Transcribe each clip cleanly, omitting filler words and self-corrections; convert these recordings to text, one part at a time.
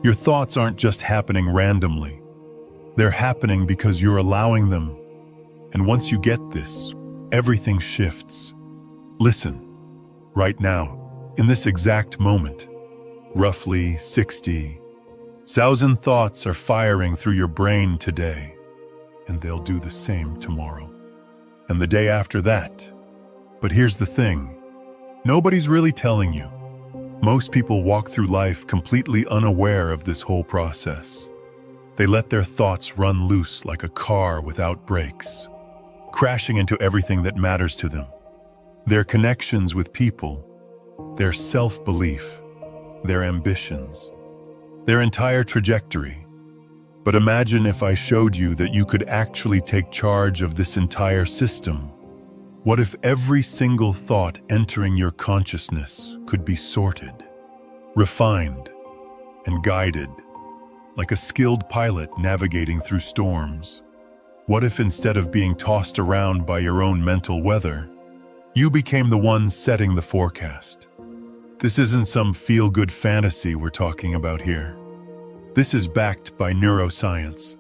Your thoughts aren't just happening randomly. They're happening because you're allowing them. And once you get this, everything shifts. Listen, right now, in this exact moment, roughly 60,000 thoughts are firing through your brain today, and they'll do the same tomorrow, and the day after that. But here's the thing, nobody's really telling you. Most people walk through life completely unaware of this whole process. They let their thoughts run loose like a car without brakes, crashing into everything that matters to them. Their connections with people, their self-belief, their ambitions, their entire trajectory. But imagine if I showed you that you could actually take charge of this entire system. What if every single thought entering your consciousness could be sorted, refined, and guided, like a skilled pilot navigating through storms? What if instead of being tossed around by your own mental weather, you became the one setting the forecast? This isn't some feel-good fantasy we're talking about here. This is backed by neuroscience.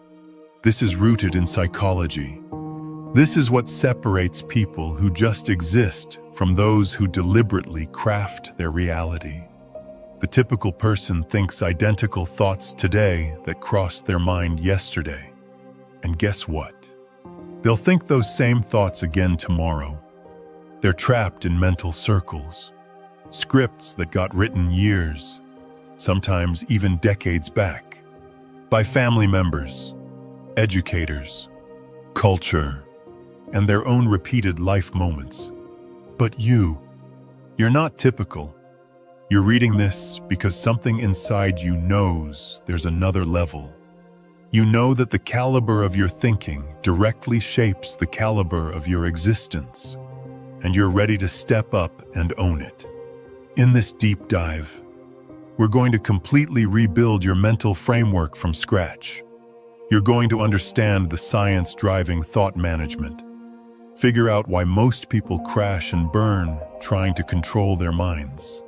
This is rooted in psychology. This is what separates people who just exist from those who deliberately craft their reality. The typical person thinks identical thoughts today that crossed their mind yesterday. And guess what? They'll think those same thoughts again tomorrow. They're trapped in mental circles, scripts that got written years, sometimes even decades back, by family members, educators, culture, and their own repeated life moments. But you're not typical. You're reading this because something inside you knows there's another level. You know that the caliber of your thinking directly shapes the caliber of your existence, and you're ready to step up and own it. In this deep dive, we're going to completely rebuild your mental framework from scratch. You're going to understand the science driving thought management, figure out why most people crash and burn trying to control their minds,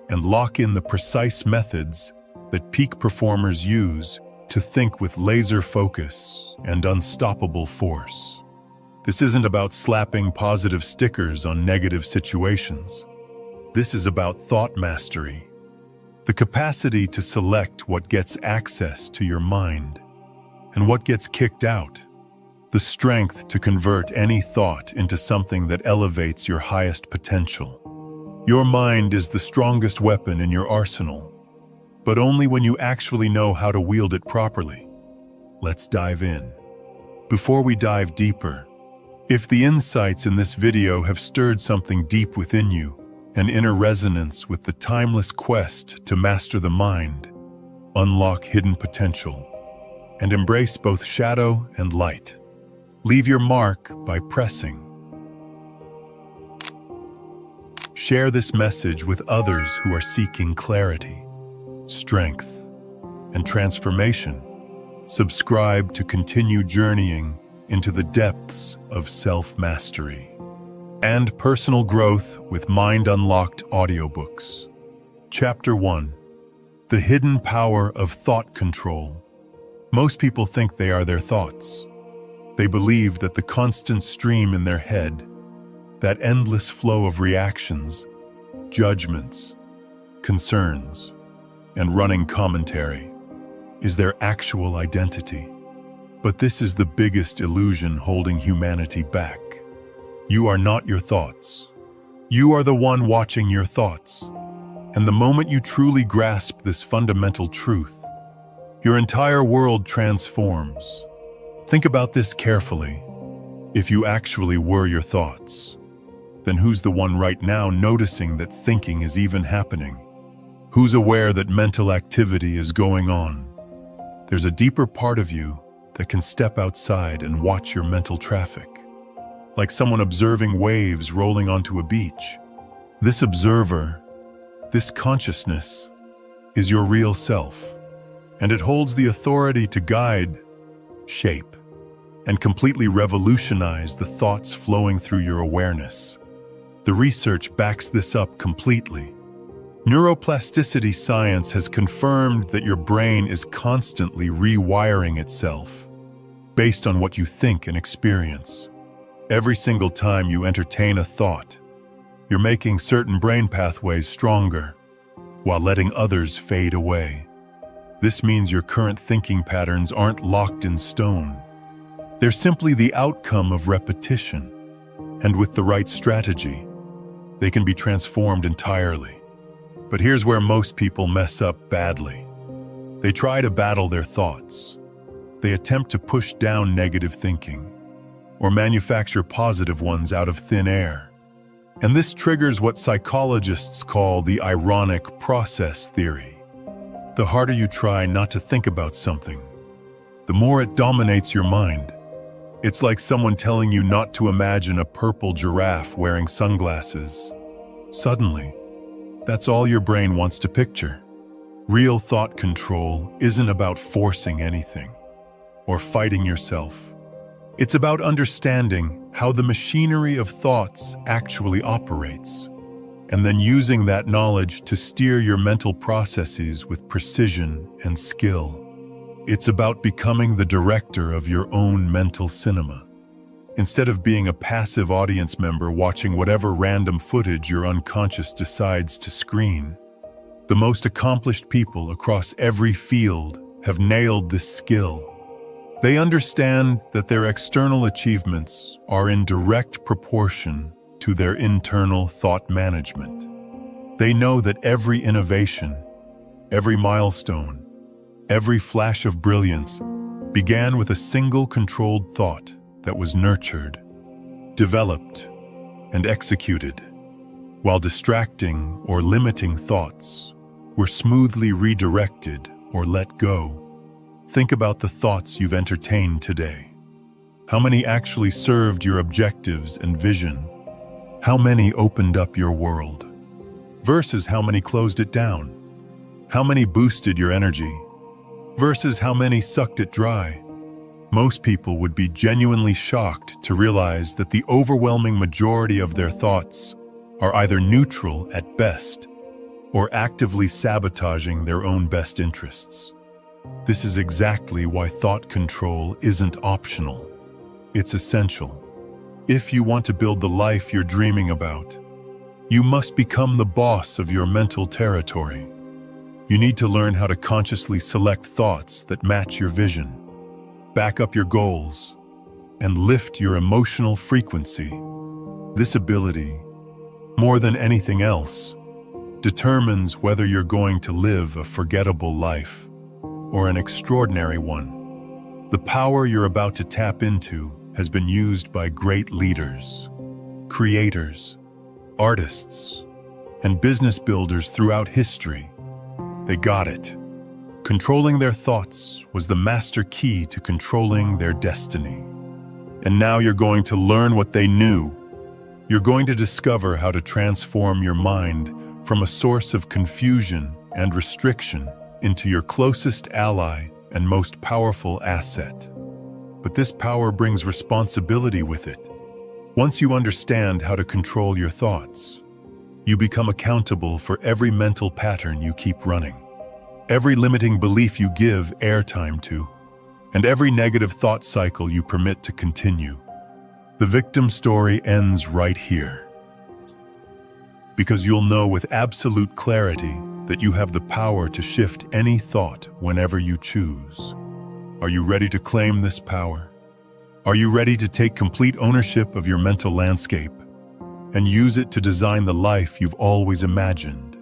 and lock in the precise methods that peak performers use to think with laser focus and unstoppable force. This isn't about slapping positive stickers on negative situations. This is about thought mastery, the capacity to select what gets access to your mind and what gets kicked out, the strength to convert any thought into something that elevates your highest potential. Your mind is the strongest weapon in your arsenal, but only when you actually know how to wield it properly. Let's dive in. Before we dive deeper, if the insights in this video have stirred something deep within you, an inner resonance with the timeless quest to master the mind, unlock hidden potential, and embrace both shadow and light, leave your mark by pressing. Share this message with others who are seeking clarity, strength, and transformation. Subscribe to continue journeying into the depths of self-mastery and personal growth with Mind Unlocked audiobooks. Chapter 1: The Hidden Power of Thought Control. Most people think they are their thoughts. They believe that the constant stream in their head, that endless flow of reactions, judgments, concerns, and running commentary, is their actual identity. But this is the biggest illusion holding humanity back. You are not your thoughts. You are the one watching your thoughts. And the moment you truly grasp this fundamental truth, your entire world transforms. Think about this carefully. If you actually were your thoughts, then who's the one right now noticing that thinking is even happening? Who's aware that mental activity is going on? There's a deeper part of you that can step outside and watch your mental traffic, like someone observing waves rolling onto a beach. This observer, this consciousness, is your real self, and it holds the authority to guide, shape, and completely revolutionize the thoughts flowing through your awareness. The research backs this up completely. Neuroplasticity science has confirmed that your brain is constantly rewiring itself based on what you think and experience. Every single time you entertain a thought, you're making certain brain pathways stronger while letting others fade away. This means your current thinking patterns aren't locked in stone. They're simply the outcome of repetition, and with the right strategy, they can be transformed entirely. But here's where most people mess up badly. They try to battle their thoughts. They attempt to push down negative thinking, or manufacture positive ones out of thin air. And this triggers what psychologists call the ironic process theory. The harder you try not to think about something, the more it dominates your mind. It's like someone telling you not to imagine a purple giraffe wearing sunglasses. Suddenly, that's all your brain wants to picture. Real thought control isn't about forcing anything or fighting yourself. It's about understanding how the machinery of thoughts actually operates, and then using that knowledge to steer your mental processes with precision and skill. It's about becoming the director of your own mental cinema, instead of being a passive audience member watching whatever random footage your unconscious decides to screen. The most accomplished people across every field have nailed this skill. They understand that their external achievements are in direct proportion to their internal thought management. They know that every innovation, every milestone, every flash of brilliance began with a single controlled thought that was nurtured, developed, and executed, while distracting or limiting thoughts were smoothly redirected or let go. Think about the thoughts you've entertained today. How many actually served your objectives and vision? How many opened up your world? Versus how many closed it down? How many boosted your energy? Versus how many sucked it dry? Most people would be genuinely shocked to realize that the overwhelming majority of their thoughts are either neutral at best or actively sabotaging their own best interests. This is exactly why thought control isn't optional. It's essential. If you want to build the life you're dreaming about, you must become the boss of your mental territory. You need to learn how to consciously select thoughts that match your vision, back up your goals, and lift your emotional frequency. This ability, more than anything else, determines whether you're going to live a forgettable life or an extraordinary one. The power you're about to tap into has been used by great leaders, creators, artists, and business builders throughout history. They got it. Controlling their thoughts was the master key to controlling their destiny. And now you're going to learn what they knew. You're going to discover how to transform your mind from a source of confusion and restriction into your closest ally and most powerful asset. But this power brings responsibility with it. Once you understand how to control your thoughts, you become accountable for every mental pattern you keep running, every limiting belief you give airtime to, and every negative thought cycle you permit to continue. The victim story ends right here, because you'll know with absolute clarity that you have the power to shift any thought whenever you choose. Are you ready to claim this power? Are you ready to take complete ownership of your mental landscape and use it to design the life you've always imagined?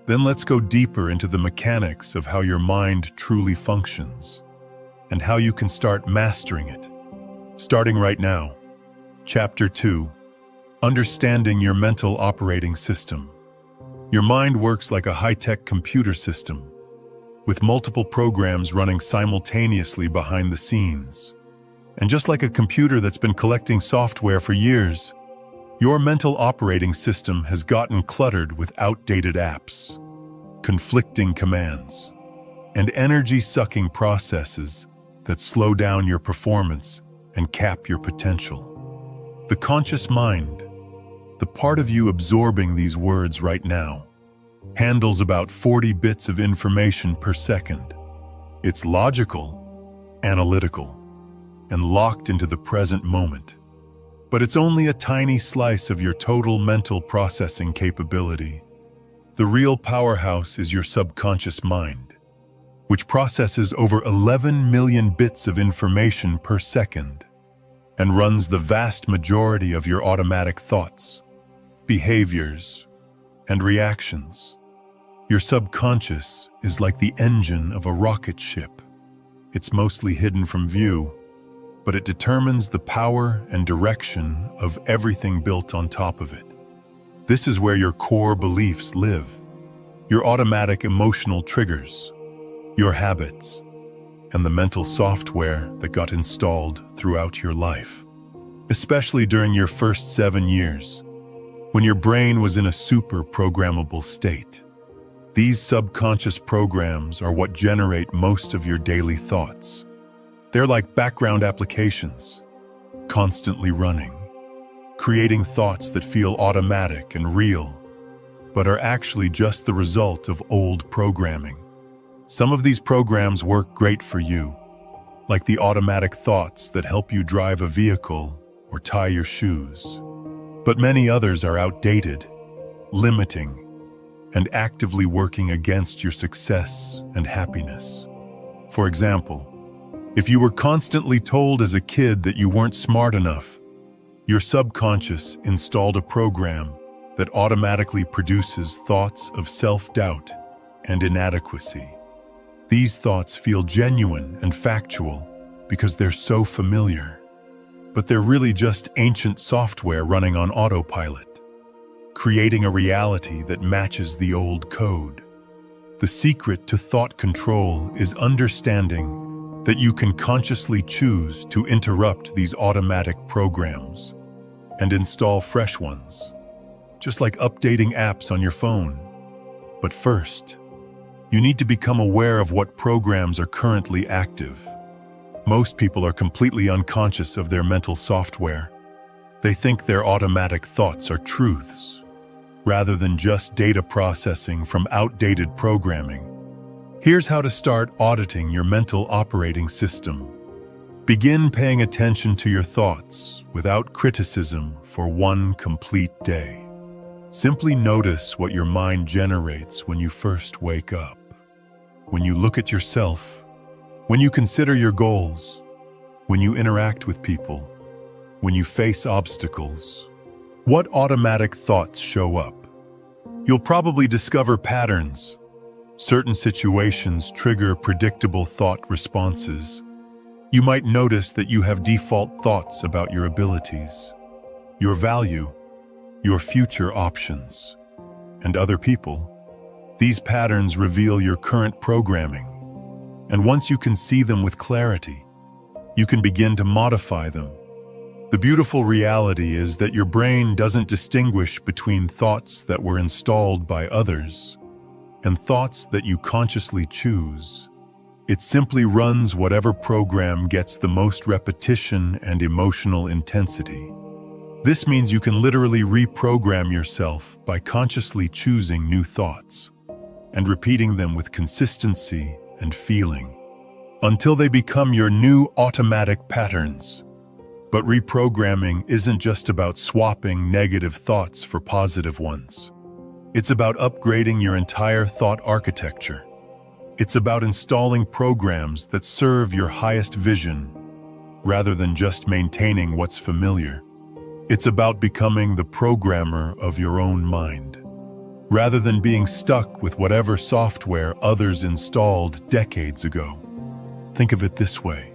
Then let's go deeper into the mechanics of how your mind truly functions and how you can start mastering it. Starting right now. Chapter 2. Understanding your mental operating system. Your mind works like a high-tech computer system, with multiple programs running simultaneously behind the scenes. And just like a computer that's been collecting software for years, your mental operating system has gotten cluttered with outdated apps, conflicting commands, and energy-sucking processes that slow down your performance and cap your potential. The conscious mind, the part of you absorbing these words right now, handles about 40 bits of information per second. It's logical, analytical, and locked into the present moment. But it's only a tiny slice of your total mental processing capability. The real powerhouse is your subconscious mind, which processes over 11 million bits of information per second and runs the vast majority of your automatic thoughts, behaviors, and reactions. Your subconscious is like the engine of a rocket ship. It's mostly hidden from view, but it determines the power and direction of everything built on top of it. This is where your core beliefs live, your automatic emotional triggers, your habits, and the mental software that got installed throughout your life. Especially during your first 7 years, when your brain was in a super programmable state. These subconscious programs are what generate most of your daily thoughts. They're like background applications, constantly running, creating thoughts that feel automatic and real, but are actually just the result of old programming. Some of these programs work great for you, like the automatic thoughts that help you drive a vehicle or tie your shoes. But many others are outdated, limiting, and actively working against your success and happiness. For example, if you were constantly told as a kid that you weren't smart enough, your subconscious installed a program that automatically produces thoughts of self-doubt and inadequacy. These thoughts feel genuine and factual because they're so familiar, but they're really just ancient software running on autopilot, creating a reality that matches the old code. The secret to thought control is understanding that you can consciously choose to interrupt these automatic programs and install fresh ones, just like updating apps on your phone. But first, you need to become aware of what programs are currently active. Most people are completely unconscious of their mental software. They think their automatic thoughts are truths, rather than just data processing from outdated programming. Here's how to start auditing your mental operating system. Begin paying attention to your thoughts without criticism for one complete day. Simply notice what your mind generates when you first wake up, when you look at yourself, when you consider your goals, when you interact with people, when you face obstacles. What automatic thoughts show up? You'll probably discover patterns. Certain situations trigger predictable thought responses. You might notice that you have default thoughts about your abilities, your value, your future options, and other people. These patterns reveal your current programming, and once you can see them with clarity, you can begin to modify them. The beautiful reality is that your brain doesn't distinguish between thoughts that were installed by others and thoughts that you consciously choose. It simply runs whatever program gets the most repetition and emotional intensity. This means you can literally reprogram yourself by consciously choosing new thoughts and repeating them with consistency and feeling until they become your new automatic patterns. But reprogramming isn't just about swapping negative thoughts for positive ones. It's about upgrading your entire thought architecture. It's about installing programs that serve your highest vision, rather than just maintaining what's familiar. It's about becoming the programmer of your own mind, rather than being stuck with whatever software others installed decades ago. Think of it this way.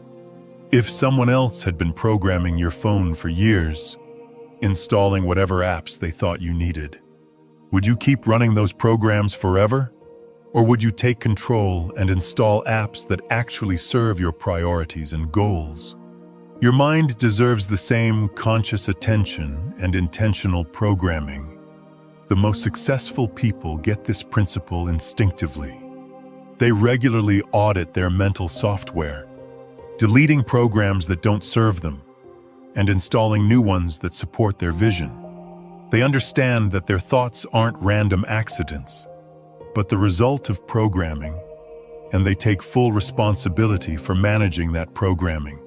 If someone else had been programming your phone for years, installing whatever apps they thought you needed, would you keep running those programs forever? Or would you take control and install apps that actually serve your priorities and goals? Your mind deserves the same conscious attention and intentional programming. The most successful people get this principle instinctively. They regularly audit their mental software, deleting programs that don't serve them and installing new ones that support their vision. They understand that their thoughts aren't random accidents. but the result of programming, and they take full responsibility for managing that programming.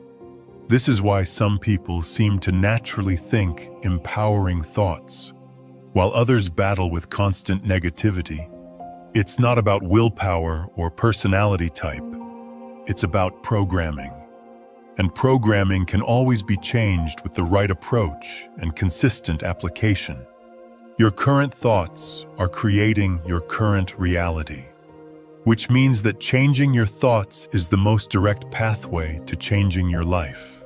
This is why some people seem to naturally think empowering thoughts, while others battle with constant negativity. It's not about willpower or personality type. It's about programming. And programming can always be changed with the right approach and consistent application. Your current thoughts are creating your current reality, which means that changing your thoughts is the most direct pathway to changing your life.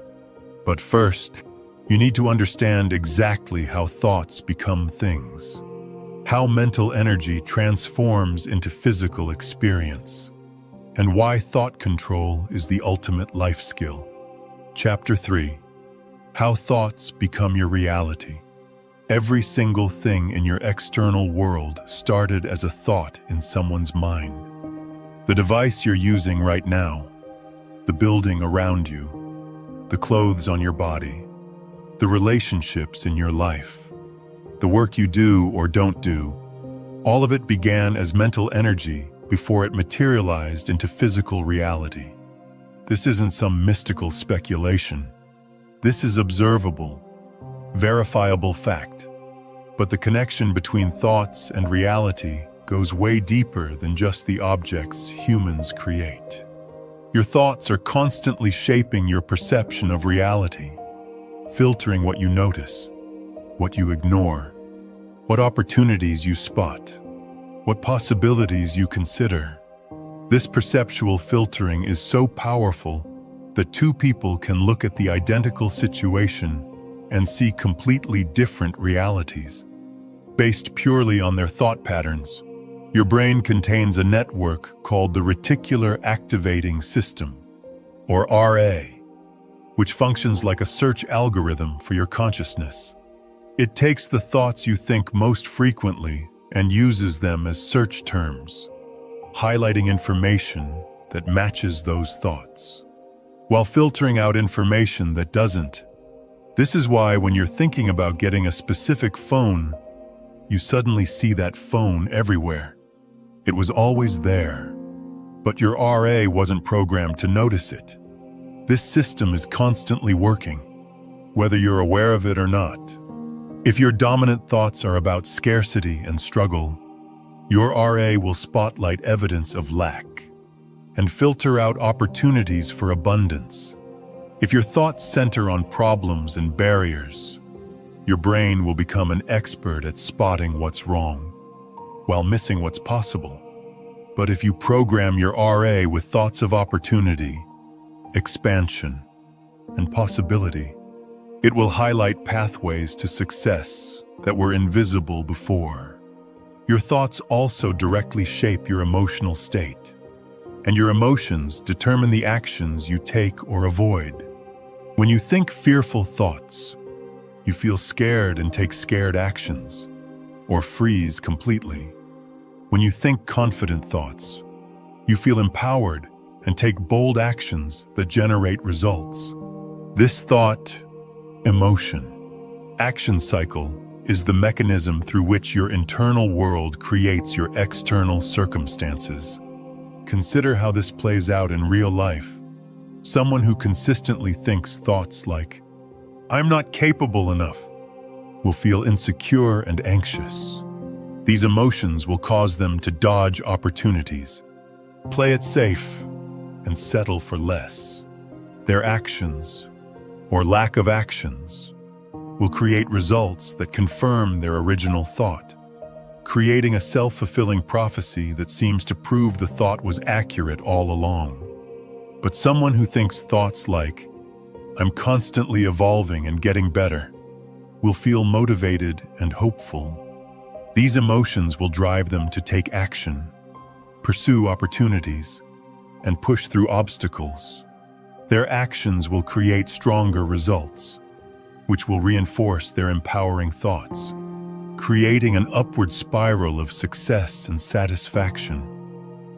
But first, you need to understand exactly how thoughts become things, how mental energy transforms into physical experience, and why thought control is the ultimate life skill. Chapter 3. How thoughts become your reality. Every single thing in your external world started as a thought in someone's mind. The device you're using right now, the building around you, the clothes on your body, the relationships in your life, the work you do or don't do, all of it began as mental energy before it materialized into physical reality. This isn't some mystical speculation. This is observable, verifiable fact. But the connection between thoughts and reality goes way deeper than just the objects humans create. Your thoughts are constantly shaping your perception of reality, filtering what you notice, what you ignore, what opportunities you spot, what possibilities you consider. This perceptual filtering is so powerful that two people can look at the identical situation and see completely different realities. Based purely on their thought patterns, your brain contains a network called the reticular activating system, or RA, which functions like a search algorithm for your consciousness. It takes the thoughts you think most frequently and uses them as search terms, highlighting information that matches those thoughts, while filtering out information that doesn't. This is why when you're thinking about getting a specific phone, you suddenly see that phone everywhere. It was always there, but your RA wasn't programmed to notice it. This system is constantly working, whether you're aware of it or not. If your dominant thoughts are about scarcity and struggle, your RA will spotlight evidence of lack and filter out opportunities for abundance. If your thoughts center on problems and barriers, your brain will become an expert at spotting what's wrong, while missing what's possible. But if you program your RA with thoughts of opportunity, expansion, and possibility, it will highlight pathways to success that were invisible before. Your thoughts also directly shape your emotional state, and your emotions determine the actions you take or avoid. When you think fearful thoughts, you feel scared and take scared actions, or freeze completely. When you think confident thoughts, you feel empowered and take bold actions that generate results. This thought, emotion, action cycle is the mechanism through which your internal world creates your external circumstances. Consider how this plays out in real life. Someone who consistently thinks thoughts like, "I'm not capable enough," will feel insecure and anxious. These emotions will cause them to dodge opportunities, play it safe, and settle for less. Their actions, or lack of actions, will create results that confirm their original thought, creating a self-fulfilling prophecy that seems to prove the thought was accurate all along. But someone who thinks thoughts like, "I'm constantly evolving and getting better," will feel motivated and hopeful. These emotions will drive them to take action, pursue opportunities, and push through obstacles. Their actions will create stronger results, which will reinforce their empowering thoughts, creating an upward spiral of success and satisfaction.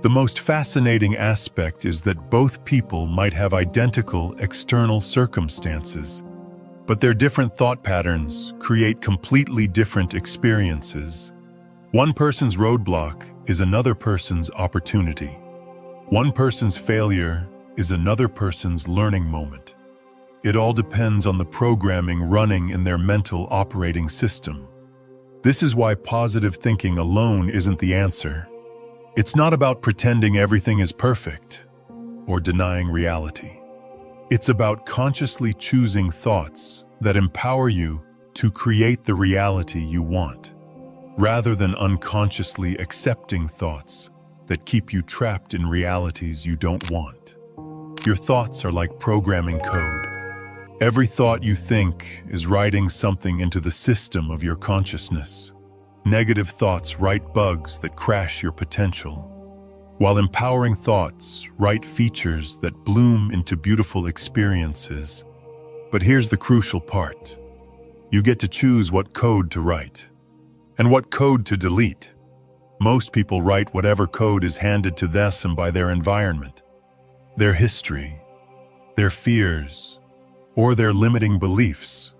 The most fascinating aspect is that both people might have identical external circumstances, but their different thought patterns create completely different experiences. One person's roadblock is another person's opportunity. One person's failure is another person's learning moment. It all depends on the programming running in their mental operating system. This is why positive thinking alone isn't the answer. It's not about pretending everything is perfect or denying reality. It's about consciously choosing thoughts that empower you to create the reality you want, rather than unconsciously accepting thoughts that keep you trapped in realities you don't want. Your thoughts are like programming code. Every thought you think is writing something into the system of your consciousness. Negative thoughts write bugs that crash your potential, while empowering thoughts write features that bloom into beautiful experiences. But here's the crucial part. You get to choose what code to write and what code to delete. Most people write whatever code is handed to them by their environment, their history, their fears, or their limiting beliefs.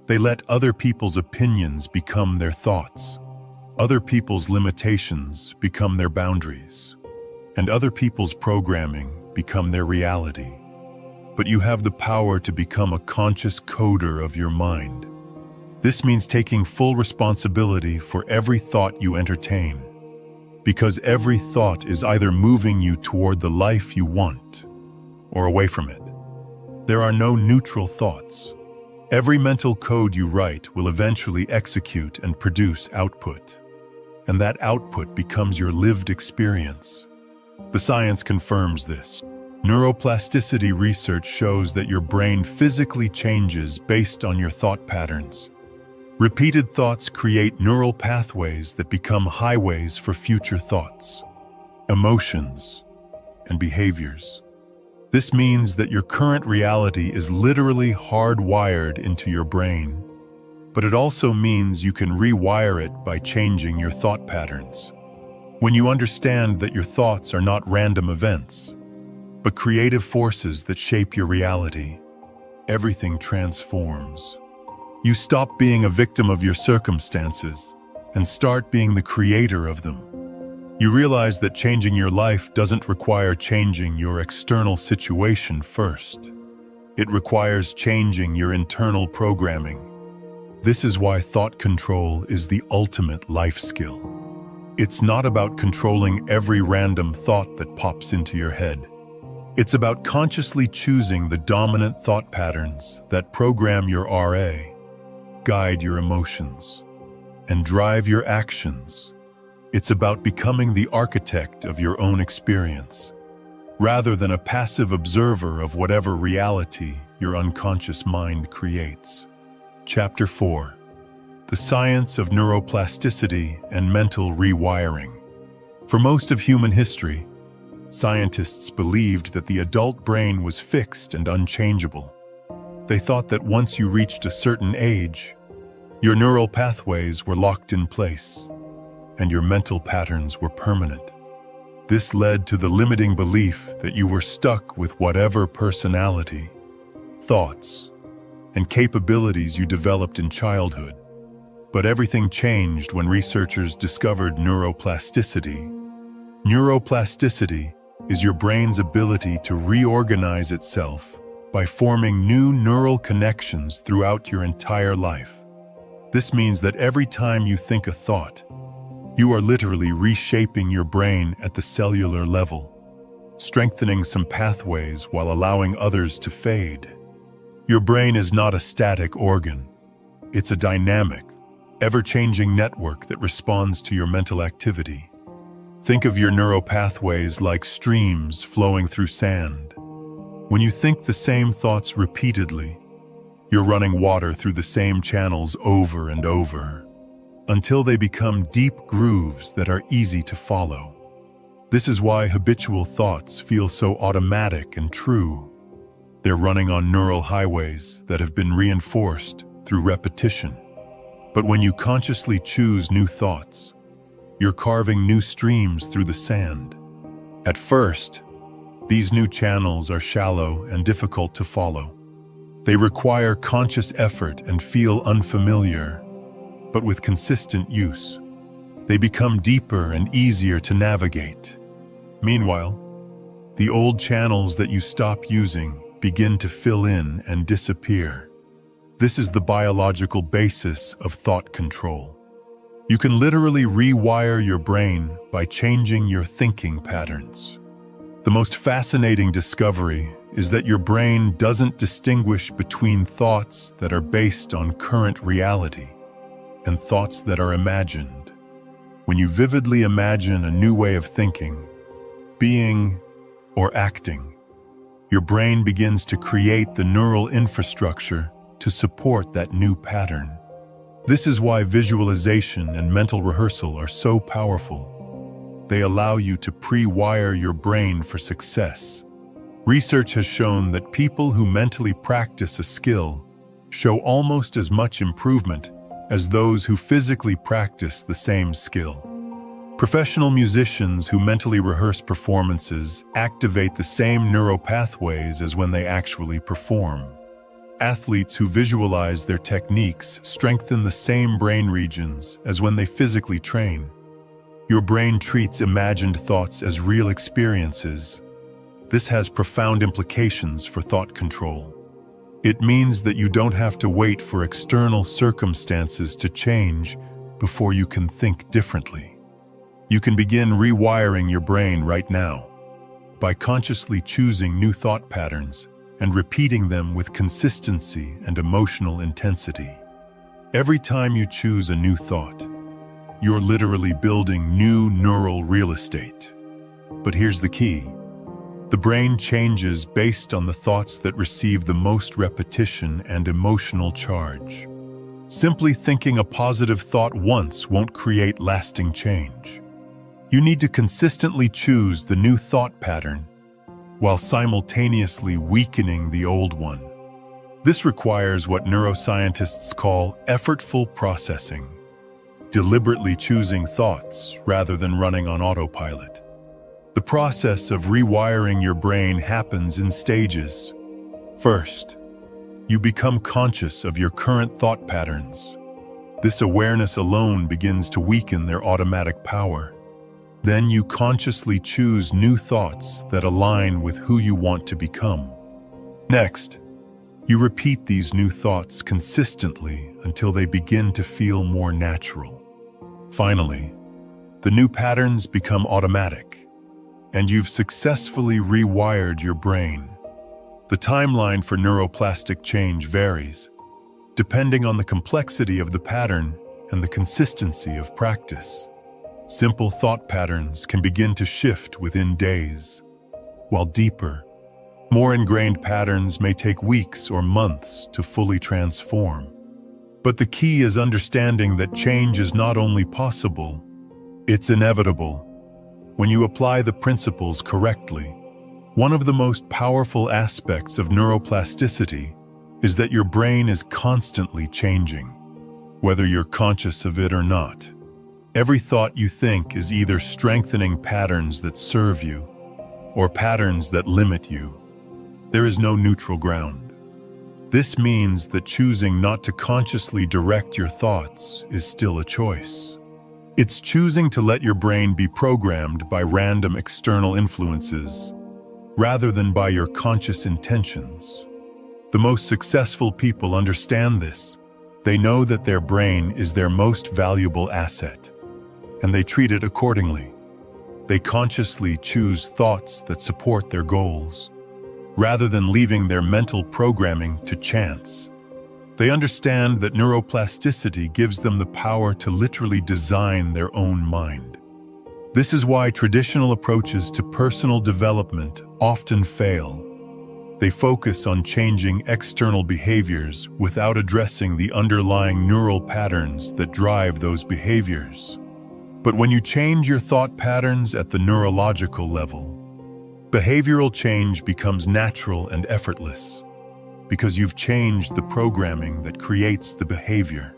They let other people's opinions become their thoughts. Other people's limitations become their boundaries, and other people's programming become their reality. But you have the power to become a conscious coder of your mind. This means taking full responsibility for every thought you entertain, because every thought is either moving you toward the life you want or away from it. There are no neutral thoughts. Every mental code you write will eventually execute and produce output, and that output becomes your lived experience. The science confirms this. Neuroplasticity research shows that your brain physically changes based on your thought patterns. Repeated thoughts create neural pathways that become highways for future thoughts, emotions, and behaviors. This means that your current reality is literally hardwired into your brain, but it also means you can rewire it by changing your thought patterns. When you understand that your thoughts are not random events, but creative forces that shape your reality, everything transforms. You stop being a victim of your circumstances and start being the creator of them. You realize that changing your life doesn't require changing your external situation first. It requires changing your internal programming. This is why thought control is the ultimate life skill. It's not about controlling every random thought that pops into your head. It's about consciously choosing the dominant thought patterns that program your RA, guide your emotions, and drive your actions. It's about becoming the architect of your own experience, rather than a passive observer of whatever reality your unconscious mind creates. Chapter 4. The Science of Neuroplasticity and Mental Rewiring. For most of human history, scientists believed that the adult brain was fixed and unchangeable. They thought that once you reached a certain age, your neural pathways were locked in place, and your mental patterns were permanent. This led to the limiting belief that you were stuck with whatever personality, thoughts, and capabilities you developed in childhood. But everything changed when researchers discovered neuroplasticity. Neuroplasticity is your brain's ability to reorganize itself by forming new neural connections throughout your entire life. This means that every time you think a thought, you are literally reshaping your brain at the cellular level, strengthening some pathways while allowing others to fade. Your brain is not a static organ. It's a dynamic, ever-changing network that responds to your mental activity. Think of your neural pathways like streams flowing through sand. When you think the same thoughts repeatedly, you're running water through the same channels over and over, until they become deep grooves that are easy to follow. This is why habitual thoughts feel so automatic and true. They're running on neural highways that have been reinforced through repetition. But when you consciously choose new thoughts, you're carving new streams through the sand. At first, these new channels are shallow and difficult to follow. They require conscious effort and feel unfamiliar, but with consistent use, They become deeper and easier to navigate. Meanwhile, the old channels that you stop using begin to fill in and disappear. This is the biological basis of thought control. You can literally rewire your brain by changing your thinking patterns. The most fascinating discovery is that your brain doesn't distinguish between thoughts that are based on current reality and thoughts that are imagined. When you vividly imagine a new way of thinking, being, or acting, your brain begins to create the neural infrastructure to support that new pattern. This is why visualization and mental rehearsal are so powerful. They allow you to pre-wire your brain for success. Research has shown that people who mentally practice a skill show almost as much improvement as those who physically practice the same skill. Professional musicians who mentally rehearse performances activate the same neural pathways as when they actually perform. Athletes who visualize their techniques strengthen the same brain regions as when they physically train. Your brain treats imagined thoughts as real experiences. This has profound implications for thought control. It means that you don't have to wait for external circumstances to change before you can think differently. You can begin rewiring your brain right now by consciously choosing new thought patterns and repeating them with consistency and emotional intensity. Every time you choose a new thought, you're literally building new neural real estate. But here's the key. The brain changes based on the thoughts that receive the most repetition and emotional charge. Simply thinking a positive thought once won't create lasting change. You need to consistently choose the new thought pattern while simultaneously weakening the old one. This requires what neuroscientists call effortful processing, deliberately choosing thoughts rather than running on autopilot. The process of rewiring your brain happens in stages. First, you become conscious of your current thought patterns. This awareness alone begins to weaken their automatic power. Then you consciously choose new thoughts that align with who you want to become. Next, you repeat these new thoughts consistently until they begin to feel more natural. Finally, the new patterns become automatic, and you've successfully rewired your brain. The timeline for neuroplastic change varies, depending on the complexity of the pattern and the consistency of practice. Simple thought patterns can begin to shift within days, while deeper, more ingrained patterns may take weeks or months to fully transform. But the key is understanding that change is not only possible, it's inevitable. When you apply the principles correctly, one of the most powerful aspects of neuroplasticity is that your brain is constantly changing, whether you're conscious of it or not. Every thought you think is either strengthening patterns that serve you or patterns that limit you. There is no neutral ground. This means that choosing not to consciously direct your thoughts is still a choice. It's choosing to let your brain be programmed by random external influences rather than by your conscious intentions. The most successful people understand this. They know that their brain is their most valuable asset, and they treat it accordingly. They consciously choose thoughts that support their goals, rather than leaving their mental programming to chance. They understand that neuroplasticity gives them the power to literally design their own mind. This is why traditional approaches to personal development often fail. They focus on changing external behaviors without addressing the underlying neural patterns that drive those behaviors. But when you change your thought patterns at the neurological level, behavioral change becomes natural and effortless because you've changed the programming that creates the behavior.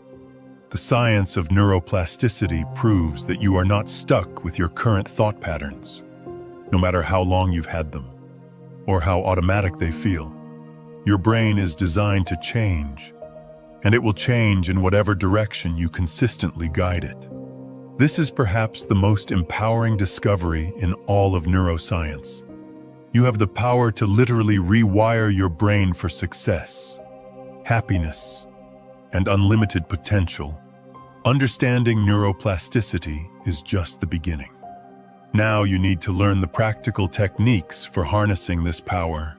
The science of neuroplasticity proves that you are not stuck with your current thought patterns, no matter how long you've had them or how automatic they feel. Your brain is designed to change, and it will change in whatever direction you consistently guide it. This is perhaps the most empowering discovery in all of neuroscience. You have the power to literally rewire your brain for success, happiness, and unlimited potential. Understanding neuroplasticity is just the beginning. Now you need to learn the practical techniques for harnessing this power,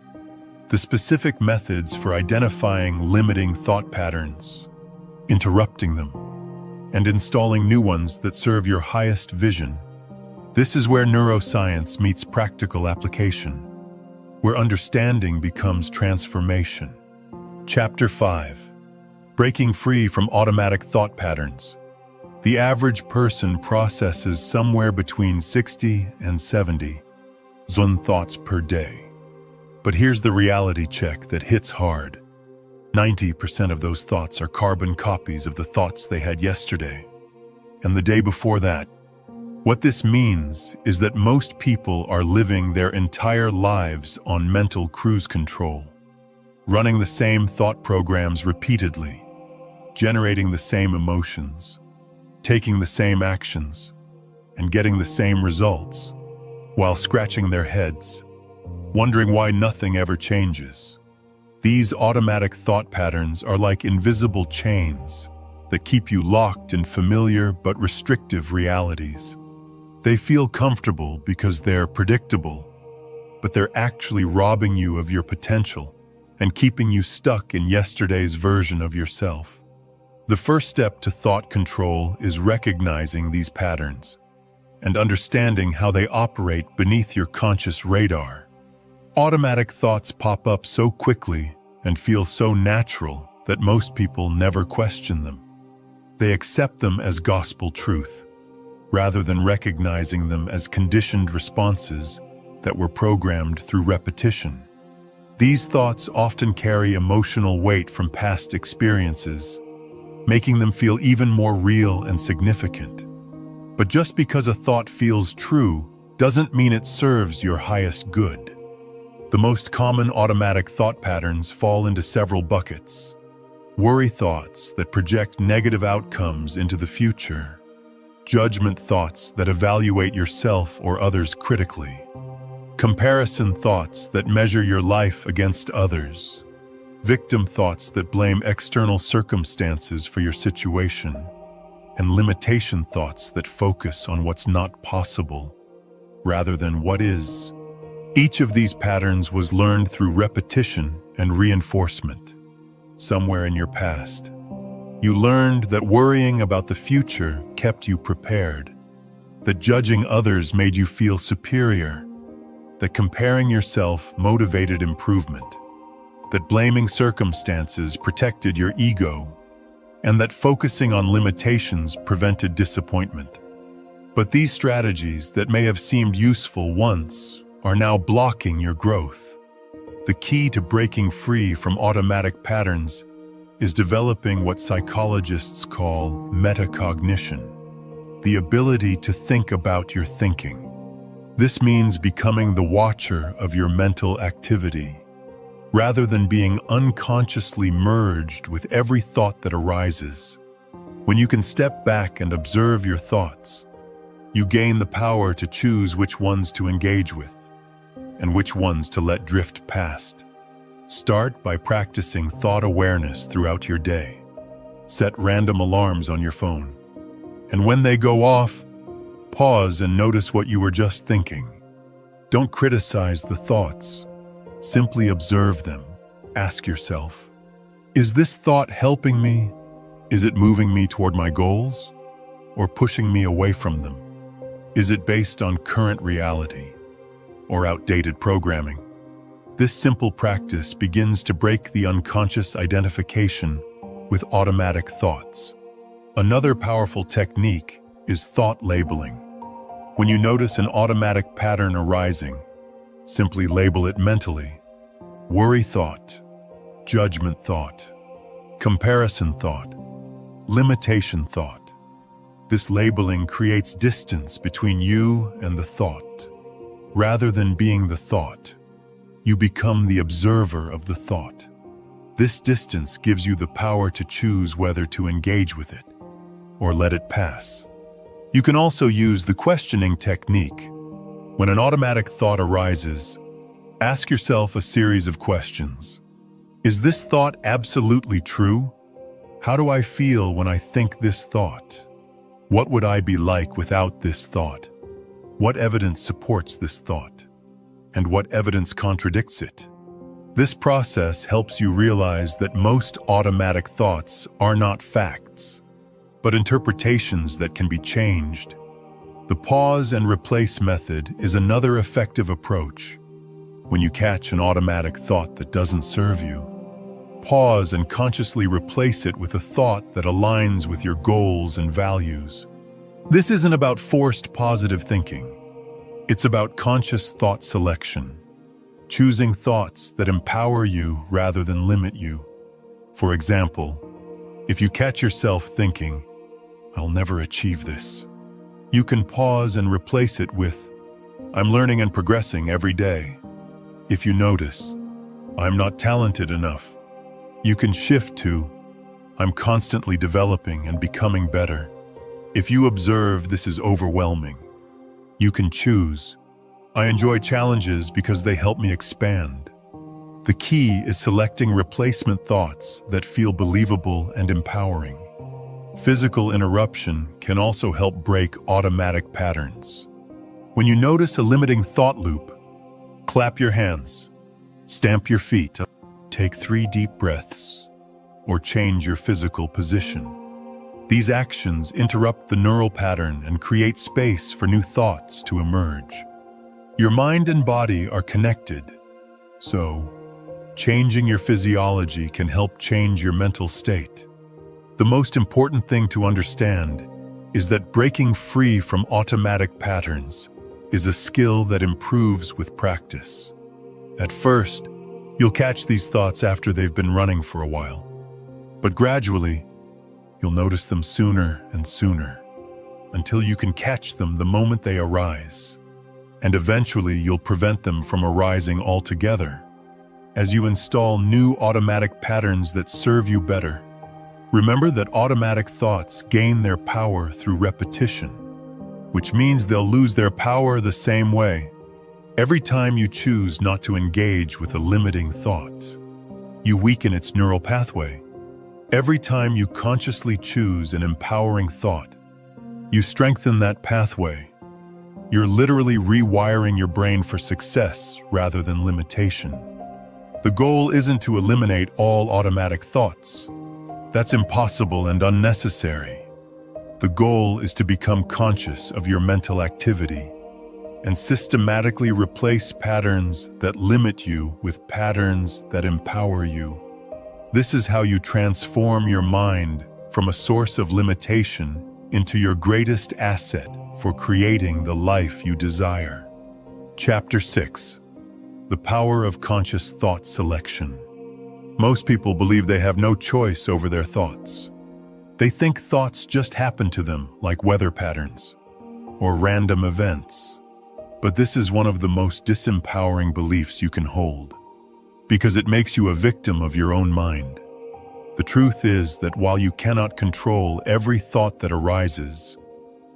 the specific methods for identifying limiting thought patterns, interrupting them, and installing new ones that serve your highest vision. This is where neuroscience meets practical application, where understanding becomes transformation. Chapter 5. Breaking free from automatic thought patterns. The average person processes somewhere between 60 and 70 thoughts per day. But here's the reality check that hits hard. 90% of those thoughts are carbon copies of the thoughts they had yesterday and the day before that. What this means is that most people are living their entire lives on mental cruise control, running the same thought programs repeatedly, generating the same emotions, taking the same actions, and getting the same results, while scratching their heads, wondering why nothing ever changes. These automatic thought patterns are like invisible chains that keep you locked in familiar but restrictive realities. They feel comfortable because they're predictable, but they're actually robbing you of your potential and keeping you stuck in yesterday's version of yourself. The first step to thought control is recognizing these patterns and understanding how they operate beneath your conscious radar. Automatic thoughts pop up so quickly and feel so natural that most people never question them. They accept them as gospel truth, rather than recognizing them as conditioned responses that were programmed through repetition. These thoughts often carry emotional weight from past experiences, making them feel even more real and significant. But just because a thought feels true doesn't mean it serves your highest good. The most common automatic thought patterns fall into several buckets. Worry thoughts that project negative outcomes into the future. Judgment thoughts that evaluate yourself or others critically. Comparison thoughts that measure your life against others. Victim thoughts that blame external circumstances for your situation. And limitation thoughts that focus on what's not possible rather than what is. Each of these patterns was learned through repetition and reinforcement. Somewhere in your past, you learned that worrying about the future kept you prepared, that judging others made you feel superior, that comparing yourself motivated improvement, that blaming circumstances protected your ego, and that focusing on limitations prevented disappointment. But these strategies that may have seemed useful once are now blocking your growth. The key to breaking free from automatic patterns is developing what psychologists call metacognition, the ability to think about your thinking. This means becoming the watcher of your mental activity, rather than being unconsciously merged with every thought that arises. When you can step back and observe your thoughts, you gain the power to choose which ones to engage with and which ones to let drift past. Start by practicing thought awareness throughout your day. Set random alarms on your phone. And when they go off, pause and notice what you were just thinking. Don't criticize the thoughts. Simply observe them. Ask yourself, is this thought helping me? Is it moving me toward my goals? Or pushing me away from them? Is it based on current reality or outdated programming? This simple practice begins to break the unconscious identification with automatic thoughts. Another powerful technique is thought labeling. When you notice an automatic pattern arising, simply label it mentally. Worry thought, judgment thought, comparison thought, limitation thought. This labeling creates distance between you and the thought. Rather than being the thought, you become the observer of the thought. This distance gives you the power to choose whether to engage with it or let it pass. You can also use the questioning technique. When an automatic thought arises, ask yourself a series of questions. Is this thought absolutely true? How do I feel when I think this thought? What would I be like without this thought? What evidence supports this thought? And what evidence contradicts it? This process helps you realize that most automatic thoughts are not facts, but interpretations that can be changed. The pause and replace method is another effective approach. When you catch an automatic thought that doesn't serve you, pause and consciously replace it with a thought that aligns with your goals and values. This isn't about forced positive thinking. It's about conscious thought selection, choosing thoughts that empower you rather than limit you. For example, if you catch yourself thinking, "I'll never achieve this," you can pause and replace it with, "I'm learning and progressing every day." If you notice, "I'm not talented enough," you can shift to, "I'm constantly developing and becoming better." If you observe this is overwhelming, you can choose, "I enjoy challenges because they help me expand." The key is selecting replacement thoughts that feel believable and empowering. Physical interruption can also help break automatic patterns. When you notice a limiting thought loop, clap your hands, stamp your feet, take 3 deep breaths, or change your physical position. These actions interrupt the neural pattern and create space for new thoughts to emerge. Your mind and body are connected, so changing your physiology can help change your mental state. The most important thing to understand is that breaking free from automatic patterns is a skill that improves with practice. At first, you'll catch these thoughts after they've been running for a while, but gradually, you'll notice them sooner and sooner, until you can catch them the moment they arise, and eventually you'll prevent them from arising altogether. As you install new automatic patterns that serve you better, remember that automatic thoughts gain their power through repetition, which means they'll lose their power the same way. Every time you choose not to engage with a limiting thought, you weaken its neural pathway. Every time you consciously choose an empowering thought, you strengthen that pathway. You're literally rewiring your brain for success rather than limitation. The goal isn't to eliminate all automatic thoughts. That's impossible and unnecessary. The goal is to become conscious of your mental activity and systematically replace patterns that limit you with patterns that empower you. This is how you transform your mind from a source of limitation into your greatest asset for creating the life you desire. Chapter 6. The Power of Conscious Thought Selection. Most people believe they have no choice over their thoughts. They think thoughts just happen to them, like weather patterns or random events. But this is one of the most disempowering beliefs you can hold, because it makes you a victim of your own mind. The truth is that while you cannot control every thought that arises,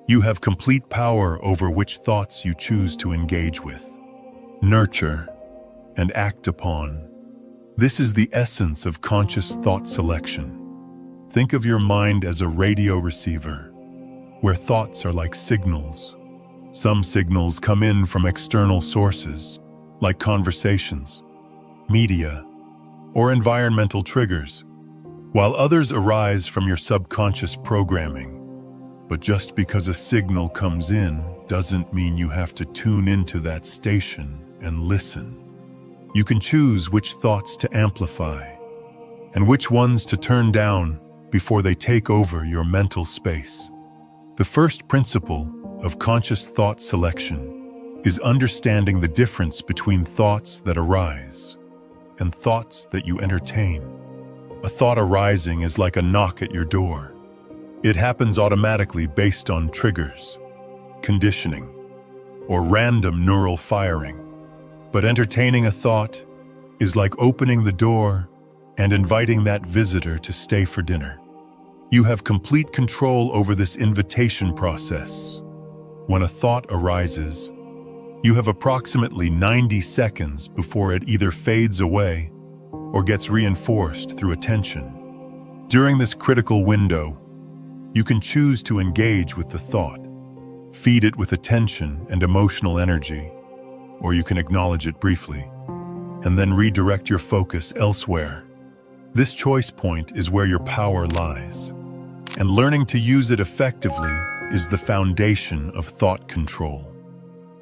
you have complete power over which thoughts you choose to engage with, nurture, and act upon. This is the essence of conscious thought selection. Think of your mind as a radio receiver, where thoughts are like signals. Some signals come in from external sources, like conversations, media, or environmental triggers, while others arise from your subconscious programming. But just because a signal comes in doesn't mean you have to tune into that station and listen. You can choose which thoughts to amplify and which ones to turn down before they take over your mental space. The first principle of conscious thought selection is understanding the difference between thoughts that arise and thoughts that you entertain. A thought arising is like a knock at your door. It happens automatically based on triggers, conditioning, or random neural firing. But entertaining a thought is like opening the door and inviting that visitor to stay for dinner. You have complete control over this invitation process. When a thought arises, you have approximately 90 seconds before it either fades away or gets reinforced through attention. During this critical window, you can choose to engage with the thought, feed it with attention and emotional energy, or you can acknowledge it briefly, and then redirect your focus elsewhere. This choice point is where your power lies, and learning to use it effectively is the foundation of thought control.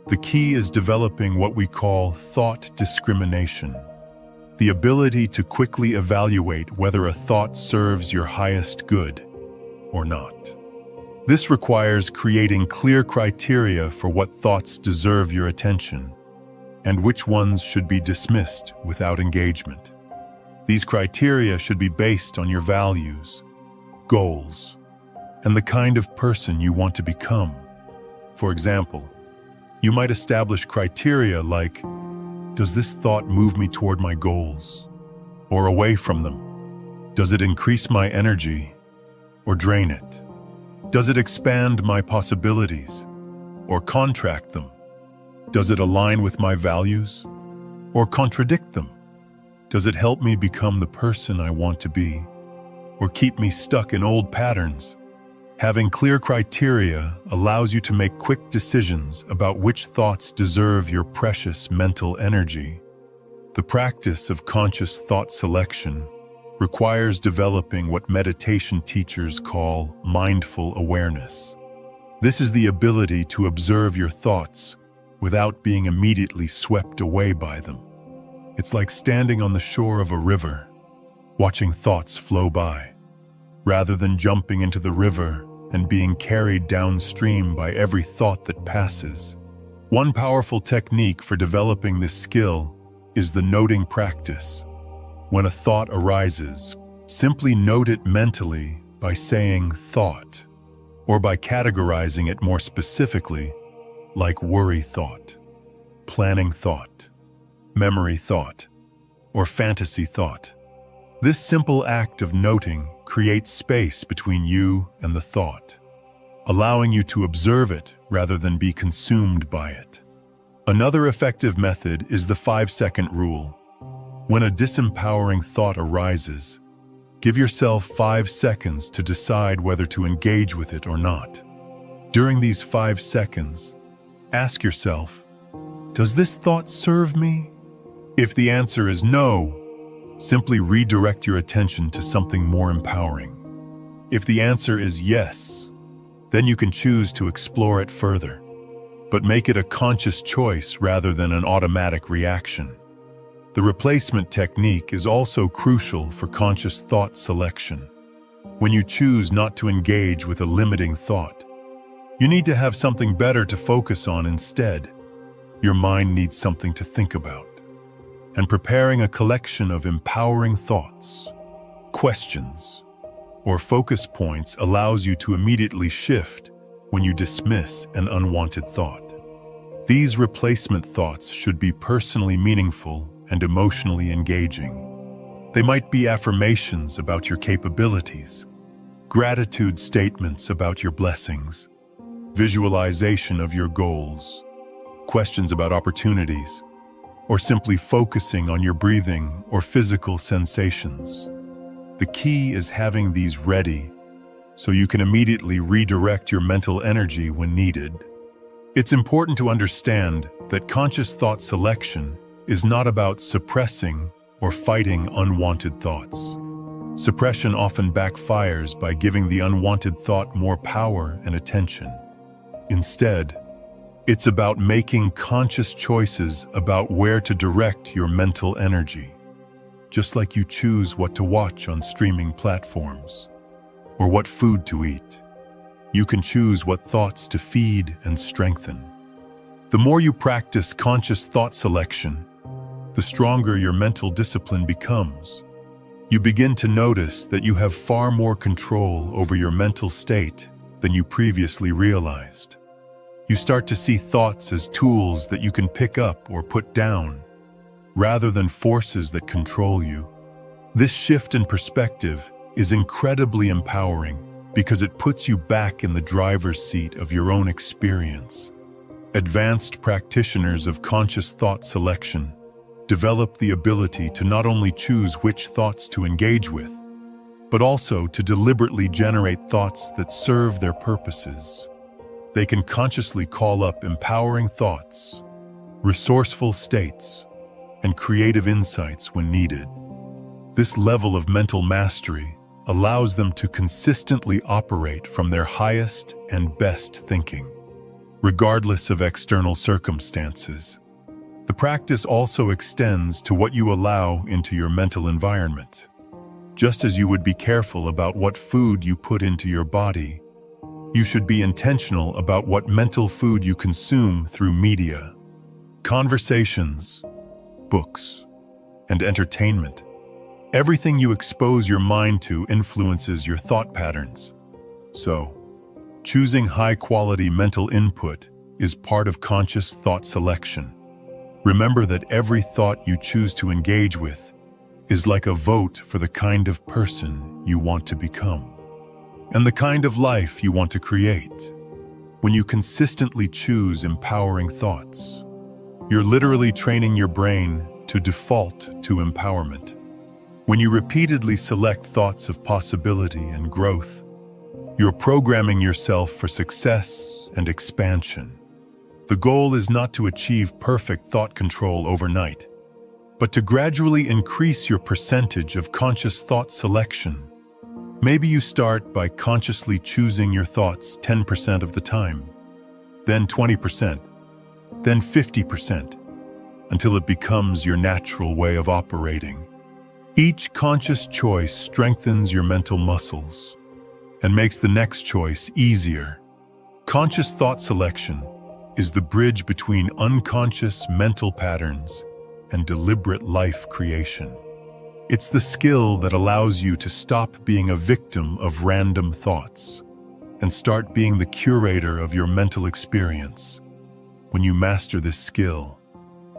The key is developing what we call thought discrimination, the ability to quickly evaluate whether a thought serves your highest good or not. This requires creating clear criteria for what thoughts deserve your attention and which ones should be dismissed without engagement. These criteria should be based on your values, goals, and the kind of person you want to become. For example, you might establish criteria like, does this thought move me toward my goals or away from them? Does it increase my energy or drain it? Does it expand my possibilities or contract them? Does it align with my values or contradict them? Does it help me become the person I want to be or keep me stuck in old patterns? Having clear criteria allows you to make quick decisions about which thoughts deserve your precious mental energy. The practice of conscious thought selection requires developing what meditation teachers call mindful awareness. This is the ability to observe your thoughts without being immediately swept away by them. It's like standing on the shore of a river, watching thoughts flow by, rather than jumping into the river and being carried downstream by every thought that passes. One powerful technique for developing this skill is the noting practice. When a thought arises, simply note it mentally by saying thought, or by categorizing it more specifically, like worry thought, planning thought, memory thought, or fantasy thought. This simple act of noting creates space between you and the thought, allowing you to observe it rather than be consumed by it. Another effective method is the 5-second rule. When a disempowering thought arises, give yourself 5 seconds to decide whether to engage with it or not. During these 5 seconds, ask yourself, does this thought serve me? If the answer is no, simply redirect your attention to something more empowering. If the answer is yes, then you can choose to explore it further, but make it a conscious choice rather than an automatic reaction. The replacement technique is also crucial for conscious thought selection. When you choose not to engage with a limiting thought, you need to have something better to focus on instead. Your mind needs something to think about. And preparing a collection of empowering thoughts, questions, or focus points allows you to immediately shift when you dismiss an unwanted thought. These replacement thoughts should be personally meaningful and emotionally engaging. They might be affirmations about your capabilities, gratitude statements about your blessings, visualization of your goals, questions about opportunities, or simply focusing on your breathing or physical sensations. The key is having these ready so you can immediately redirect your mental energy when needed. It's important to understand that conscious thought selection is not about suppressing or fighting unwanted thoughts. Suppression often backfires by giving the unwanted thought more power and attention. Instead, it's about making conscious choices about where to direct your mental energy, just like you choose what to watch on streaming platforms or what food to eat. You can choose what thoughts to feed and strengthen. The more you practice conscious thought selection, the stronger your mental discipline becomes. You begin to notice that you have far more control over your mental state than you previously realized. You start to see thoughts as tools that you can pick up or put down, rather than forces that control you. This shift in perspective is incredibly empowering because it puts you back in the driver's seat of your own experience. Advanced practitioners of conscious thought selection develop the ability to not only choose which thoughts to engage with, but also to deliberately generate thoughts that serve their purposes. They can consciously call up empowering thoughts, resourceful states, and creative insights when needed. This level of mental mastery allows them to consistently operate from their highest and best thinking, regardless of external circumstances. The practice also extends to what you allow into your mental environment. Just as you would be careful about what food you put into your body, you should be intentional about what mental food you consume through media, conversations, books, and entertainment. Everything you expose your mind to influences your thought patterns. So, choosing high-quality mental input is part of conscious thought selection. Remember that every thought you choose to engage with is like a vote for the kind of person you want to become and the kind of life you want to create. When you consistently choose empowering thoughts, you're literally training your brain to default to empowerment. When you repeatedly select thoughts of possibility and growth, you're programming yourself for success and expansion. The goal is not to achieve perfect thought control overnight, but to gradually increase your percentage of conscious thought selection. Maybe you start by consciously choosing your thoughts 10% of the time, then 20%, then 50%, until it becomes your natural way of operating. Each conscious choice strengthens your mental muscles and makes the next choice easier. Conscious thought selection is the bridge between unconscious mental patterns and deliberate life creation. It's the skill that allows you to stop being a victim of random thoughts and start being the curator of your mental experience. When you master this skill,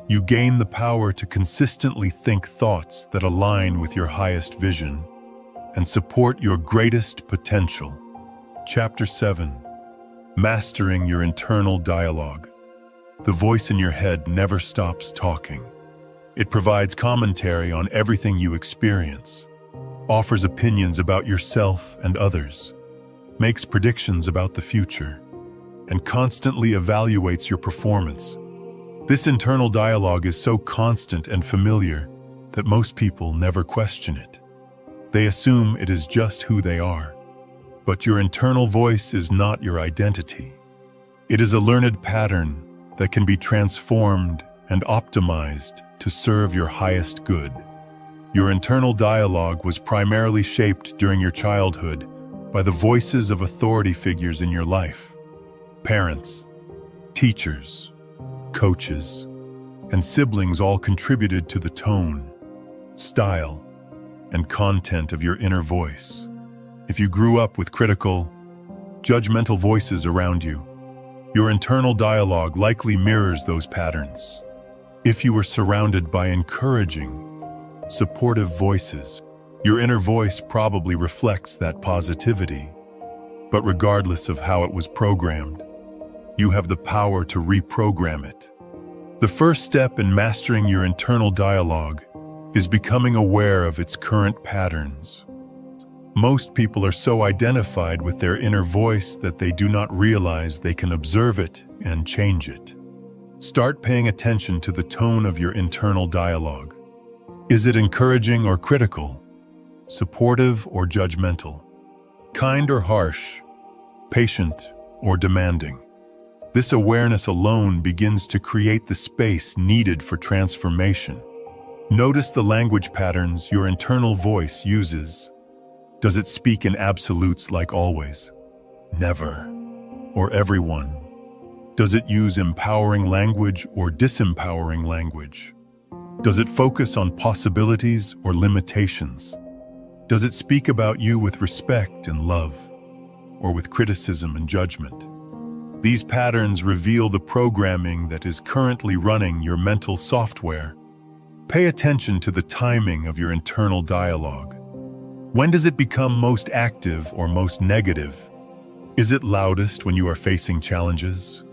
you gain the power to consistently think thoughts that align with your highest vision and support your greatest potential. Chapter 7. Mastering your internal dialogue. The voice in your head never stops talking. It provides commentary on everything you experience, offers opinions about yourself and others, makes predictions about the future, and constantly evaluates your performance. This internal dialogue is so constant and familiar that most people never question it. They assume it is just who they are. But your internal voice is not your identity. It is a learned pattern that can be transformed and optimized to serve your highest good. Your internal dialogue was primarily shaped during your childhood by the voices of authority figures in your life. Parents, teachers, coaches, and siblings all contributed to the tone, style, and content of your inner voice. If you grew up with critical, judgmental voices around you, your internal dialogue likely mirrors those patterns. If you were surrounded by encouraging, supportive voices, your inner voice probably reflects that positivity. But regardless of how it was programmed, you have the power to reprogram it. The first step in mastering your internal dialogue is becoming aware of its current patterns. Most people are so identified with their inner voice that they do not realize they can observe it and change it. Start paying attention to the tone of your internal dialogue. Is it encouraging or critical? Supportive or judgmental? Kind or harsh? Patient or demanding? This awareness alone begins to create the space needed for transformation. Notice the language patterns your internal voice uses. Does it speak in absolutes like always, never, or everyone? Does it use empowering language or disempowering language? Does it focus on possibilities or limitations? Does it speak about you with respect and love, or with criticism and judgment? These patterns reveal the programming that is currently running your mental software. Pay attention to the timing of your internal dialogue. When does it become most active or most negative? Is it loudest when you are facing challenges,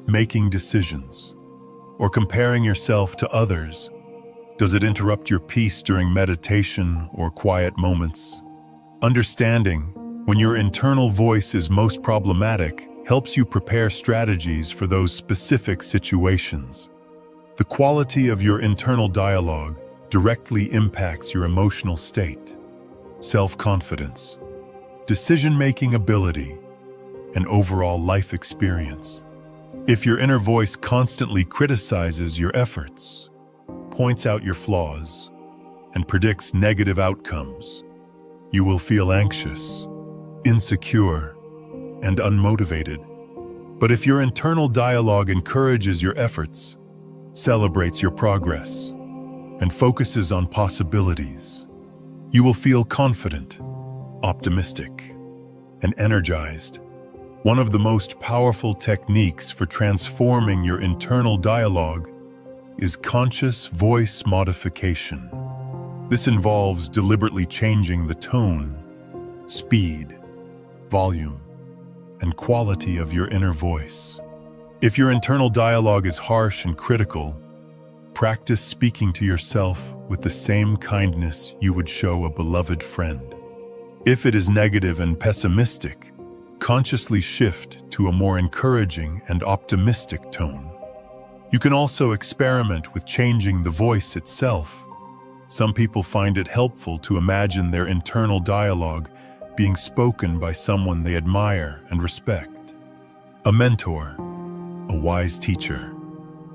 making decisions, or comparing yourself to others? Does it interrupt your peace during meditation or quiet moments? Understanding when your internal voice is most problematic helps you prepare strategies for those specific situations. The quality of your internal dialogue directly impacts your emotional state, self-confidence, decision-making ability, and overall life experience. If your inner voice constantly criticizes your efforts, points out your flaws, and predicts negative outcomes, you will feel anxious, insecure, and unmotivated. But if your internal dialogue encourages your efforts, celebrates your progress, and focuses on possibilities, you will feel confident, optimistic, and energized. One of the most powerful techniques for transforming your internal dialogue is conscious voice modification. This involves deliberately changing the tone, speed, volume, and quality of your inner voice. If your internal dialogue is harsh and critical, practice speaking to yourself with the same kindness you would show a beloved friend. If it is negative and pessimistic, consciously shift to a more encouraging and optimistic tone. You can also experiment with changing the voice itself. Some people find it helpful to imagine their internal dialogue being spoken by someone they admire and respect. A mentor, a wise teacher,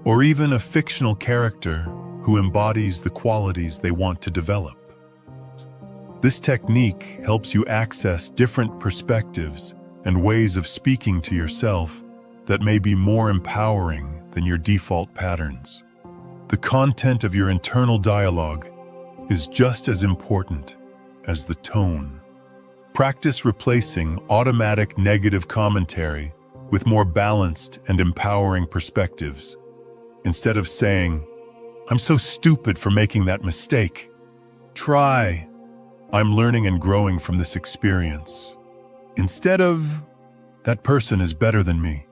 or even a fictional character who embodies the qualities they want to develop. This technique helps you access different perspectives and ways of speaking to yourself that may be more empowering than your default patterns. The content of your internal dialogue is just as important as the tone. Practice replacing automatic negative commentary with more balanced and empowering perspectives. Instead of saying, "I'm so stupid for making that mistake," try, "I'm learning and growing from this experience." Instead of, "That person is better than me,"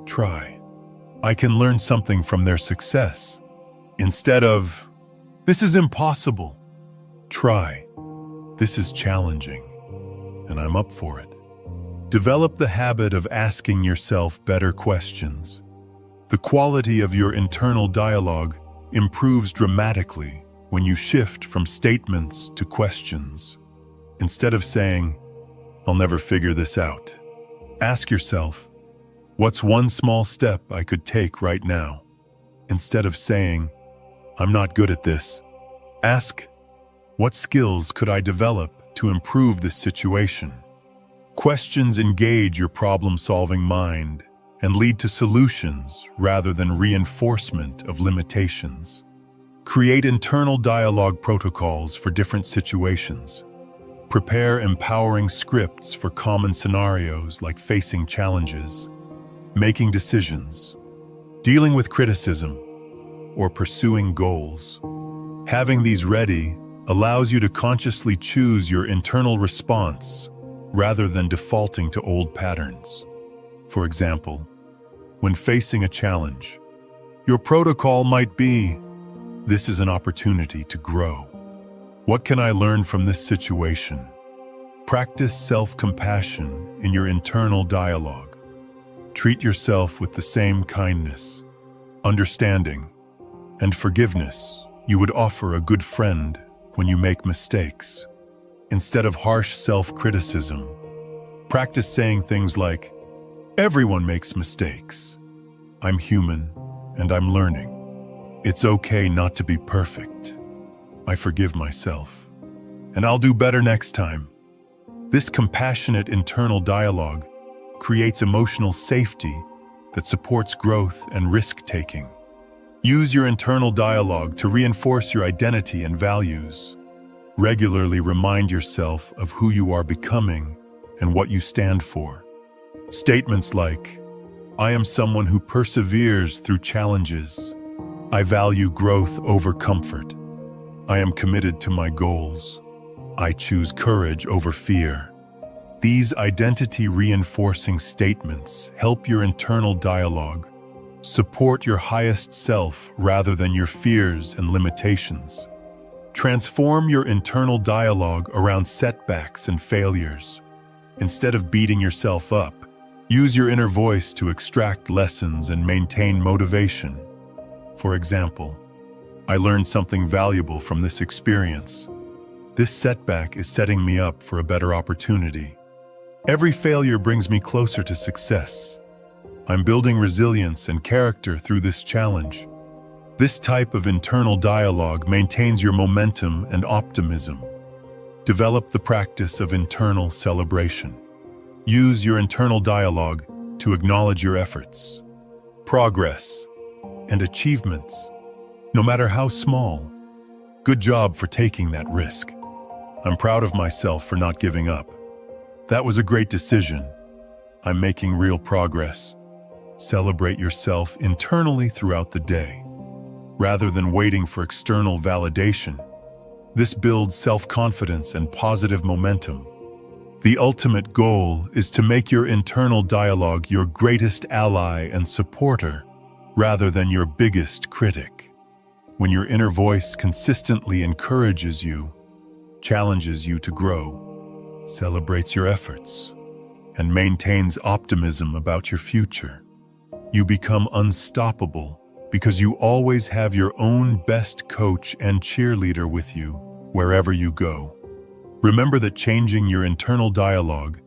try, "I can learn something from their success." Instead of, "This is impossible," try, "This is challenging, and I'm up for it." Develop the habit of asking yourself better questions. The quality of your internal dialogue improves dramatically when you shift from statements to questions. Instead of saying, "I'll never figure this out," ask yourself, "What's one small step I could take right now?" Instead of saying, "I'm not good at this," ask, "What skills could I develop to improve this situation?" Questions engage your problem-solving mind and lead to solutions rather than reinforcement of limitations. Create internal dialogue protocols for different situations. Prepare empowering scripts for common scenarios like facing challenges, making decisions, dealing with criticism, or pursuing goals. Having these ready allows you to consciously choose your internal response rather than defaulting to old patterns. For example, when facing a challenge, your protocol might be, "This is an opportunity to grow. What can I learn from this situation?" Practice self-compassion in your internal dialogue. Treat yourself with the same kindness, understanding, and forgiveness you would offer a good friend when you make mistakes. Instead of harsh self-criticism, practice saying things like, "Everyone makes mistakes. I'm human and I'm learning. It's okay not to be perfect. I forgive myself, and I'll do better next time." This compassionate internal dialogue creates emotional safety that supports growth and risk-taking. Use your internal dialogue to reinforce your identity and values. Regularly remind yourself of who you are becoming and what you stand for. Statements like, "I am someone who perseveres through challenges. I value growth over comfort. I am committed to my goals," I choose courage over fear. These identity-reinforcing statements help your internal dialogue support your highest self rather than your fears and limitations. Transform your internal dialogue around setbacks and failures. Instead of beating yourself up, use your inner voice to extract lessons and maintain motivation. For example, I learned something valuable from this experience. This setback is setting me up for a better opportunity. Every failure brings me closer to success. I'm building resilience and character through this challenge. This type of internal dialogue maintains your momentum and optimism. Develop the practice of internal celebration. Use your internal dialogue to acknowledge your efforts, progress, and achievements, no matter how small. Good job for taking that risk. I'm proud of myself for not giving up. That was a great decision. I'm making real progress. Celebrate yourself internally throughout the day, rather than waiting for external validation. This builds self-confidence and positive momentum. The ultimate goal is to make your internal dialogue your greatest ally and supporter, rather than your biggest critic. When your inner voice consistently encourages you, challenges you to grow, celebrates your efforts, and maintains optimism about your future, you become unstoppable because you always have your own best coach and cheerleader with you wherever you go. Remember that changing your internal dialogue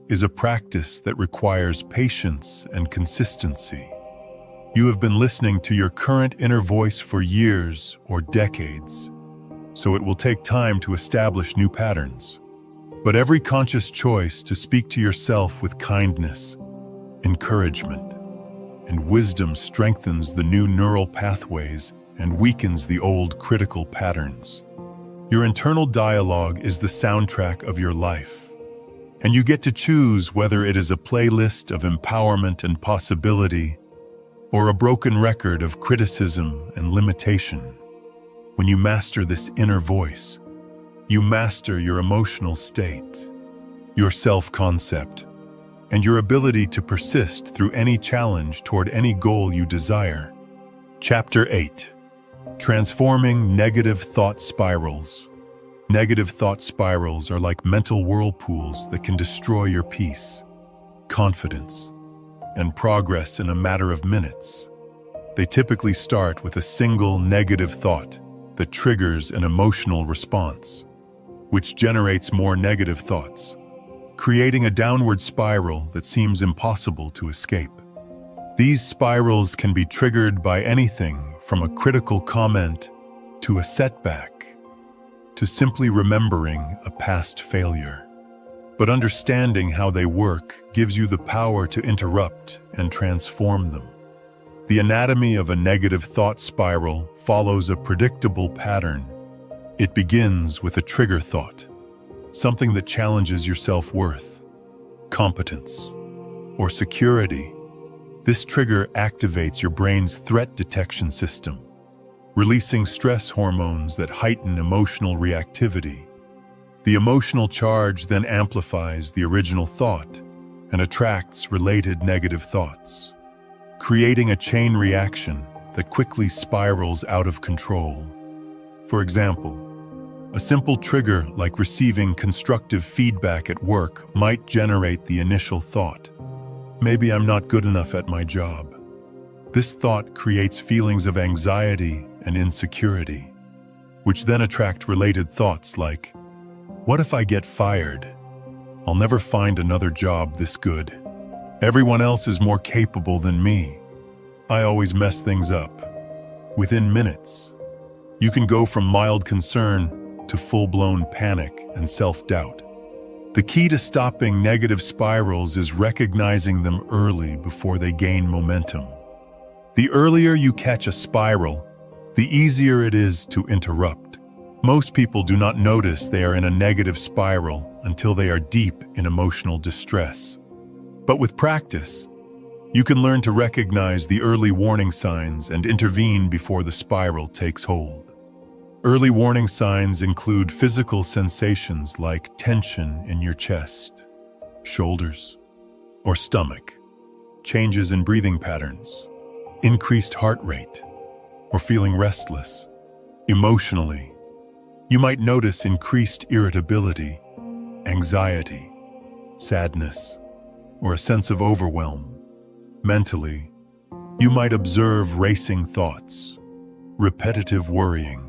is a practice that requires patience and consistency. You have been listening to your current inner voice for years or decades, so it will take time to establish new patterns. But every conscious choice to speak to yourself with kindness, encouragement, and wisdom strengthens the new neural pathways and weakens the old critical patterns. Your internal dialogue is the soundtrack of your life, and you get to choose whether it is a playlist of empowerment and possibility or a broken record of criticism and limitation. When you master this inner voice, you master your emotional state, your self-concept, and your ability to persist through any challenge toward any goal you desire. Chapter 8. Transforming Negative Thought Spirals. Negative thought spirals are like mental whirlpools that can destroy your peace, confidence, and progress in a matter of minutes. They typically start with a single negative thought that triggers an emotional response, which generates more negative thoughts, creating a downward spiral that seems impossible to escape. These spirals can be triggered by anything from a critical comment to a setback, to simply remembering a past failure. But understanding how they work gives you the power to interrupt and transform them. The anatomy of a negative thought spiral follows a predictable pattern. It begins with a trigger thought, something that challenges your self-worth, competence, or security. This trigger activates your brain's threat detection system, releasing stress hormones that heighten emotional reactivity. The emotional charge then amplifies the original thought and attracts related negative thoughts, creating a chain reaction that quickly spirals out of control. For example, a simple trigger like receiving constructive feedback at work might generate the initial thought, "Maybe I'm not good enough at my job." This thought creates feelings of anxiety and insecurity, which then attract related thoughts like, "What if I get fired? I'll never find another job this good. Everyone else is more capable than me. I always mess things up." Within minutes, you can go from mild concern to full-blown panic and self-doubt. The key to stopping negative spirals is recognizing them early before they gain momentum. The earlier you catch a spiral, the easier it is to interrupt. Most people do not notice they are in a negative spiral until they are deep in emotional distress. But with practice, you can learn to recognize the early warning signs and intervene before the spiral takes hold. Early warning signs include physical sensations like tension in your chest, shoulders, or stomach, changes in breathing patterns, increased heart rate, or feeling restless. Emotionally, you might notice increased irritability, anxiety, sadness, or a sense of overwhelm. Mentally, you might observe racing thoughts, repetitive worrying,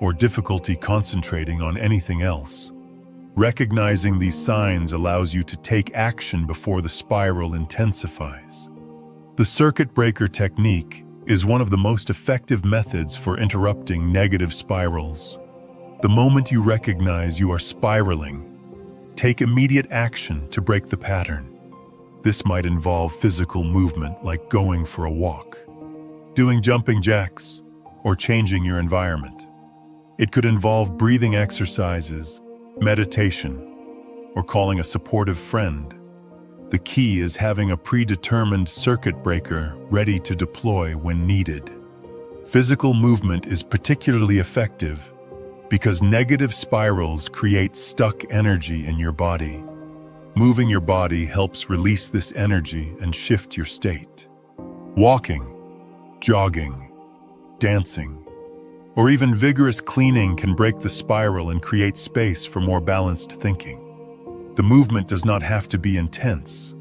or difficulty concentrating on anything else. Recognizing these signs allows you to take action before the spiral intensifies. The circuit breaker technique is one of the most effective methods for interrupting negative spirals. The moment you recognize you are spiraling, take immediate action to break the pattern. This might involve physical movement like going for a walk, doing jumping jacks, or changing your environment. It could involve breathing exercises, meditation, or calling a supportive friend. The key is having a predetermined circuit breaker ready to deploy when needed. Physical movement is particularly effective because negative spirals create stuck energy in your body. Moving your body helps release this energy and shift your state. Walking, jogging, dancing, or even vigorous cleaning can break the spiral and create space for more balanced thinking. The movement does not have to be intense,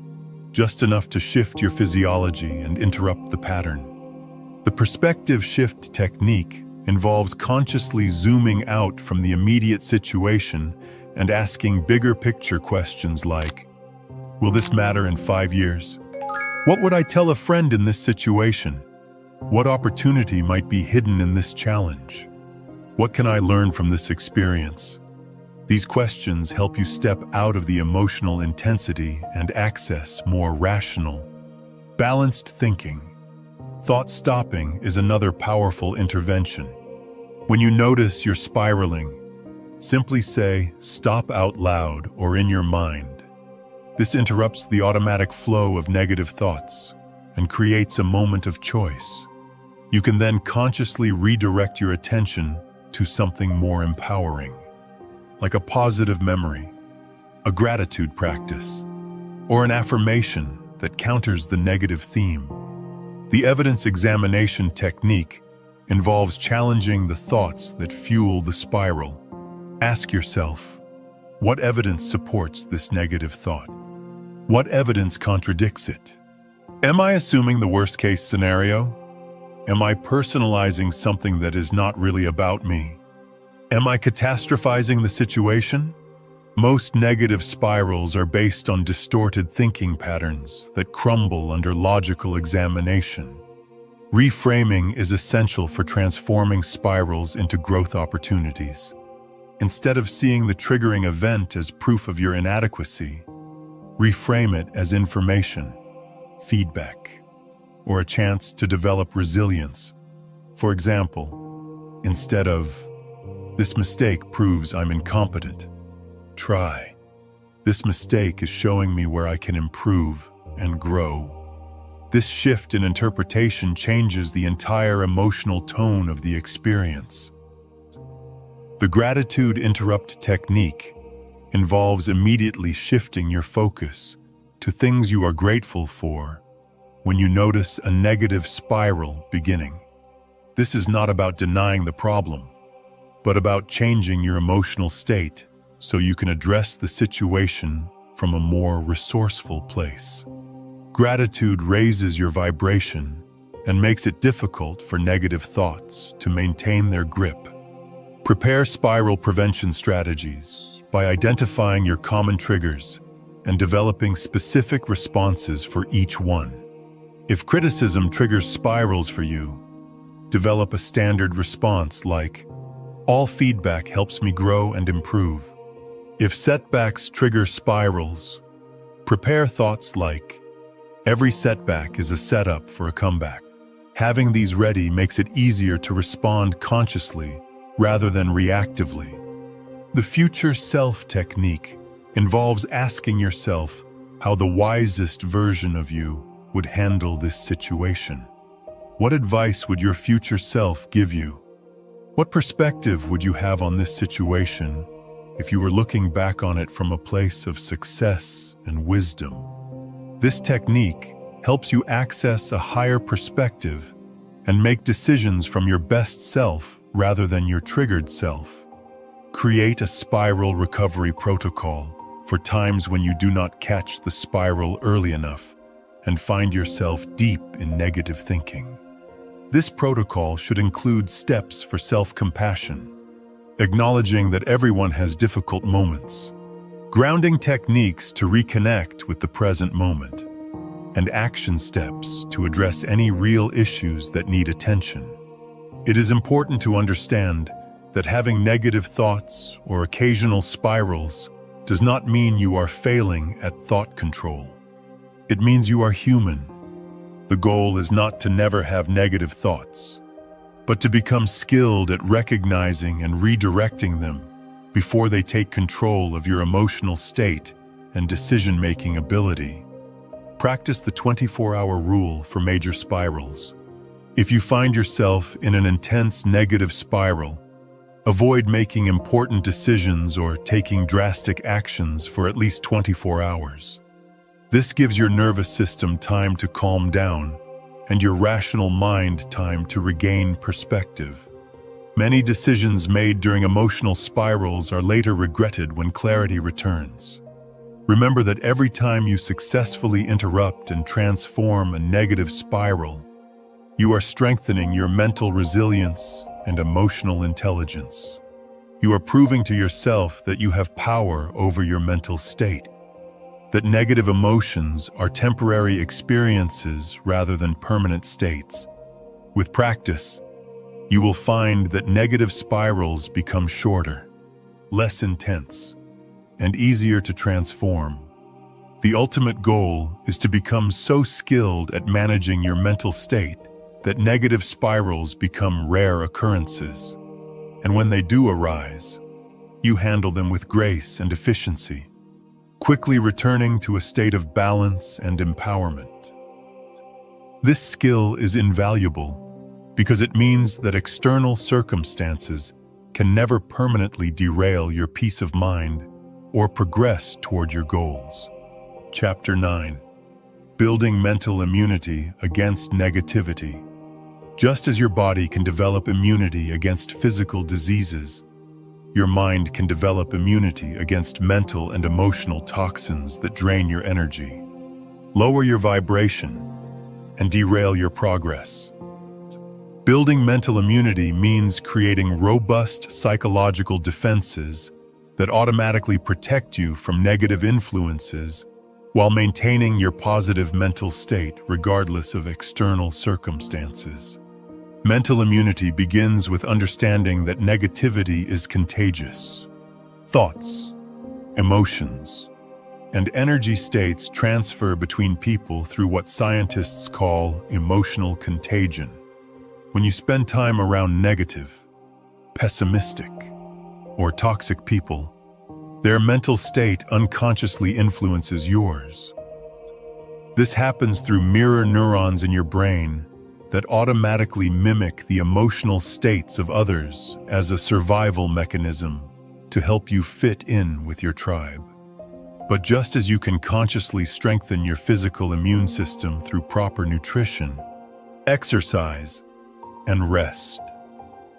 just enough to shift your physiology and interrupt the pattern. The perspective shift technique involves consciously zooming out from the immediate situation and asking bigger picture questions like, will this matter in 5 years? What would I tell a friend in this situation? What opportunity might be hidden in this challenge? What can I learn from this experience? These questions help you step out of the emotional intensity and access more rational, balanced thinking. Thought stopping is another powerful intervention. When you notice you're spiraling, simply say, "Stop" out loud or in your mind. This interrupts the automatic flow of negative thoughts and creates a moment of choice. You can then consciously redirect your attention to something more empowering, like a positive memory, a gratitude practice, or an affirmation that counters the negative theme. The evidence examination technique involves challenging the thoughts that fuel the spiral. Ask yourself, what evidence supports this negative thought? What evidence contradicts it? Am I assuming the worst-case scenario? Am I personalizing something that is not really about me? Am I catastrophizing the situation? Most negative spirals are based on distorted thinking patterns that crumble under logical examination. Reframing is essential for transforming spirals into growth opportunities. Instead of seeing the triggering event as proof of your inadequacy, reframe it as information, feedback, or a chance to develop resilience. For example, instead of, "This mistake proves I'm incompetent," try, "This mistake is showing me where I can improve and grow." This shift in interpretation changes the entire emotional tone of the experience. The gratitude interrupt technique involves immediately shifting your focus to things you are grateful for when you notice a negative spiral beginning. This is not about denying the problem, but about changing your emotional state so you can address the situation from a more resourceful place. Gratitude raises your vibration and makes it difficult for negative thoughts to maintain their grip. Prepare spiral prevention strategies by identifying your common triggers and developing specific responses for each one. If criticism triggers spirals for you, develop a standard response like, "All feedback helps me grow and improve." If setbacks trigger spirals, prepare thoughts like, "Every setback is a setup for a comeback." Having these ready makes it easier to respond consciously rather than reactively. The future self technique involves asking yourself how the wisest version of you would handle this situation. What advice would your future self give you? What perspective would you have on this situation if you were looking back on it from a place of success and wisdom? This technique helps you access a higher perspective and make decisions from your best self rather than your triggered self. Create a spiral recovery protocol for times when you do not catch the spiral early enough and find yourself deep in negative thinking. This protocol should include steps for self-compassion, acknowledging that everyone has difficult moments, grounding techniques to reconnect with the present moment, and action steps to address any real issues that need attention. It is important to understand that having negative thoughts or occasional spirals does not mean you are failing at thought control. It means you are human. The goal is not to never have negative thoughts, but to become skilled at recognizing and redirecting them before they take control of your emotional state and decision-making ability. Practice the 24-hour rule for major spirals. If you find yourself in an intense negative spiral, avoid making important decisions or taking drastic actions for at least 24 hours. This gives your nervous system time to calm down and your rational mind time to regain perspective. Many decisions made during emotional spirals are later regretted when clarity returns. Remember that every time you successfully interrupt and transform a negative spiral, you are strengthening your mental resilience and emotional intelligence. You are proving to yourself that you have power over your mental state, that negative emotions are temporary experiences rather than permanent states. With practice, you will find that negative spirals become shorter, less intense, and easier to transform. The ultimate goal is to become so skilled at managing your mental state that negative spirals become rare occurrences. And when they do arise, you handle them with grace and efficiency, quickly returning to a state of balance and empowerment. This skill is invaluable because it means that external circumstances can never permanently derail your peace of mind or progress toward your goals. Chapter 9. Building mental immunity against negativity. Just as your body can develop immunity against physical diseases, your mind can develop immunity against mental and emotional toxins that drain your energy, lower your vibration, and derail your progress. Building mental immunity means creating robust psychological defenses that automatically protect you from negative influences while maintaining your positive mental state regardless of external circumstances. Mental immunity begins with understanding that negativity is contagious. Thoughts, emotions, and energy states transfer between people through what scientists call emotional contagion. When you spend time around negative, pessimistic, or toxic people, their mental state unconsciously influences yours. This happens through mirror neurons in your brain that automatically mimic the emotional states of others as a survival mechanism to help you fit in with your tribe. But just as you can consciously strengthen your physical immune system through proper nutrition, exercise, and rest,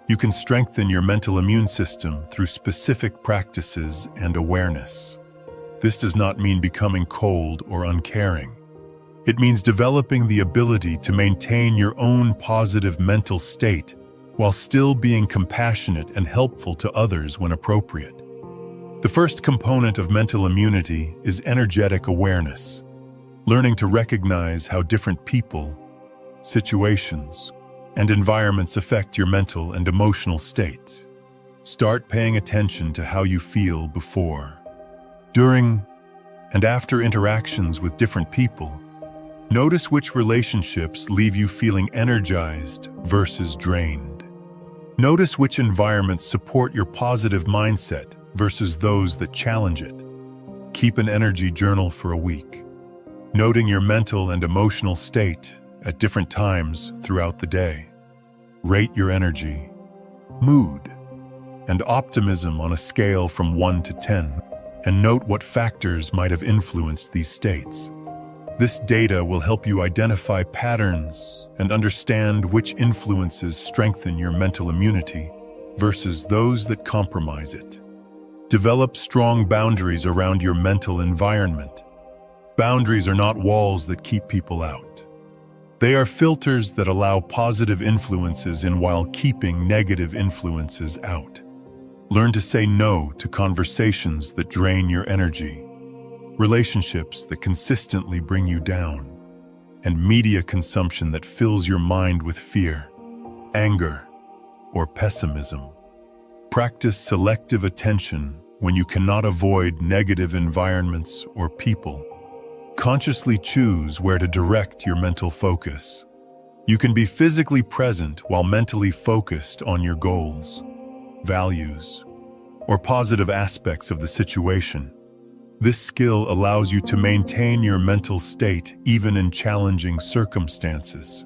you can strengthen your mental immune system through specific practices and awareness. This does not mean becoming cold or uncaring. It means developing the ability to maintain your own positive mental state while still being compassionate and helpful to others when appropriate. The first component of mental immunity is energetic awareness, learning to recognize how different people, situations, and environments affect your mental and emotional state. Start paying attention to how you feel before, during, and after interactions with different people. Notice which relationships leave you feeling energized versus drained. Notice which environments support your positive mindset versus those that challenge it. Keep an energy journal for a week, noting your mental and emotional state at different times throughout the day. Rate your energy. mood, and optimism on a scale from 1 to 10, and note what factors might have influenced these states. This data will help you identify patterns and understand which influences strengthen your mental immunity versus those that compromise it. Develop strong boundaries around your mental environment. Boundaries are not walls that keep people out. They are filters that allow positive influences in while keeping negative influences out. Learn to say no to conversations that drain your energy, relationships that consistently bring you down, and media consumption that fills your mind with fear, anger, or pessimism. Practice selective attention when you cannot avoid negative environments or people. Consciously choose where to direct your mental focus. You can be physically present while mentally focused on your goals, values, or positive aspects of the situation. This skill allows you to maintain your mental state even in challenging circumstances.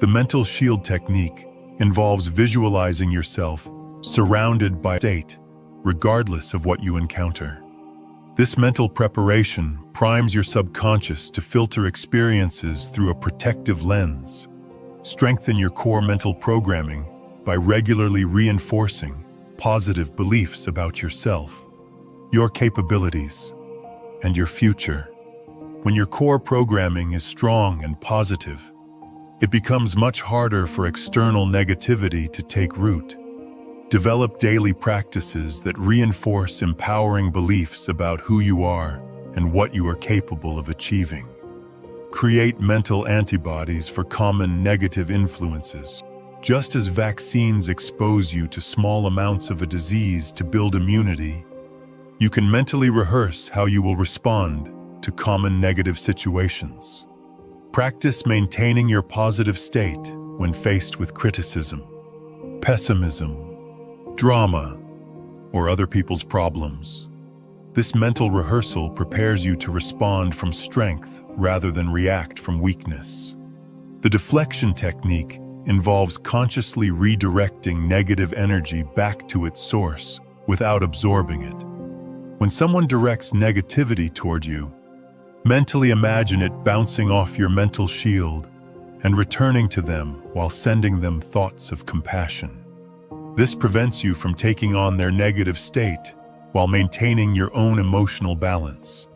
The mental shield technique involves visualizing yourself surrounded by state, regardless of what you encounter. This mental preparation primes your subconscious to filter experiences through a protective lens. Strengthen your core mental programming by regularly reinforcing positive beliefs about yourself, your capabilities, and your future. When your core programming is strong and positive, it becomes much harder for external negativity to take root. Develop daily practices that reinforce empowering beliefs about who you are and what you are capable of achieving. Create mental antibodies for common negative influences. Just as vaccines expose you to small amounts of a disease to build immunity, you can mentally rehearse how you will respond to common negative situations. Practice maintaining your positive state when faced with criticism, pessimism, drama, or other people's problems. This mental rehearsal prepares you to respond from strength rather than react from weakness. The deflection technique involves consciously redirecting negative energy back to its source without absorbing it. When someone directs negativity toward you, mentally imagine it bouncing off your mental shield and returning to them while sending them thoughts of compassion. This prevents you from taking on their negative state while maintaining your own emotional balance.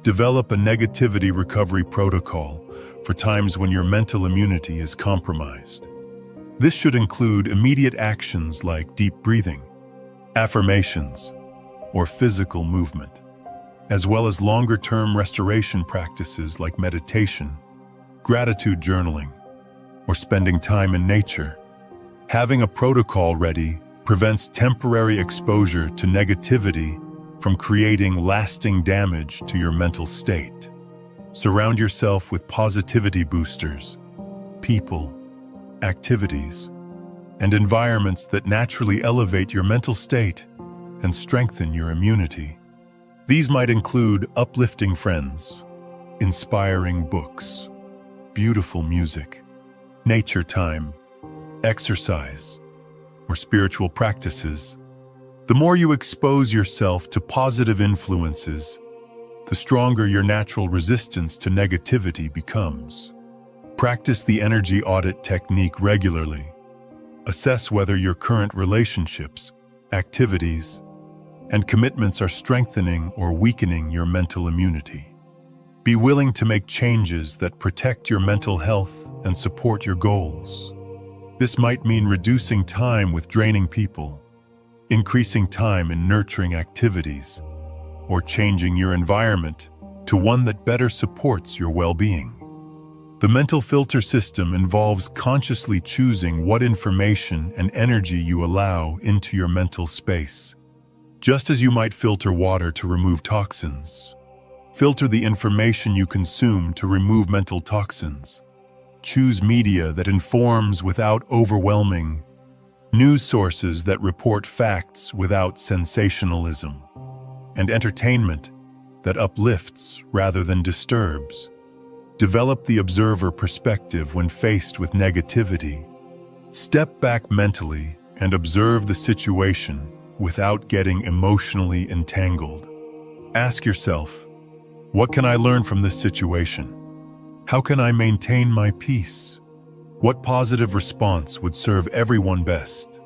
Develop a negativity recovery protocol for times when your mental immunity is compromised. This should include immediate actions like deep breathing, affirmations, or physical movement, as well as longer-term restoration practices like meditation, gratitude journaling, or spending time in nature. Having a protocol ready prevents temporary exposure to negativity from creating lasting damage to your mental state. Surround yourself with positivity boosters, people, activities, and environments that naturally elevate your mental state and strengthen your immunity. These might include uplifting friends, inspiring books, beautiful music, nature time, exercise, or spiritual practices. The more you expose yourself to positive influences, the stronger your natural resistance to negativity becomes. Practice the energy audit technique regularly. Assess whether your current relationships, activities, and commitments are strengthening or weakening your mental immunity. Be willing to make changes that protect your mental health and support your goals. This might mean reducing time with draining people, increasing time in nurturing activities, or changing your environment to one that better supports your well-being. The mental filter system involves consciously choosing what information and energy you allow into your mental space. Just as you might filter water to remove toxins, filter the information you consume to remove mental toxins. Choose media that informs without overwhelming, news sources that report facts without sensationalism, and entertainment that uplifts rather than disturbs. Develop the observer perspective when faced with negativity. Step back mentally and observe the situation without getting emotionally entangled. Ask yourself, what can I learn from this situation? How can I maintain my peace? What positive response would serve everyone best?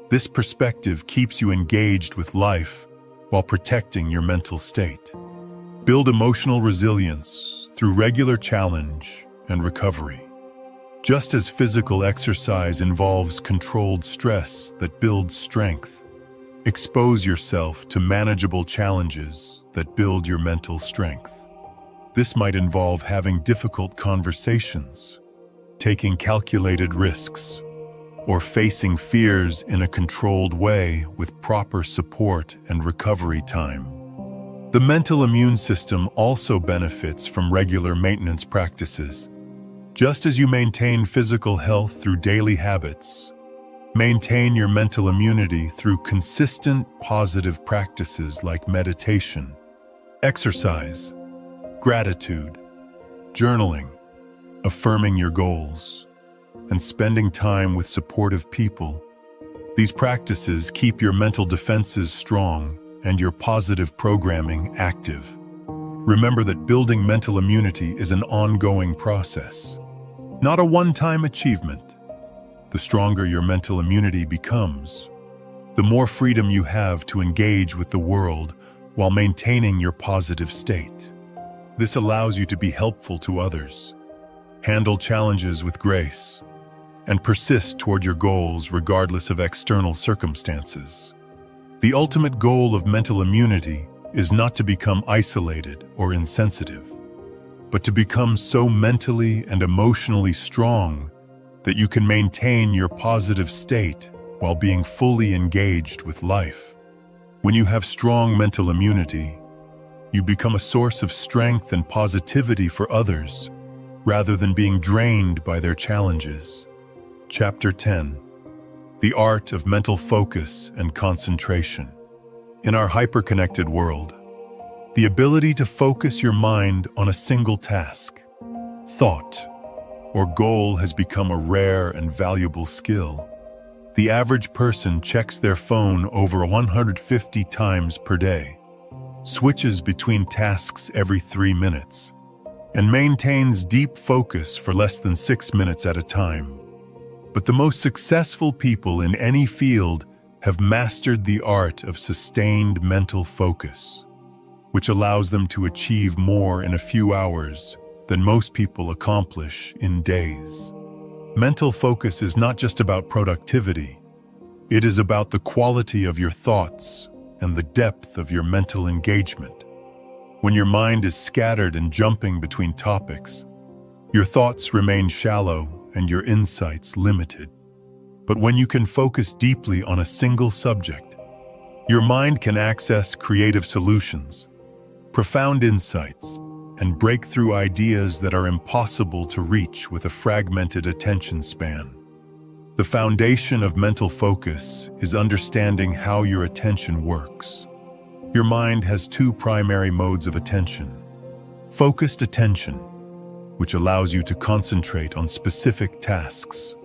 This perspective keeps you engaged with life while protecting your mental state. Build emotional resilience through regular challenge and recovery. Just as physical exercise involves controlled stress that builds strength, expose yourself to manageable challenges that build your mental strength. This might involve having difficult conversations, taking calculated risks, or facing fears in a controlled way with proper support and recovery time. The mental immune system also benefits from regular maintenance practices. Just as you maintain physical health through daily habits, maintain your mental immunity through consistent positive practices like meditation, exercise, gratitude, journaling, affirming your goals, and spending time with supportive people. These practices keep your mental defenses strong and your positive programming active. Remember that building mental immunity is an ongoing process, not a one-time achievement. The stronger your mental immunity becomes, the more freedom you have to engage with the world while maintaining your positive state. This allows you to be helpful to others, handle challenges with grace, and persist toward your goals regardless of external circumstances. The ultimate goal of mental immunity is not to become isolated or insensitive, but to become so mentally and emotionally strong that you can maintain your positive state while being fully engaged with life. When you have strong mental immunity, you become a source of strength and positivity for others, rather than being drained by their challenges. Chapter 10. The Art of Mental Focus and Concentration. In our hyper-connected world, the ability to focus your mind on a single task, thought, or goal has become a rare and valuable skill. The average person checks their phone over 150 times per day, switches between tasks every 3 minutes, and maintains deep focus for less than 6 minutes at a time. But the most successful people in any field have mastered the art of sustained mental focus, which allows them to achieve more in a few hours than most people accomplish in days. Mental focus is not just about productivity. It is about the quality of your thoughts and the depth of your mental engagement. When your mind is scattered and jumping between topics, your thoughts remain shallow and your insights limited. But when you can focus deeply on a single subject, your mind can access creative solutions, profound insights, and breakthrough ideas that are impossible to reach with a fragmented attention span. The foundation of mental focus is understanding how your attention works. Your mind has 2 primary modes of attention. Focused attention, which allows you to concentrate on specific tasks,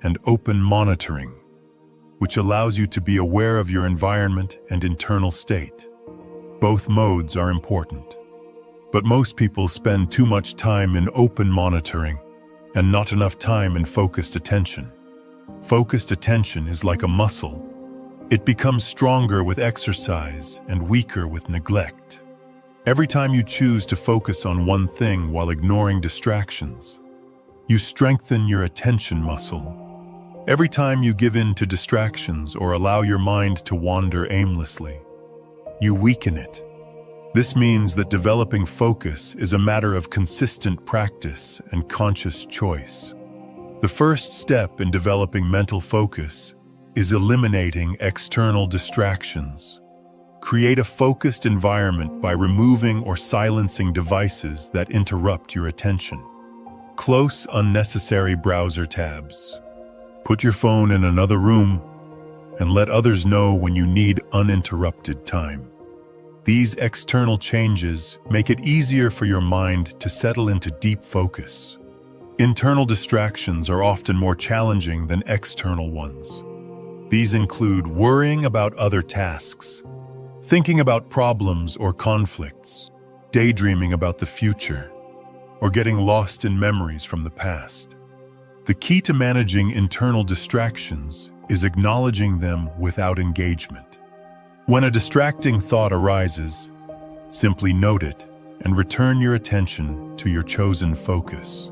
and open monitoring, which allows you to be aware of your environment and internal state. Both modes are important, but most people spend too much time in open monitoring and not enough time in focused attention. Focused attention is like a muscle. It becomes stronger with exercise and weaker with neglect. Every time you choose to focus on one thing while ignoring distractions, you strengthen your attention muscle. Every time you give in to distractions or allow your mind to wander aimlessly, you weaken it. This means that developing focus is a matter of consistent practice and conscious choice. The first step in developing mental focus is eliminating external distractions. Create a focused environment by removing or silencing devices that interrupt your attention. Close unnecessary browser tabs. Put your phone in another room and let others know when you need uninterrupted time. These external changes make it easier for your mind to settle into deep focus. Internal distractions are often more challenging than external ones. These include worrying about other tasks, thinking about problems or conflicts, daydreaming about the future, or getting lost in memories from the past. The key to managing internal distractions is acknowledging them without engagement. When a distracting thought arises, simply note it and return your attention to your chosen focus.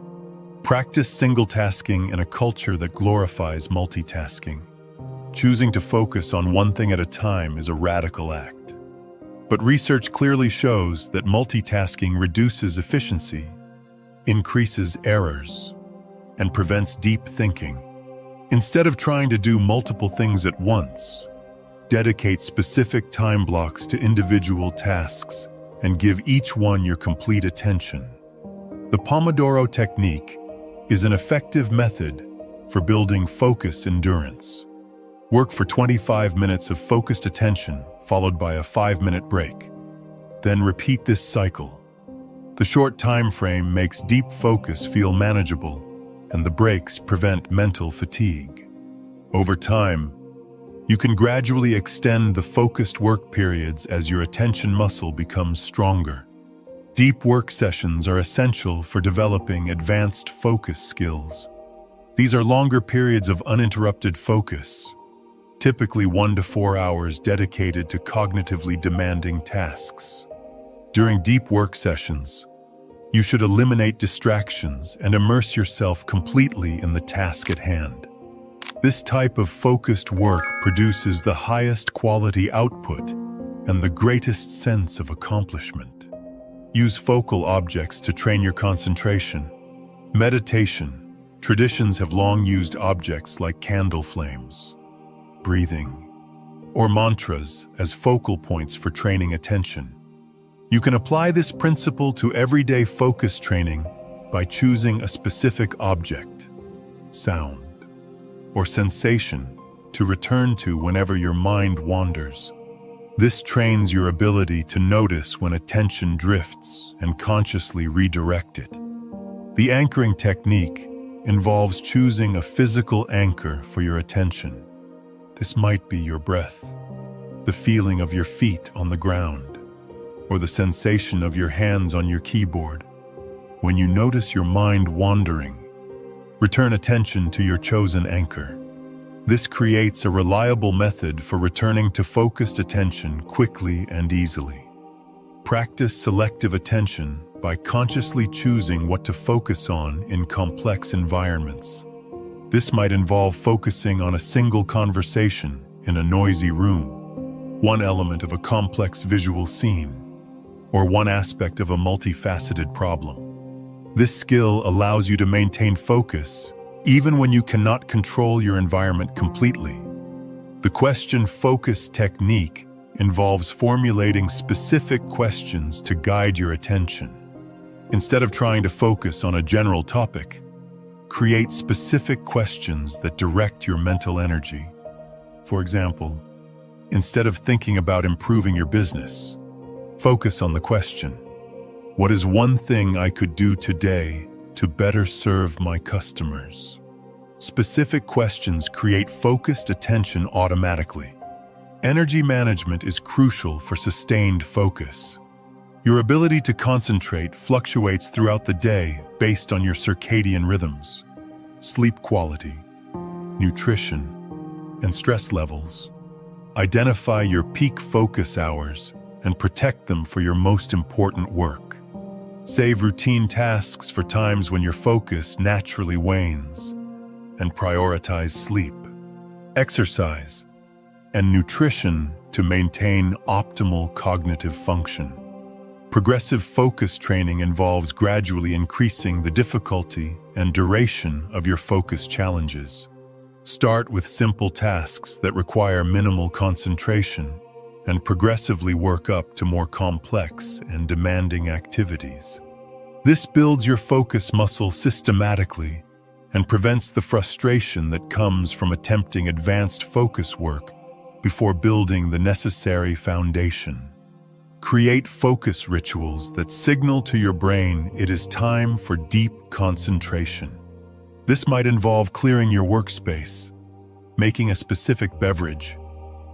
Practice single-tasking in a culture that glorifies multitasking. Choosing to focus on one thing at a time is a radical act. But research clearly shows that multitasking reduces efficiency, increases errors, and prevents deep thinking. Instead of trying to do multiple things at once, dedicate specific time blocks to individual tasks and give each one your complete attention. The Pomodoro technique is an effective method for building focus endurance. Work for 25 minutes of focused attention, followed by a 5-minute break. Then repeat this cycle. The short time frame makes deep focus feel manageable, and the breaks prevent mental fatigue. Over time, you can gradually extend the focused work periods as your attention muscle becomes stronger. Deep work sessions are essential for developing advanced focus skills. These are longer periods of uninterrupted focus, typically 1 to 4 hours dedicated to cognitively demanding tasks. During deep work sessions, you should eliminate distractions and immerse yourself completely in the task at hand. This type of focused work produces the highest quality output and the greatest sense of accomplishment. Use focal objects to train your concentration. Meditation. Traditions have long used objects like candle flames, breathing, or mantras as focal points for training attention. You can apply this principle to everyday focus training by choosing a specific object, sound, or sensation to return to whenever your mind wanders. This trains your ability to notice when attention drifts and consciously redirect it. The anchoring technique involves choosing a physical anchor for your attention. This might be your breath, the feeling of your feet on the ground, or the sensation of your hands on your keyboard. When you notice your mind wandering, return attention to your chosen anchor. This creates a reliable method for returning to focused attention quickly and easily. Practice selective attention by consciously choosing what to focus on in complex environments. This might involve focusing on a single conversation in a noisy room, one element of a complex visual scene, or one aspect of a multifaceted problem. This skill allows you to maintain focus even when you cannot control your environment completely. The question focus technique involves formulating specific questions to guide your attention. Instead of trying to focus on a general topic, create specific questions that direct your mental energy. For example, instead of thinking about improving your business, focus on the question, what is one thing I could do today to better serve my customers? Specific questions create focused attention automatically. Energy management is crucial for sustained focus. Your ability to concentrate fluctuates throughout the day based on your circadian rhythms, sleep quality, nutrition, and stress levels. Identify your peak focus hours and protect them for your most important work. Save routine tasks for times when your focus naturally wanes, and prioritize sleep, exercise, and nutrition to maintain optimal cognitive function. Progressive focus training involves gradually increasing the difficulty and duration of your focus challenges. Start with simple tasks that require minimal concentration and progressively work up to more complex and demanding activities. This builds your focus muscle systematically and prevents the frustration that comes from attempting advanced focus work before building the necessary foundation. Create focus rituals that signal to your brain it is time for deep concentration. This might involve clearing your workspace, making a specific beverage,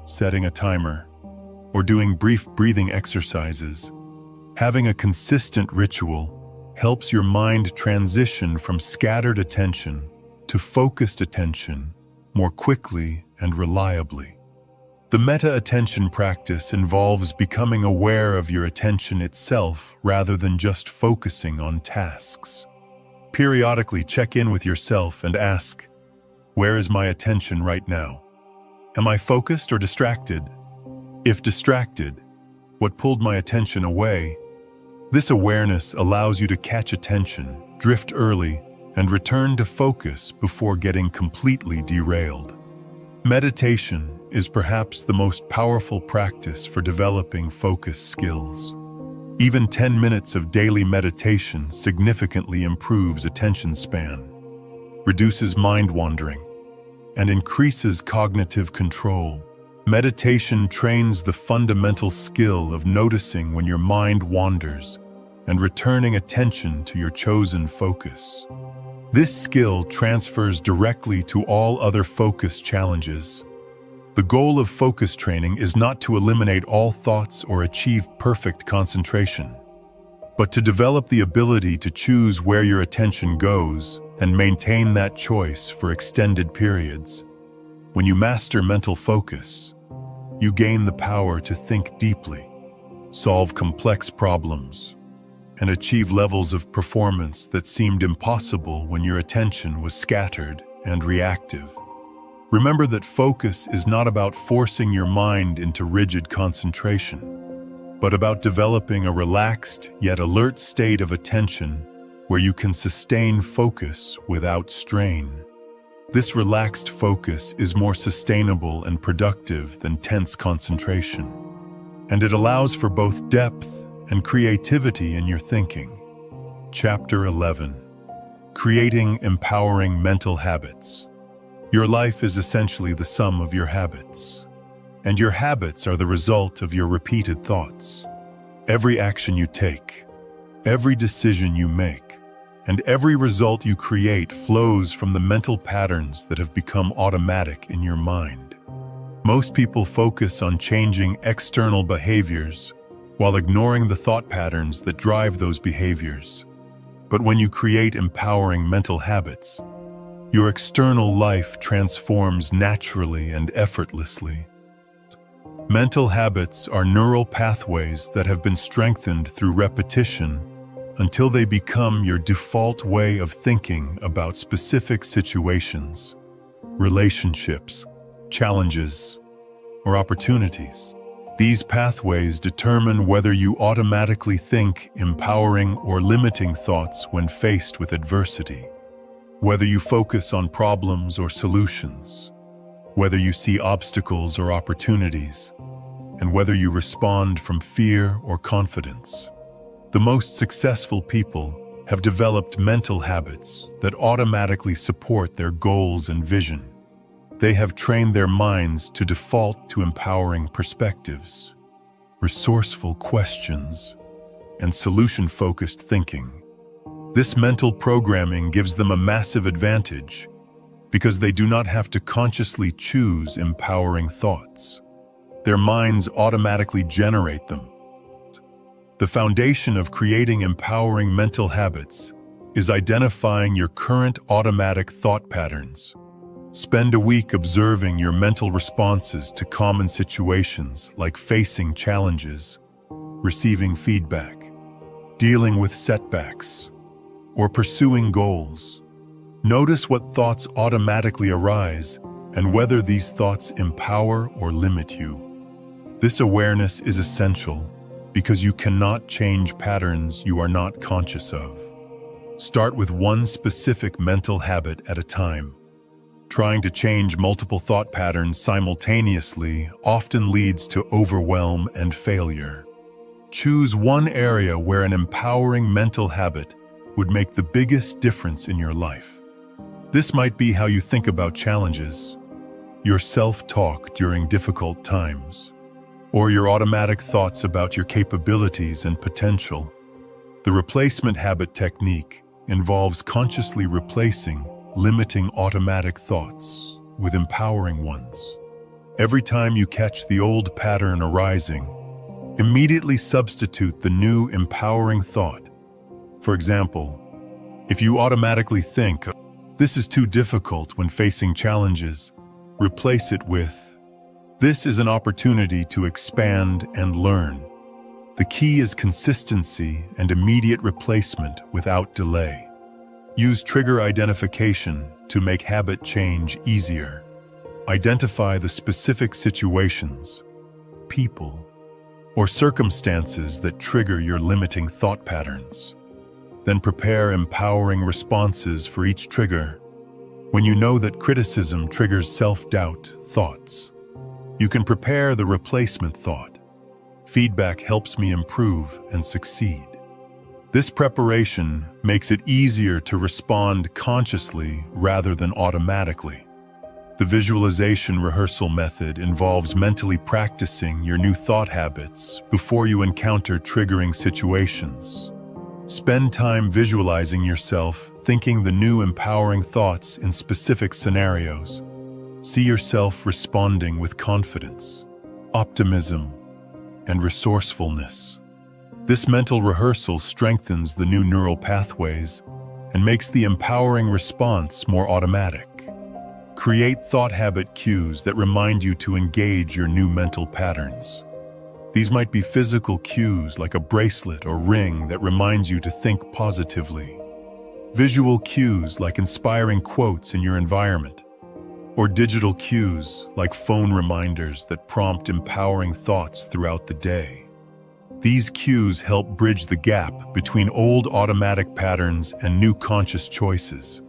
setting a timer, or doing brief breathing exercises. Having a consistent ritual helps your mind transition from scattered attention to focused attention more quickly and reliably. The meta-attention practice involves becoming aware of your attention itself rather than just focusing on tasks. Periodically check in with yourself and ask, where is my attention right now? Am I focused or distracted? If distracted, what pulled my attention away? This awareness allows you to catch attention, drift early, and return to focus before getting completely derailed. Meditation is perhaps the most powerful practice for developing focus skills. Even 10 minutes of daily meditation significantly improves attention span, reduces mind wandering, and increases cognitive control. Meditation trains the fundamental skill of noticing when your mind wanders and returning attention to your chosen focus. This skill transfers directly to all other focus challenges. The goal of focus training is not to eliminate all thoughts or achieve perfect concentration, but to develop the ability to choose where your attention goes and maintain that choice for extended periods. When you master mental focus, you gain the power to think deeply, solve complex problems, and achieve levels of performance that seemed impossible when your attention was scattered and reactive. Remember that focus is not about forcing your mind into rigid concentration, but about developing a relaxed yet alert state of attention where you can sustain focus without strain. This relaxed focus is more sustainable and productive than tense concentration, and it allows for both depth and creativity in your thinking. Chapter 11. Creating empowering mental habits. Your life is essentially the sum of your habits, and your habits are the result of your repeated thoughts. Every action you take, every decision you make, and every result you create flows from the mental patterns that have become automatic in your mind. Most people focus on changing external behaviors while ignoring the thought patterns that drive those behaviors. But when you create empowering mental habits, your external life transforms naturally and effortlessly. Mental habits are neural pathways that have been strengthened through repetition until they become your default way of thinking about specific situations, relationships, challenges, or opportunities. These pathways determine whether you automatically think empowering or limiting thoughts when faced with adversity, whether you focus on problems or solutions, whether you see obstacles or opportunities, and whether you respond from fear or confidence. The most successful people have developed mental habits that automatically support their goals and vision. They have trained their minds to default to empowering perspectives, resourceful questions, and solution-focused thinking. This mental programming gives them a massive advantage because they do not have to consciously choose empowering thoughts. Their minds automatically generate them. The foundation of creating empowering mental habits is identifying your current automatic thought patterns. Spend a week observing your mental responses to common situations like facing challenges, receiving feedback, dealing with setbacks, or pursuing goals. Notice what thoughts automatically arise and whether these thoughts empower or limit you. This awareness is essential because you cannot change patterns you are not conscious of. Start with one specific mental habit at a time. Trying to change multiple thought patterns simultaneously often leads to overwhelm and failure. Choose one area where an empowering mental habit would make the biggest difference in your life. This might be how you think about challenges, your self-talk during difficult times, or your automatic thoughts about your capabilities and potential. The replacement habit technique involves consciously replacing limiting automatic thoughts with empowering ones. Every time you catch the old pattern arising, immediately substitute the new empowering thought. For example, if you automatically think, "This is too difficult when facing challenges," replace it with, "This is an opportunity to expand and learn." The key is consistency and immediate replacement without delay. Use trigger identification to make habit change easier. Identify the specific situations, people, or circumstances that trigger your limiting thought patterns. Then prepare empowering responses for each trigger. When you know that criticism triggers self-doubt thoughts, you can prepare the replacement thought. Feedback helps me improve and succeed. This preparation makes it easier to respond consciously rather than automatically. The visualization rehearsal method involves mentally practicing your new thought habits before you encounter triggering situations. Spend time visualizing yourself thinking the new empowering thoughts in specific scenarios. See yourself responding with confidence, optimism, and resourcefulness. This mental rehearsal strengthens the new neural pathways and makes the empowering response more automatic. Create thought habit cues that remind you to engage your new mental patterns. These might be physical cues like a bracelet or ring that reminds you to think positively. Visual cues like inspiring quotes in your environment. Or digital cues like phone reminders that prompt empowering thoughts throughout the day. These cues help bridge the gap between old automatic patterns and new conscious choices.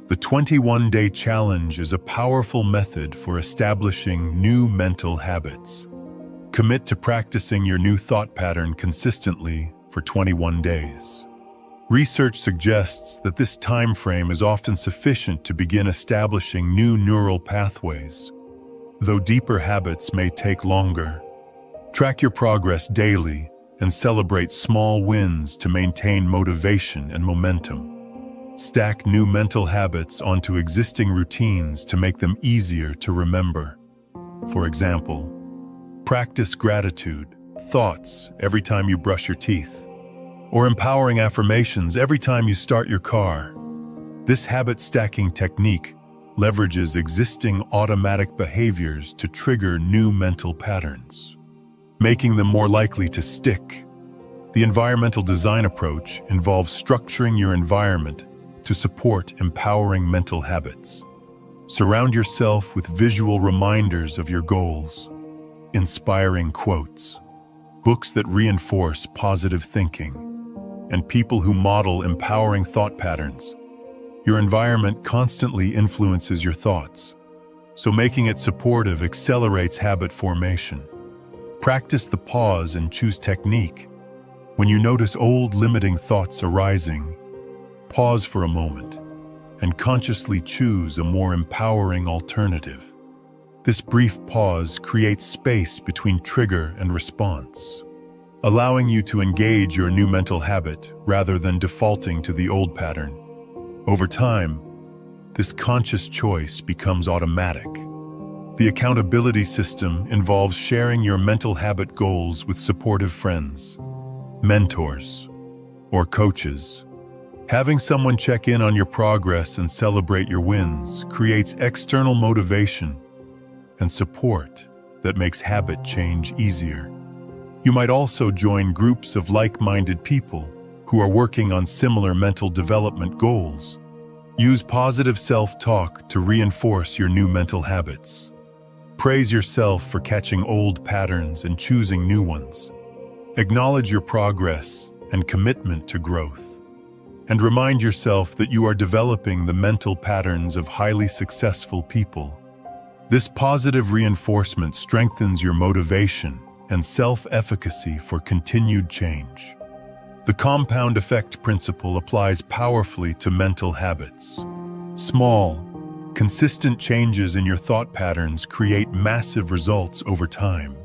The 21-day challenge is a powerful method for establishing new mental habits. Commit to practicing your new thought pattern consistently for 21 days. Research suggests that this time frame is often sufficient to begin establishing new neural pathways, though deeper habits may take longer. Track your progress daily and celebrate small wins to maintain motivation and momentum. Stack new mental habits onto existing routines to make them easier to remember. For example, practice gratitude thoughts every time you brush your teeth, or empowering affirmations every time you start your car. This habit stacking technique leverages existing automatic behaviors to trigger new mental patterns, making them more likely to stick. The environmental design approach involves structuring your environment to support empowering mental habits. Surround yourself with visual reminders of your goals, inspiring quotes, books that reinforce positive thinking, and people who model empowering thought patterns. Your environment constantly influences your thoughts, so making it supportive accelerates habit formation. Practice the pause and choose technique. When you notice old limiting thoughts arising, pause for a moment and consciously choose a more empowering alternative. This brief pause creates space between trigger and response, allowing you to engage your new mental habit rather than defaulting to the old pattern. Over time, this conscious choice becomes automatic. The accountability system involves sharing your mental habit goals with supportive friends, mentors, or coaches. Having someone check in on your progress and celebrate your wins creates external motivation and support that makes habit change easier. You might also join groups of like-minded people who are working on similar mental development goals. Use positive self-talk to reinforce your new mental habits. Praise yourself for catching old patterns and choosing new ones. Acknowledge your progress and commitment to growth. And remind yourself that you are developing the mental patterns of highly successful people. This positive reinforcement strengthens your motivation and self-efficacy for continued change. The compound effect principle applies powerfully to mental habits. Small, consistent changes in your thought patterns create massive results over time.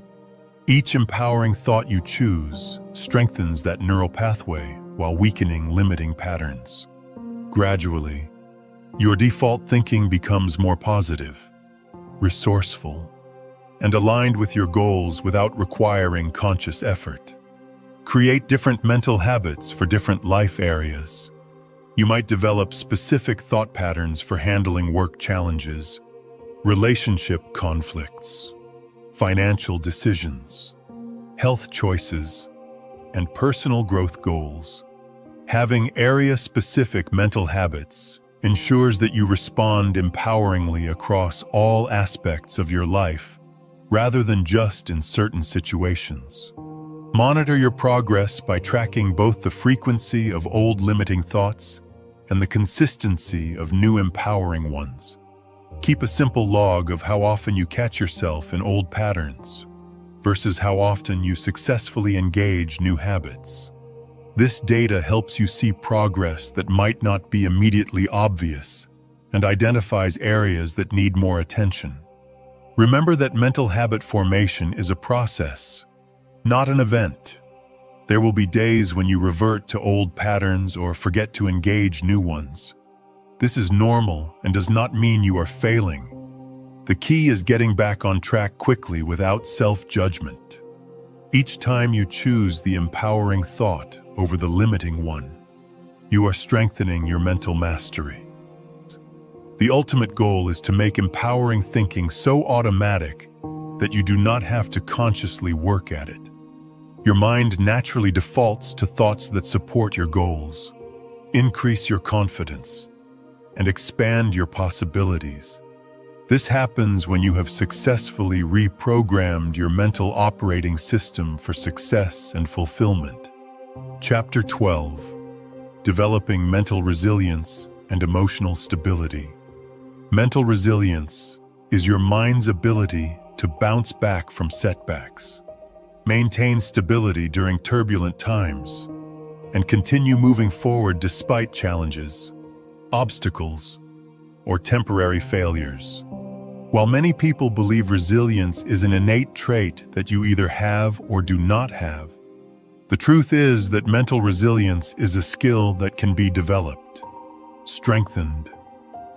Each empowering thought you choose strengthens that neural pathway while weakening limiting patterns. Gradually, your default thinking becomes more positive, resourceful, and aligned with your goals without requiring conscious effort. Create different mental habits for different life areas. You might develop specific thought patterns for handling work challenges, relationship conflicts, financial decisions, health choices, and personal growth goals. Having area-specific mental habits ensures that you respond empoweringly across all aspects of your life, rather than just in certain situations. Monitor your progress by tracking both the frequency of old limiting thoughts and the consistency of new empowering ones. Keep a simple log of how often you catch yourself in old patterns versus how often you successfully engage new habits. This data helps you see progress that might not be immediately obvious and identifies areas that need more attention. Remember that mental habit formation is a process, not an event. There will be days when you revert to old patterns or forget to engage new ones. This is normal and does not mean you are failing. The key is getting back on track quickly without self-judgment. Each time you choose the empowering thought over the limiting one, you are strengthening your mental mastery. The ultimate goal is to make empowering thinking so automatic that you do not have to consciously work at it. Your mind naturally defaults to thoughts that support your goals, increase your confidence, and expand your possibilities. This happens when you have successfully reprogrammed your mental operating system for success and fulfillment. Chapter 12. Developing Mental Resilience and Emotional Stability. Mental resilience is your mind's ability to bounce back from setbacks, maintain stability during turbulent times, and continue moving forward despite challenges, obstacles, or temporary failures. While many people believe resilience is an innate trait that you either have or do not have, the truth is that mental resilience is a skill that can be developed, strengthened,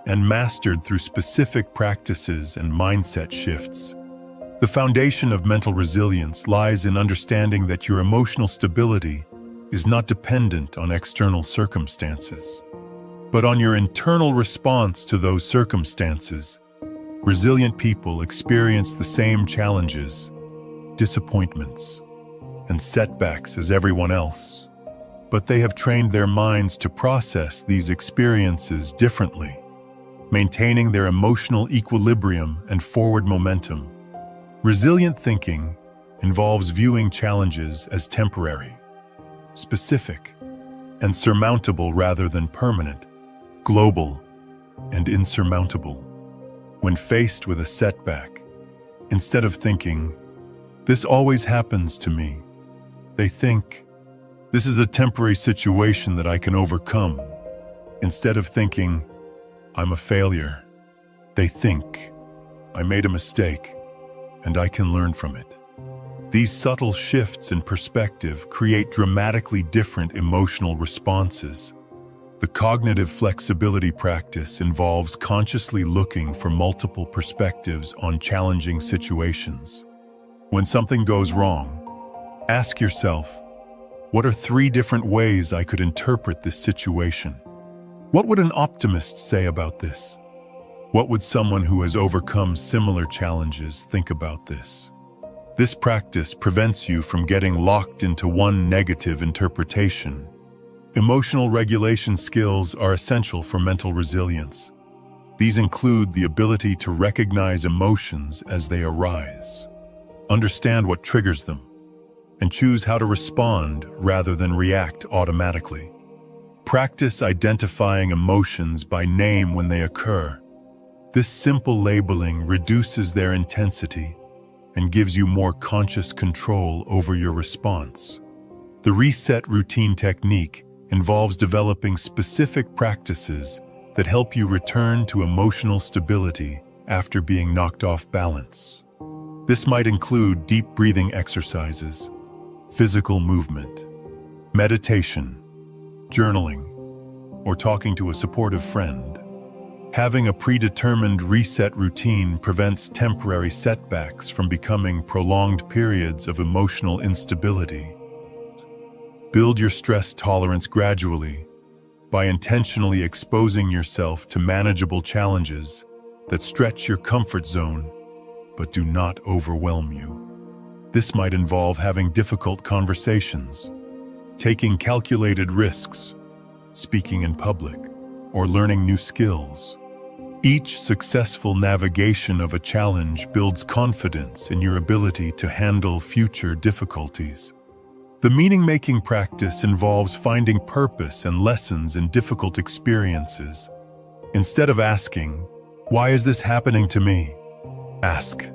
and mastered through specific practices and mindset shifts. The foundation of mental resilience lies in understanding that your emotional stability is not dependent on external circumstances, but on your internal response to those circumstances. Resilient people experience the same challenges, disappointments, and setbacks as everyone else, but they have trained their minds to process these experiences differently, maintaining their emotional equilibrium and forward momentum. Resilient thinking involves viewing challenges as temporary, specific, and surmountable rather than permanent, global, and insurmountable. When faced with a setback, instead of thinking, "This always happens to me," they think, "This is a temporary situation that I can overcome." Instead of thinking, "I'm a failure," they think, "I made a mistake, and I can learn from it." These subtle shifts in perspective create dramatically different emotional responses. The cognitive flexibility practice involves consciously looking for multiple perspectives on challenging situations. When something goes wrong, ask yourself, what are 3 different ways I could interpret this situation? What would an optimist say about this? What would someone who has overcome similar challenges think about this? This practice prevents you from getting locked into one negative interpretation. Emotional regulation skills are essential for mental resilience. These include the ability to recognize emotions as they arise, understand what triggers them, and choose how to respond rather than react automatically. Practice identifying emotions by name when they occur. This simple labeling reduces their intensity and gives you more conscious control over your response. The reset routine technique involves developing specific practices that help you return to emotional stability after being knocked off balance. This might include deep breathing exercises, physical movement, meditation, journaling, or talking to a supportive friend. Having a predetermined reset routine prevents temporary setbacks from becoming prolonged periods of emotional instability. Build your stress tolerance gradually by intentionally exposing yourself to manageable challenges that stretch your comfort zone but do not overwhelm you. This might involve having difficult conversations, taking calculated risks, speaking in public, or learning new skills. Each successful navigation of a challenge builds confidence in your ability to handle future difficulties. The meaning-making practice involves finding purpose and lessons in difficult experiences. Instead of asking, "Why is this happening to me?" ask,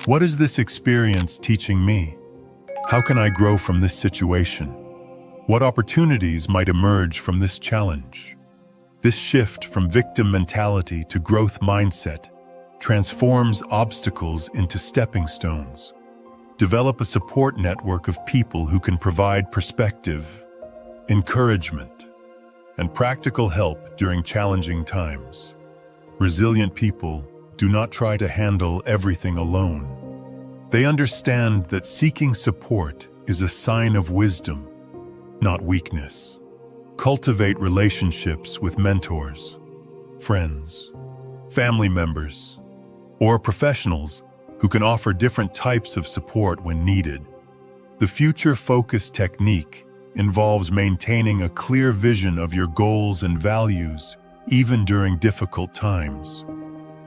"What is this experience teaching me? How can I grow from this situation? What opportunities might emerge from this challenge?" This shift from victim mentality to growth mindset transforms obstacles into stepping stones. Develop a support network of people who can provide perspective, encouragement, and practical help during challenging times. Resilient people do not try to handle everything alone. They understand that seeking support is a sign of wisdom, not weakness. Cultivate relationships with mentors, friends, family members, or professionals who can offer different types of support when needed. The future focus technique involves maintaining a clear vision of your goals and values even during difficult times.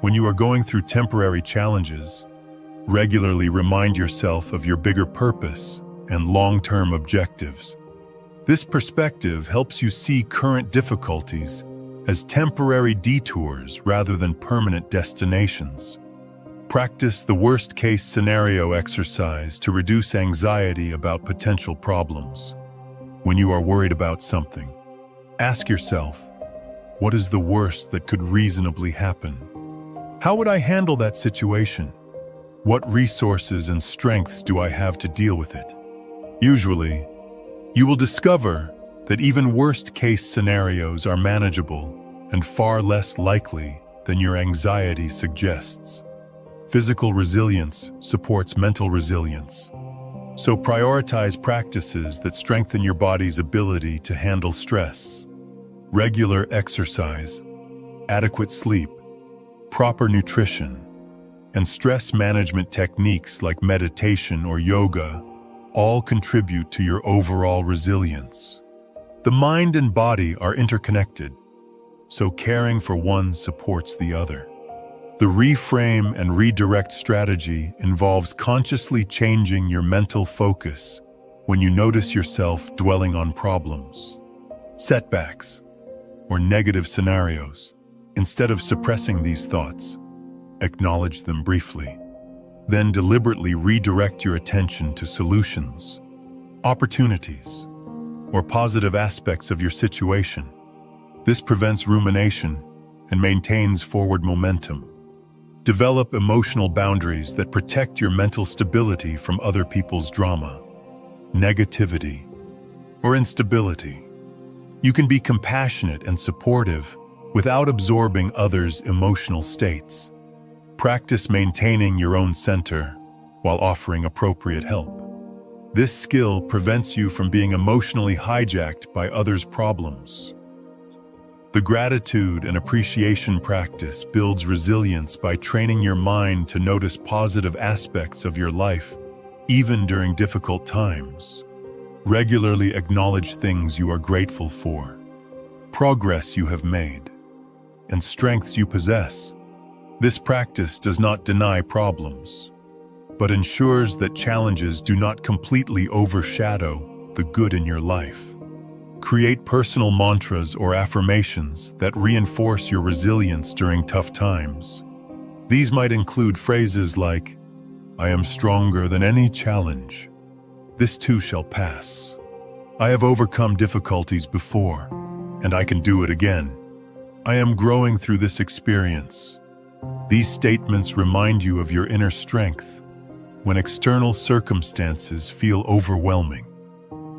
When you are going through temporary challenges, regularly remind yourself of your bigger purpose and long-term objectives. This perspective helps you see current difficulties as temporary detours rather than permanent destinations. Practice the worst-case scenario exercise to reduce anxiety about potential problems. When you are worried about something, ask yourself, what is the worst that could reasonably happen? How would I handle that situation? What resources and strengths do I have to deal with it? Usually, you will discover that even worst-case scenarios are manageable and far less likely than your anxiety suggests. Physical resilience supports mental resilience. So prioritize practices that strengthen your body's ability to handle stress. Regular exercise, adequate sleep, proper nutrition, and stress management techniques like meditation or yoga all contribute to your overall resilience. The mind and body are interconnected, so caring for one supports the other. The reframe and redirect strategy involves consciously changing your mental focus when you notice yourself dwelling on problems, setbacks, or negative scenarios. Instead of suppressing these thoughts, acknowledge them briefly. Then deliberately redirect your attention to solutions, opportunities, or positive aspects of your situation. This prevents rumination and maintains forward momentum. Develop emotional boundaries that protect your mental stability from other people's drama, negativity, or instability. You can be compassionate and supportive without absorbing others' emotional states. Practice maintaining your own center while offering appropriate help. This skill prevents you from being emotionally hijacked by others' problems. The gratitude and appreciation practice builds resilience by training your mind to notice positive aspects of your life, even during difficult times. Regularly acknowledge things you are grateful for, progress you have made, and strengths you possess. This practice does not deny problems, but ensures that challenges do not completely overshadow the good in your life. Create personal mantras or affirmations that reinforce your resilience during tough times. These might include phrases like, "I am stronger than any challenge. This too shall pass. I have overcome difficulties before, and I can do it again. I am growing through this experience." These statements remind you of your inner strength when external circumstances feel overwhelming.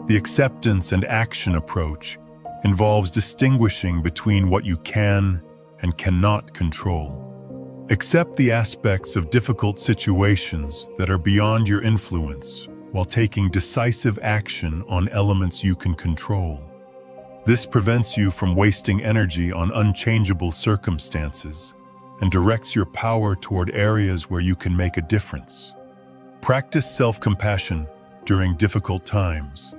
The acceptance and action approach involves distinguishing between what you can and cannot control. Accept the aspects of difficult situations that are beyond your influence while taking decisive action on elements you can control. This prevents you from wasting energy on unchangeable circumstances and directs your power toward areas where you can make a difference. Practice self-compassion during difficult times.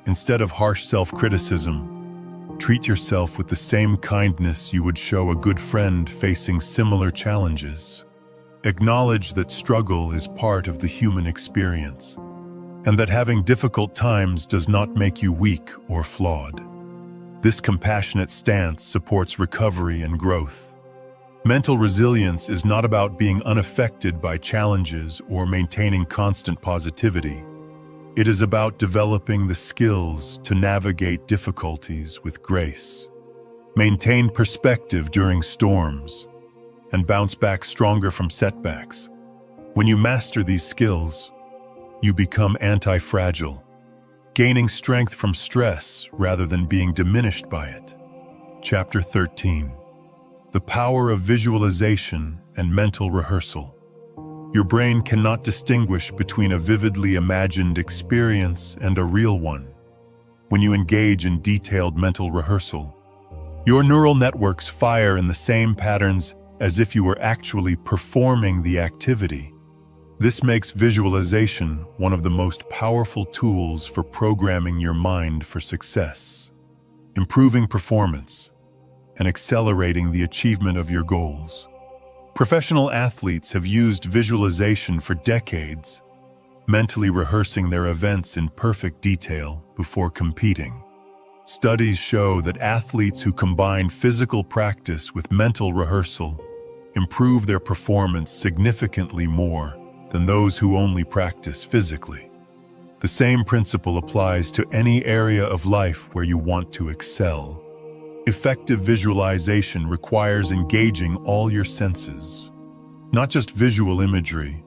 Instead of harsh self-criticism, treat yourself with the same kindness you would show a good friend facing similar challenges. Acknowledge that struggle is part of the human experience, and that having difficult times does not make you weak or flawed. This compassionate stance supports recovery and growth. Mental resilience is not about being unaffected by challenges or maintaining constant positivity. It is about developing the skills to navigate difficulties with grace. Maintain perspective during storms and bounce back stronger from setbacks. When you master these skills, you become anti-fragile, gaining strength from stress rather than being diminished by it. Chapter 13. The Power of Visualization and Mental Rehearsal. Your brain cannot distinguish between a vividly imagined experience and a real one. When you engage in detailed mental rehearsal, your neural networks fire in the same patterns as if you were actually performing the activity. This makes visualization one of the most powerful tools for programming your mind for success, improving performance, and accelerating the achievement of your goals. Professional athletes have used visualization for decades, mentally rehearsing their events in perfect detail before competing. Studies show that athletes who combine physical practice with mental rehearsal improve their performance significantly more than those who only practice physically. The same principle applies to any area of life where you want to excel. Effective visualization requires engaging all your senses, not just visual imagery.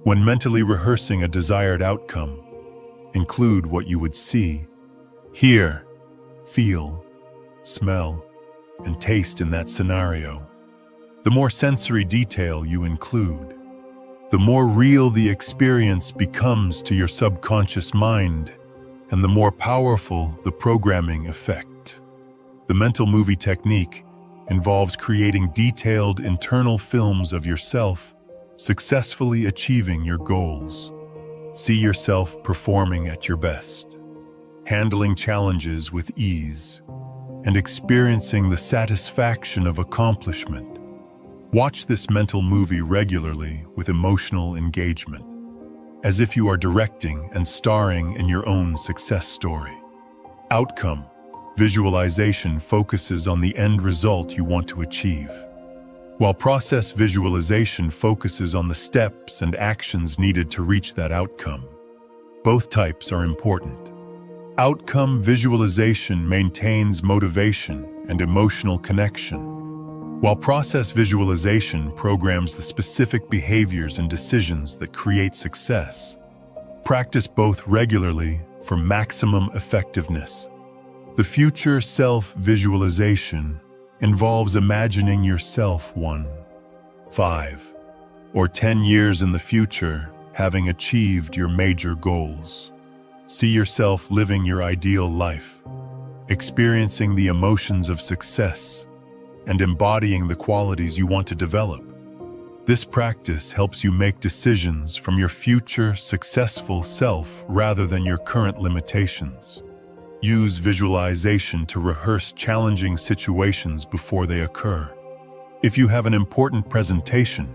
When mentally rehearsing a desired outcome, include what you would see, hear, feel, smell, and taste in that scenario. The more sensory detail you include, the more real the experience becomes to your subconscious mind, and the more powerful the programming effect. The mental movie technique involves creating detailed internal films of yourself successfully achieving your goals. See yourself performing at your best, handling challenges with ease, and experiencing the satisfaction of accomplishment. Watch this mental movie regularly with emotional engagement, as if you are directing and starring in your own success story. Outcome. Visualization focuses on the end result you want to achieve, while process visualization focuses on the steps and actions needed to reach that outcome. Both types are important. Outcome visualization maintains motivation and emotional connection, while process visualization programs the specific behaviors and decisions that create success. Practice both regularly for maximum effectiveness. The future self-visualization involves imagining yourself 1, 5, or 10 years in the future having achieved your major goals. See yourself living your ideal life, experiencing the emotions of success, and embodying the qualities you want to develop. This practice helps you make decisions from your future successful self rather than your current limitations. Use visualization to rehearse challenging situations before they occur. If you have an important presentation,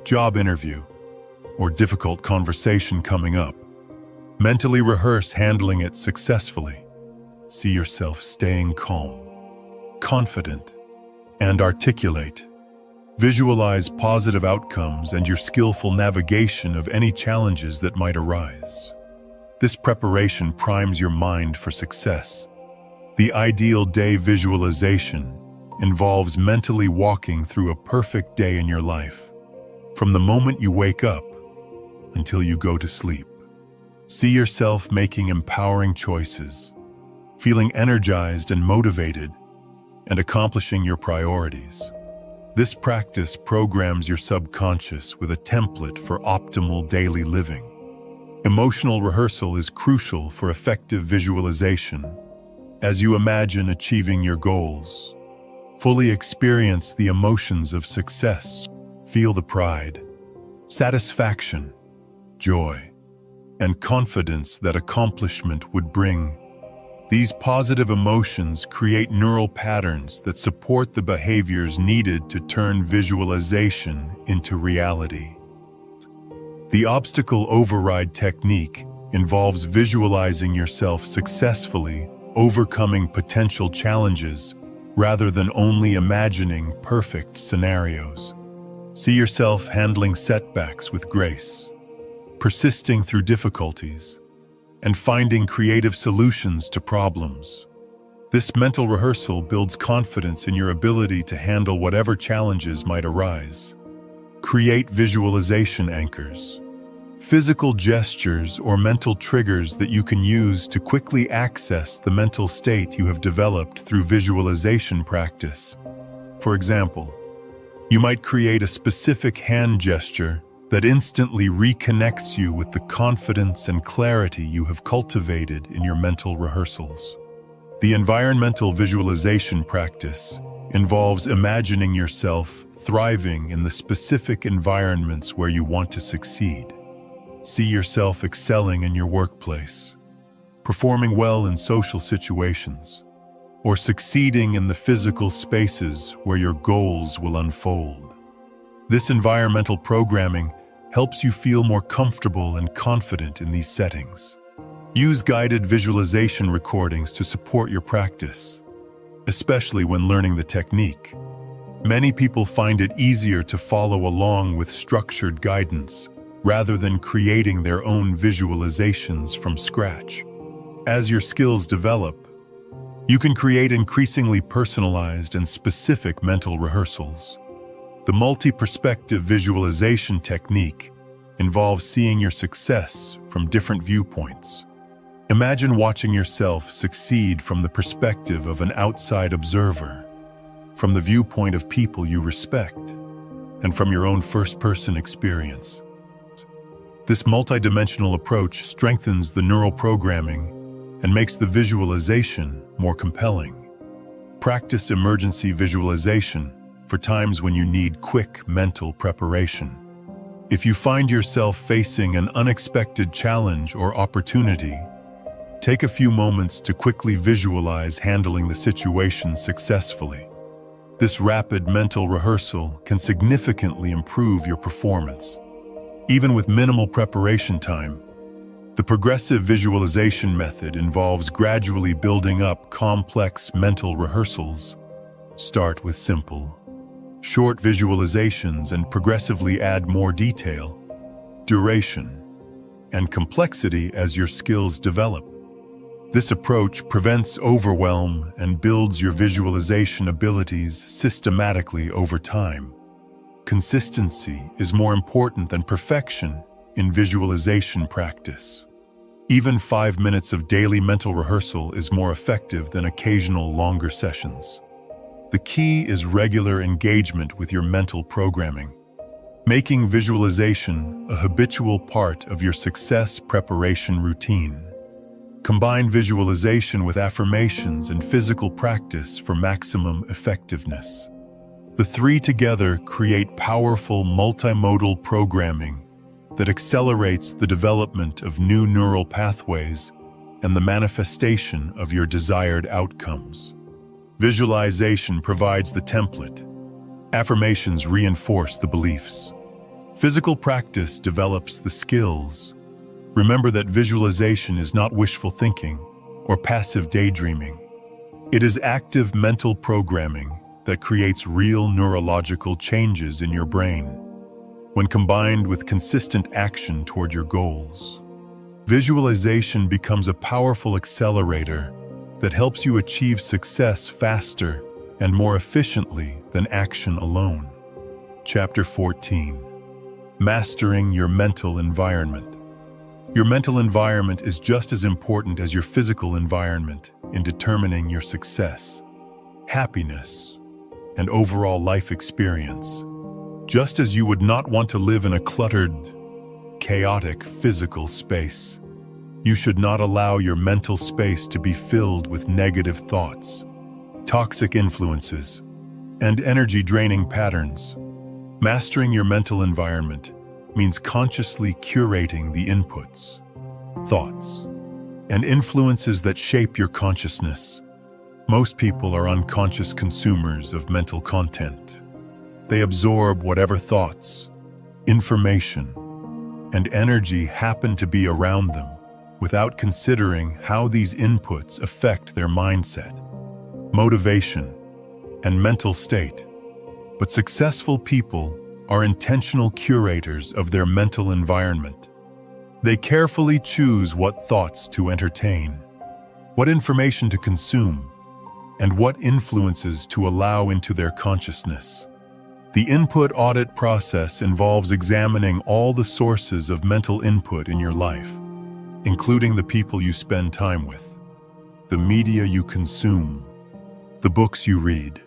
job interview, or difficult conversation coming up, mentally rehearse handling it successfully. See yourself staying calm, confident, and articulate. Visualize positive outcomes and your skillful navigation of any challenges that might arise. This preparation primes your mind for success. The ideal day visualization involves mentally walking through a perfect day in your life, from the moment you wake up until you go to sleep. See yourself making empowering choices, feeling energized and motivated, and accomplishing your priorities. This practice programs your subconscious with a template for optimal daily living. Emotional rehearsal is crucial for effective visualization. As you imagine achieving your goals, fully experience the emotions of success. Feel the pride, satisfaction, joy, and confidence that accomplishment would bring. These positive emotions create neural patterns that support the behaviors needed to turn visualization into reality. The obstacle override technique involves visualizing yourself successfully overcoming potential challenges rather than only imagining perfect scenarios. See yourself handling setbacks with grace, persisting through difficulties, and finding creative solutions to problems. This mental rehearsal builds confidence in your ability to handle whatever challenges might arise. Create visualization anchors, physical gestures or mental triggers that you can use to quickly access the mental state you have developed through visualization practice. For example, you might create a specific hand gesture that instantly reconnects you with the confidence and clarity you have cultivated in your mental rehearsals. The environmental visualization practice involves imagining yourself thriving in the specific environments where you want to succeed. See yourself excelling in your workplace, performing well in social situations, or succeeding in the physical spaces where your goals will unfold. This environmental programming helps you feel more comfortable and confident in these settings. Use guided visualization recordings to support your practice, especially when learning the technique. Many people find it easier to follow along with structured guidance rather than creating their own visualizations from scratch. As your skills develop, you can create increasingly personalized and specific mental rehearsals. The multi-perspective visualization technique involves seeing your success from different viewpoints. Imagine watching yourself succeed from the perspective of an outside observer, from the viewpoint of people you respect, and from your own first-person experience. This multidimensional approach strengthens the neural programming and makes the visualization more compelling. Practice emergency visualization for times when you need quick mental preparation. If you find yourself facing an unexpected challenge or opportunity, take a few moments to quickly visualize handling the situation successfully. This rapid mental rehearsal can significantly improve your performance. Even with minimal preparation time, the progressive visualization method involves gradually building up complex mental rehearsals. Start with simple, short visualizations and progressively add more detail, duration, and complexity as your skills develop. This approach prevents overwhelm and builds your visualization abilities systematically over time. Consistency is more important than perfection in visualization practice. Even 5 minutes of daily mental rehearsal is more effective than occasional longer sessions. The key is regular engagement with your mental programming, making visualization a habitual part of your success preparation routine. Combine visualization with affirmations and physical practice for maximum effectiveness. The three together create powerful multimodal programming that accelerates the development of new neural pathways and the manifestation of your desired outcomes. Visualization provides the template. Affirmations reinforce the beliefs. Physical practice develops the skills. Remember that visualization is not wishful thinking or passive daydreaming. It is active mental programming that creates real neurological changes in your brain. When combined with consistent action toward your goals, visualization becomes a powerful accelerator that helps you achieve success faster and more efficiently than action alone. Chapter 14. Mastering your mental environment. Your mental environment is just as important as your physical environment in determining your success. happiness, and overall life experience. Just as you would not want to live in a cluttered, chaotic physical space, you should not allow your mental space to be filled with negative thoughts, toxic influences, and energy-draining patterns. Mastering your mental environment means consciously curating the inputs, thoughts, and influences that shape your consciousness. Most people are unconscious consumers of mental content. They absorb whatever thoughts, information, and energy happen to be around them without considering how these inputs affect their mindset, motivation, and mental state. But successful people are intentional curators of their mental environment. They carefully choose what thoughts to entertain, what information to consume, and what influences to allow into their consciousness. The input audit process involves examining all the sources of mental input in your life, including the people you spend time with, the media you consume, the books you read,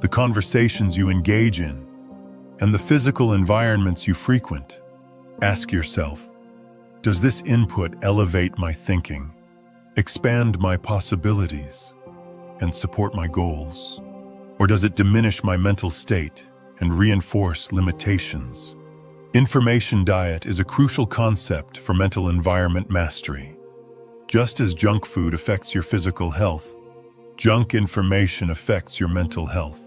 the conversations you engage in, and the physical environments you frequent. Ask yourself, does this input elevate my thinking, expand my possibilities, and support my goals? Or does it diminish my mental state and reinforce limitations? Information diet is a crucial concept for mental environment mastery. Just as junk food affects your physical health, junk information affects your mental health.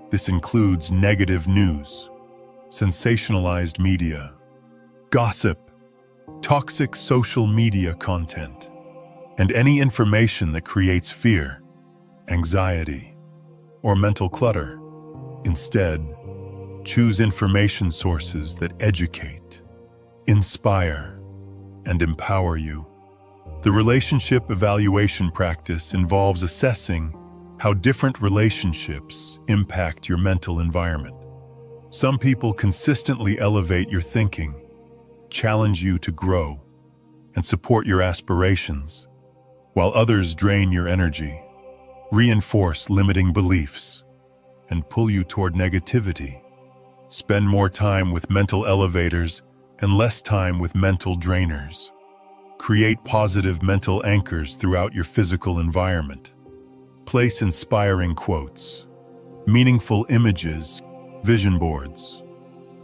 This includes negative news, sensationalized media, gossip, toxic social media content, and any information that creates fear, anxiety, or mental clutter. Instead, choose information sources that educate, inspire, and empower you. The relationship evaluation practice involves assessing how different relationships impact your mental environment. Some people consistently elevate your thinking, challenge you to grow, and support your aspirations, while others drain your energy, reinforce limiting beliefs, and pull you toward negativity. Spend more time with mental elevators and less time with mental drainers. Create positive mental anchors throughout your physical environment. Place inspiring quotes, meaningful images, vision boards,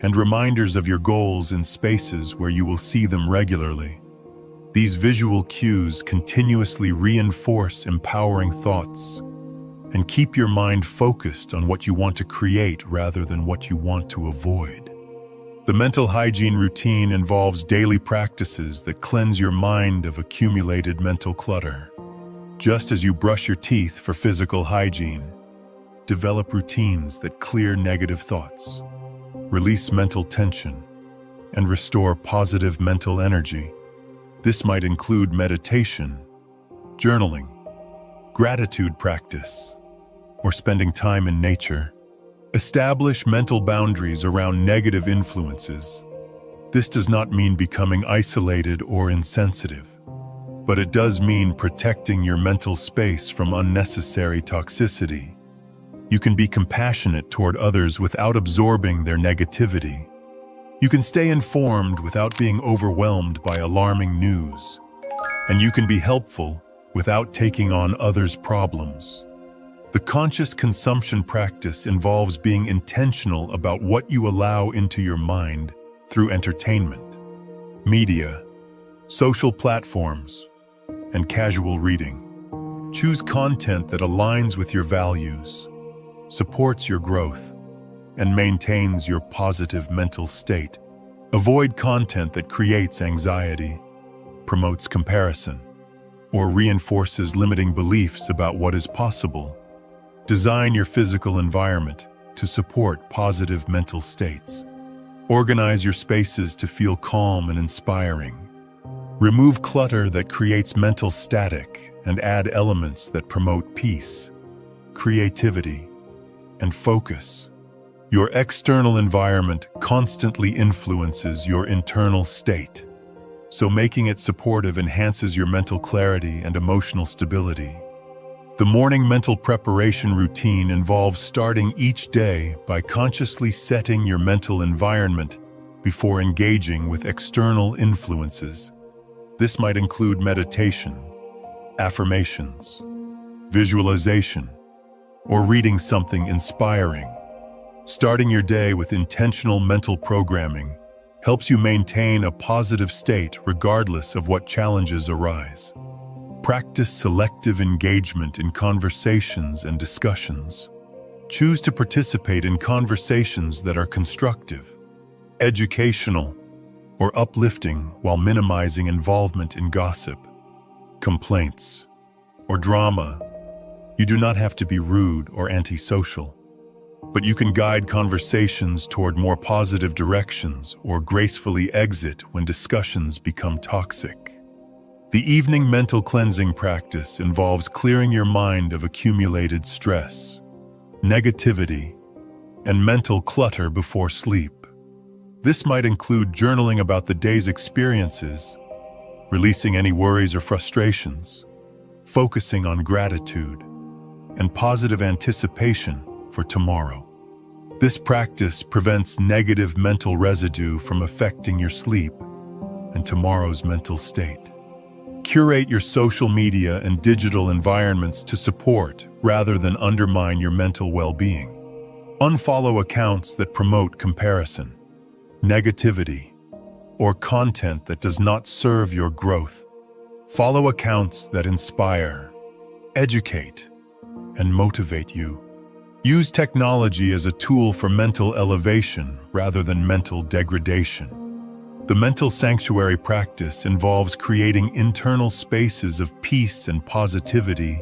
and reminders of your goals in spaces where you will see them regularly. These visual cues continuously reinforce empowering thoughts and keep your mind focused on what you want to create rather than what you want to avoid. The mental hygiene routine involves daily practices that cleanse your mind of accumulated mental clutter. Just as you brush your teeth for physical hygiene, develop routines that clear negative thoughts, release mental tension, and restore positive mental energy. This might include meditation, journaling, gratitude practice, or spending time in nature. Establish mental boundaries around negative influences. This does not mean becoming isolated or insensitive, but it does mean protecting your mental space from unnecessary toxicity. You can be compassionate toward others without absorbing their negativity. You can stay informed without being overwhelmed by alarming news. And you can be helpful without taking on others' problems. The conscious consumption practice involves being intentional about what you allow into your mind through entertainment, media, social platforms, and casual reading. Choose content that aligns with your values, supports your growth, and maintains your positive mental state. Avoid content that creates anxiety, promotes comparison, or reinforces limiting beliefs about what is possible. Design your physical environment to support positive mental states. Organize your spaces to feel calm and inspiring. Remove clutter that creates mental static and add elements that promote peace, creativity, and focus. Your external environment constantly influences your internal state, so making it supportive enhances your mental clarity and emotional stability. The morning mental preparation routine involves starting each day by consciously setting your mental environment before engaging with external influences. This might include meditation, affirmations, visualization, or reading something inspiring. Starting your day with intentional mental programming helps you maintain a positive state regardless of what challenges arise. Practice selective engagement in conversations and discussions. Choose to participate in conversations that are constructive, educational, or uplifting while minimizing involvement in gossip, complaints, or drama. You do not have to be rude or antisocial, but you can guide conversations toward more positive directions or gracefully exit when discussions become toxic. The evening mental cleansing practice involves clearing your mind of accumulated stress, negativity, and mental clutter before sleep. This might include journaling about the day's experiences, releasing any worries or frustrations, focusing on gratitude, and positive anticipation for tomorrow. This practice prevents negative mental residue from affecting your sleep and tomorrow's mental state. Curate your social media and digital environments to support rather than undermine your mental well-being. Unfollow accounts that promote comparison, negativity, or content that does not serve your growth. Follow accounts that inspire, educate, and motivate you. Use technology as a tool for mental elevation rather than mental degradation. The mental sanctuary practice involves creating internal spaces of peace and positivity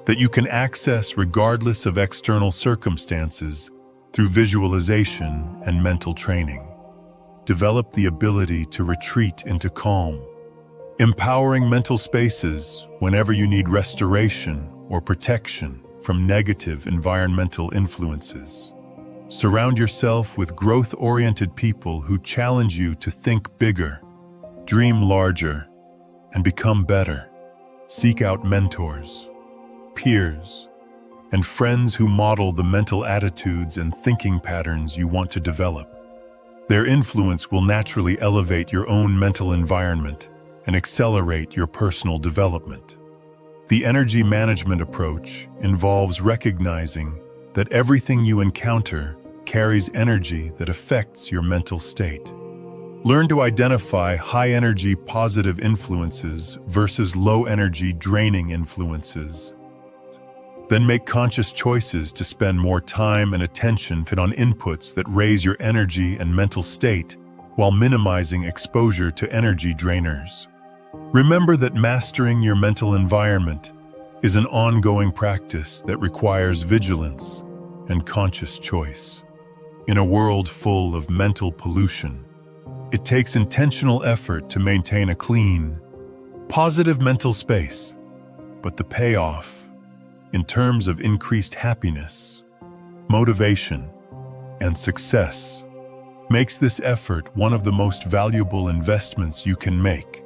that you can access regardless of external circumstances through visualization and mental training. Develop the ability to retreat into calm, empowering mental spaces whenever you need restoration or protection from negative environmental influences. Surround yourself with growth-oriented people who challenge you to think bigger, dream larger, and become better. Seek out mentors, peers, and friends who model the mental attitudes and thinking patterns you want to develop. Their influence will naturally elevate your own mental environment and accelerate your personal development. The energy management approach involves recognizing that everything you encounter carries energy that affects your mental state. Learn to identify high-energy positive influences versus low-energy draining influences. Then make conscious choices to spend more time and attention on inputs that raise your energy and mental state while minimizing exposure to energy drainers. Remember that mastering your mental environment is an ongoing practice that requires vigilance and conscious choice. In a world full of mental pollution, it takes intentional effort to maintain a clean, positive mental space, but the payoff, in terms of increased happiness, motivation, and success, makes this effort one of the most valuable investments you can make.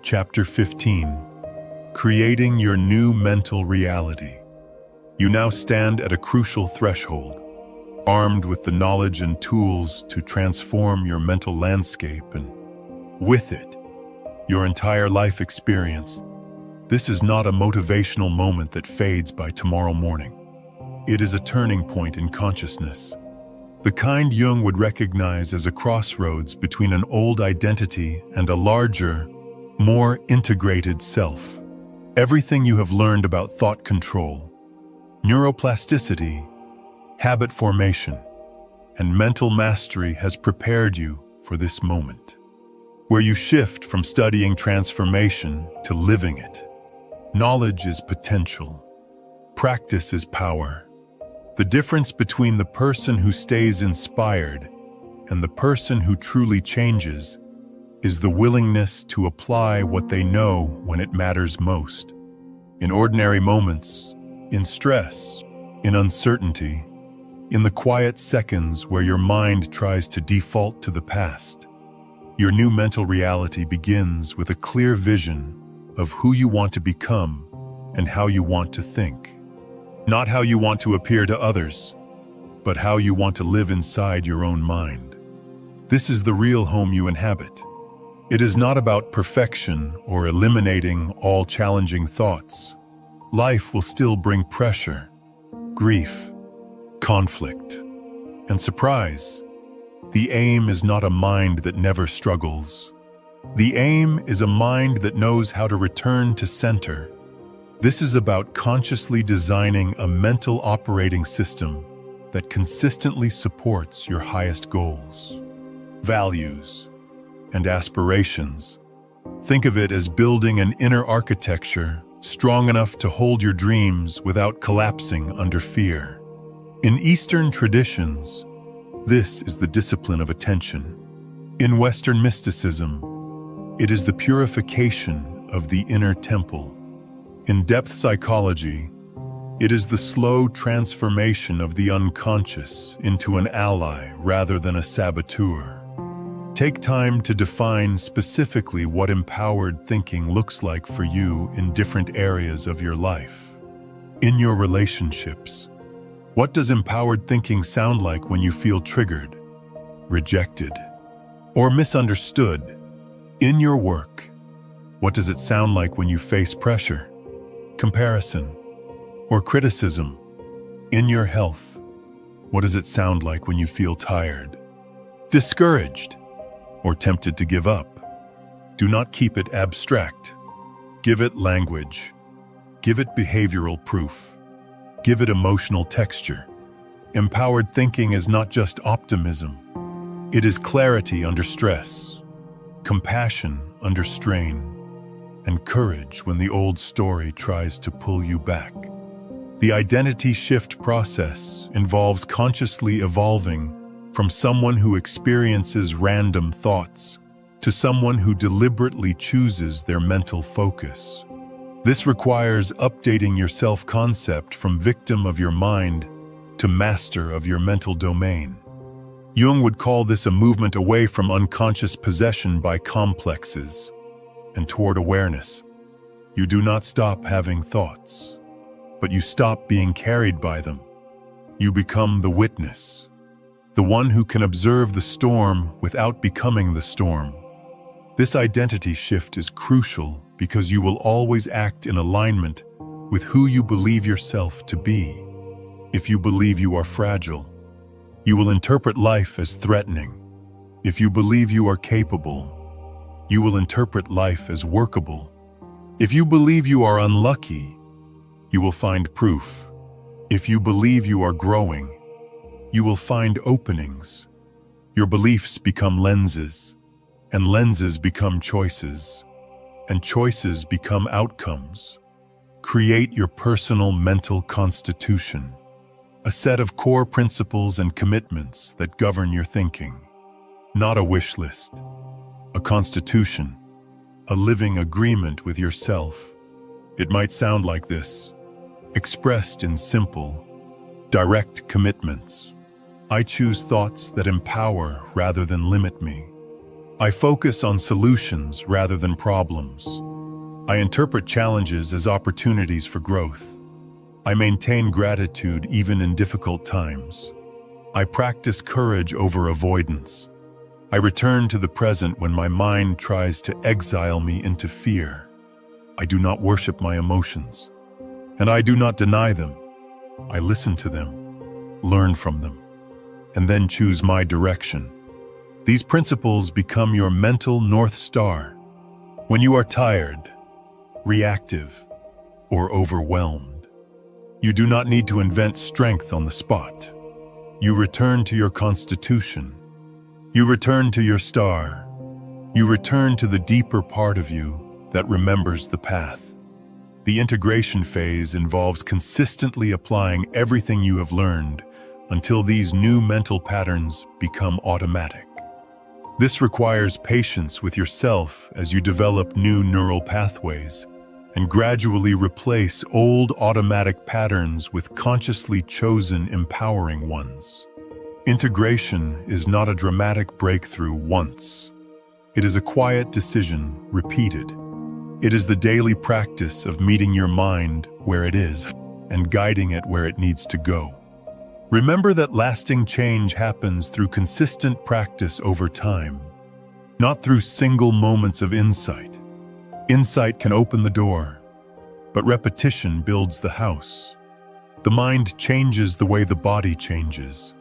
Chapter 15. Creating your new mental reality. You now stand at a crucial threshold, armed with the knowledge and tools to transform your mental landscape and, with it, your entire life experience. This is not a motivational moment that fades by tomorrow morning. It is a turning point in consciousness, the kind Jung would recognize as a crossroads between an old identity and a larger, more integrated self. Everything you have learned about thought control, neuroplasticity, habit formation, and mental mastery has prepared you for this moment, where you shift from studying transformation to living it. Knowledge is potential. Practice is power. The difference between the person who stays inspired and the person who truly changes is the willingness to apply what they know when it matters most. In ordinary moments, in stress, in uncertainty, in the quiet seconds where your mind tries to default to the past, your new mental reality begins with a clear vision of who you want to become and how you want to think. Not how you want to appear to others, but how you want to live inside your own mind. This is the real home you inhabit. It is not about perfection or eliminating all challenging thoughts. Life will still bring pressure, grief, conflict, and surprise. The aim is not a mind that never struggles. The aim is a mind that knows how to return to center. This is about consciously designing a mental operating system that consistently supports your highest goals, values, and aspirations. Think of it as building an inner architecture strong enough to hold your dreams without collapsing under fear. In Eastern traditions, this is the discipline of attention. In Western mysticism, it is the purification of the inner temple. In depth psychology, it is the slow transformation of the unconscious into an ally rather than a saboteur. Take time to define specifically what empowered thinking looks like for you in different areas of your life. In your relationships, what does empowered thinking sound like when you feel triggered, rejected, or misunderstood? In your work, what does it sound like when you face pressure, comparison, or criticism? In your health, what does it sound like when you feel tired, discouraged, or tempted to give up? Do not keep it abstract. Give it language. Give it behavioral proof. Give it emotional texture. Empowered thinking is not just optimism. It is clarity under stress, compassion under strain, and courage when the old story tries to pull you back. The identity shift process involves consciously evolving from someone who experiences random thoughts to someone who deliberately chooses their mental focus. This requires updating your self-concept from victim of your mind to master of your mental domain. Jung would call this a movement away from unconscious possession by complexes and toward awareness. You do not stop having thoughts, but you stop being carried by them. You become the witness, the one who can observe the storm without becoming the storm. This identity shift is crucial because you will always act in alignment with who you believe yourself to be. If you believe you are fragile, you will interpret life as threatening. If you believe you are capable, you will interpret life as workable. If you believe you are unlucky, you will find proof. If you believe you are growing, you will find openings. Your beliefs become lenses, and lenses become choices, and choices become outcomes. Create your personal mental constitution, a set of core principles and commitments that govern your thinking. Not a wish list, a constitution, a living agreement with yourself. It might sound like this, expressed in simple, direct commitments. I choose thoughts that empower rather than limit me. I focus on solutions rather than problems. I interpret challenges as opportunities for growth. I maintain gratitude even in difficult times. I practice courage over avoidance. I return to the present when my mind tries to exile me into fear. I do not worship my emotions, and I do not deny them. I listen to them, learn from them, and then choose my direction. These principles become your mental North Star. When you are tired, reactive, or overwhelmed, you do not need to invent strength on the spot. You return to your constitution. You return to your star. You return to the deeper part of you that remembers the path. The integration phase involves consistently applying everything you have learned until these new mental patterns become automatic. This requires patience with yourself as you develop new neural pathways and gradually replace old automatic patterns with consciously chosen empowering ones. Integration is not a dramatic breakthrough once. It is a quiet decision repeated. It is the daily practice of meeting your mind where it is and guiding it where it needs to go. Remember that lasting change happens through consistent practice over time, not through single moments of insight. Insight can open the door, but repetition builds the house. The mind changes the way the body changes.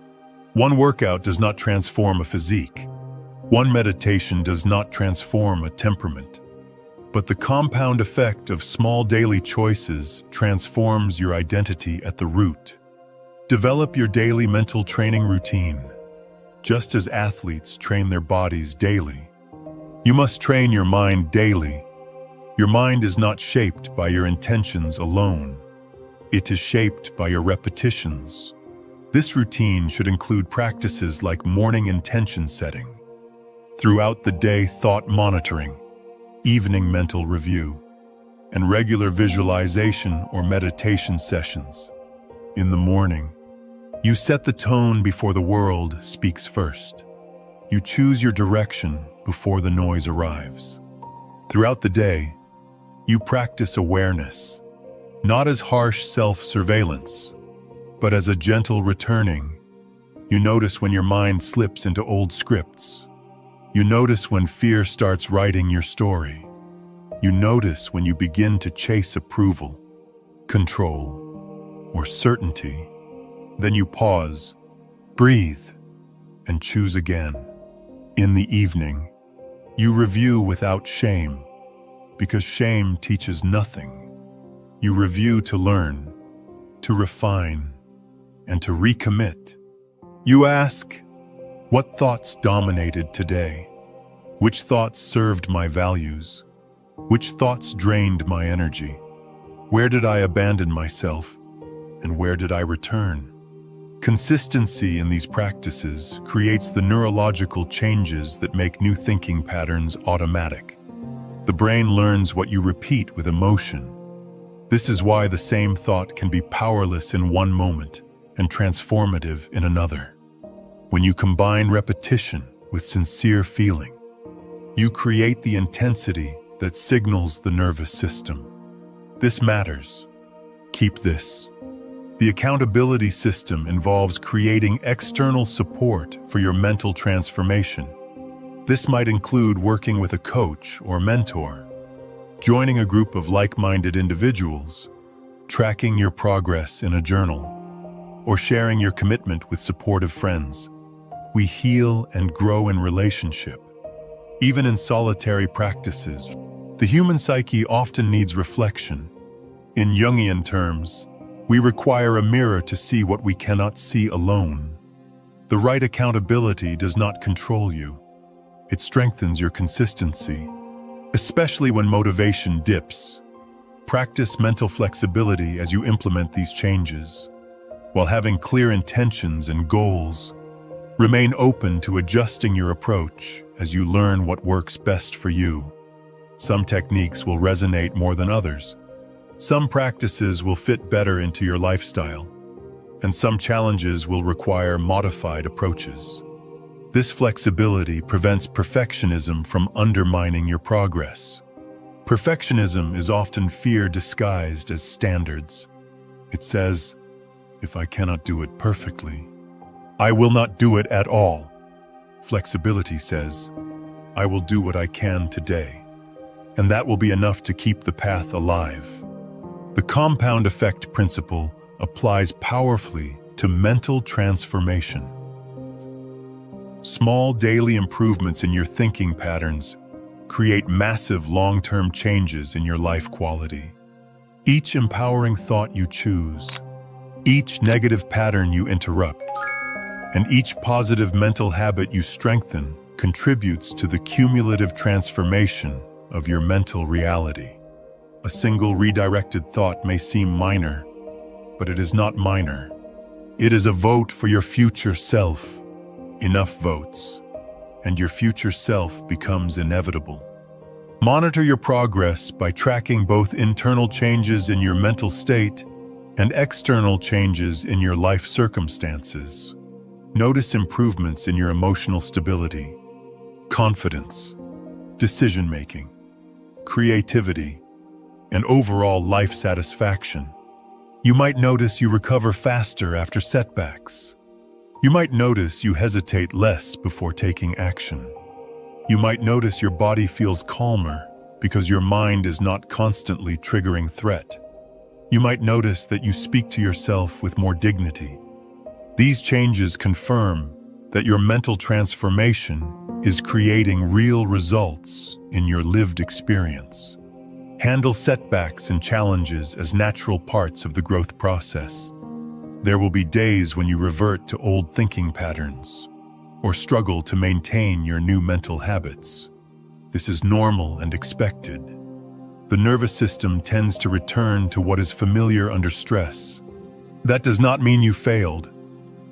One workout does not transform a physique. One meditation does not transform a temperament. But the compound effect of small daily choices transforms your identity at the root. Develop your daily mental training routine. Just as athletes train their bodies daily, you must train your mind daily. Your mind is not shaped by your intentions alone. It is shaped by your repetitions. This routine should include practices like morning intention setting, throughout the day thought monitoring, evening mental review, and regular visualization or meditation sessions. In the morning, you set the tone before the world speaks first. You choose your direction before the noise arrives. Throughout the day, you practice awareness, not as harsh self-surveillance, but as a gentle returning. You notice when your mind slips into old scripts. You notice when fear starts writing your story. You notice when you begin to chase approval, control, or certainty. Then you pause, breathe, and choose again. In the evening, you review without shame, because shame teaches nothing. You review to learn, to refine, and to recommit. You ask, what thoughts dominated today? Which thoughts served my values? Which thoughts drained my energy? Where did I abandon myself? And where did I return? Consistency in these practices creates the neurological changes that make new thinking patterns automatic. The brain learns what you repeat with emotion. This is why the same thought can be powerless in one moment and transformative in another. When you combine repetition with sincere feeling, you create the intensity that signals the nervous system. This matters. Keep this. The accountability system involves creating external support for your mental transformation. This might include working with a coach or mentor, joining a group of like-minded individuals, tracking your progress in a journal, or sharing your commitment with supportive friends. We heal and grow in relationship. Even in solitary practices, the human psyche often needs reflection. In Jungian terms, we require a mirror to see what we cannot see alone. The right accountability does not control you. It strengthens your consistency, especially when motivation dips. Practice mental flexibility as you implement these changes. While having clear intentions and goals, remain open to adjusting your approach as you learn what works best for you. Some techniques will resonate more than others. Some practices will fit better into your lifestyle, and some challenges will require modified approaches. This flexibility prevents perfectionism from undermining your progress. Perfectionism is often fear disguised as standards. It says, if I cannot do it perfectly, I will not do it at all. Flexibility says, I will do what I can today, and that will be enough to keep the path alive. The compound effect principle applies powerfully to mental transformation. Small daily improvements in your thinking patterns create massive long-term changes in your life quality. Each empowering thought you choose, each negative pattern you interrupt, and each positive mental habit you strengthen contributes to the cumulative transformation of your mental reality. A single redirected thought may seem minor, but it is not minor. It is a vote for your future self. Enough votes, and your future self becomes inevitable. Monitor your progress by tracking both internal changes in your mental state and external changes in your life circumstances. Notice improvements in your emotional stability, confidence, decision-making, creativity, and overall life satisfaction. You might notice you recover faster after setbacks. You might notice you hesitate less before taking action. You might notice your body feels calmer because your mind is not constantly triggering threat. You might notice that you speak to yourself with more dignity. These changes confirm that your mental transformation is creating real results in your lived experience. Handle setbacks and challenges as natural parts of the growth process. There will be days when you revert to old thinking patterns or struggle to maintain your new mental habits. This is normal and expected. The nervous system tends to return to what is familiar under stress. That does not mean you failed.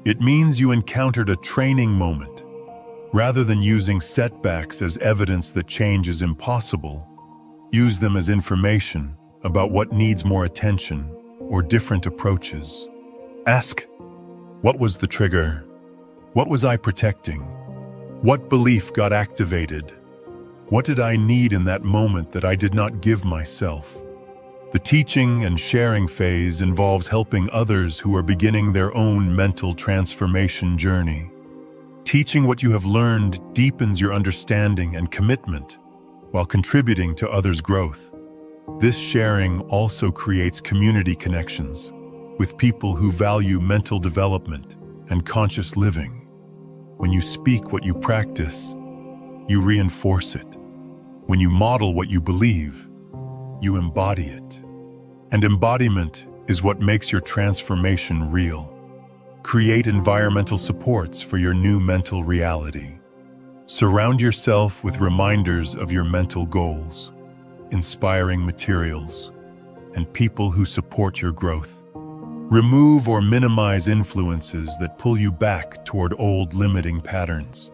It means you encountered a training moment. Rather than using setbacks as evidence that change is impossible, use them as information about what needs more attention or different approaches. Ask, what was the trigger? What was I protecting? What belief got activated? What did I need in that moment that I did not give myself? The teaching and sharing phase involves helping others who are beginning their own mental transformation journey. Teaching what you have learned deepens your understanding and commitment while contributing to others' growth. This sharing also creates community connections with people who value mental development and conscious living. When you speak what you practice, you reinforce it. When you model what you believe, you embody it. And embodiment is what makes your transformation real. Create environmental supports for your new mental reality. Surround yourself with reminders of your mental goals, inspiring materials, and people who support your growth. Remove or minimize influences that pull you back toward old limiting patterns.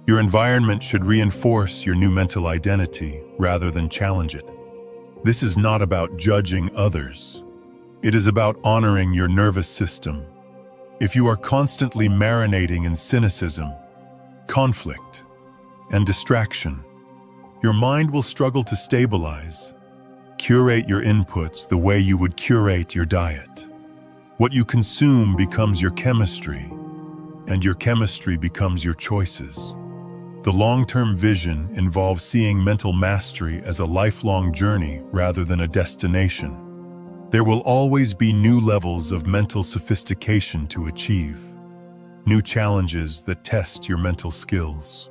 Your environment should reinforce your new mental identity rather than challenge it. This is not about judging others. It is about honoring your nervous system. If you are constantly marinating in cynicism, conflict, and distraction, your mind will struggle to stabilize. Curate your inputs the way you would curate your diet. What you consume becomes your chemistry, and your chemistry becomes your choices. The long-term vision involves seeing mental mastery as a lifelong journey rather than a destination. There will always be new levels of mental sophistication to achieve, new challenges that test your mental skills,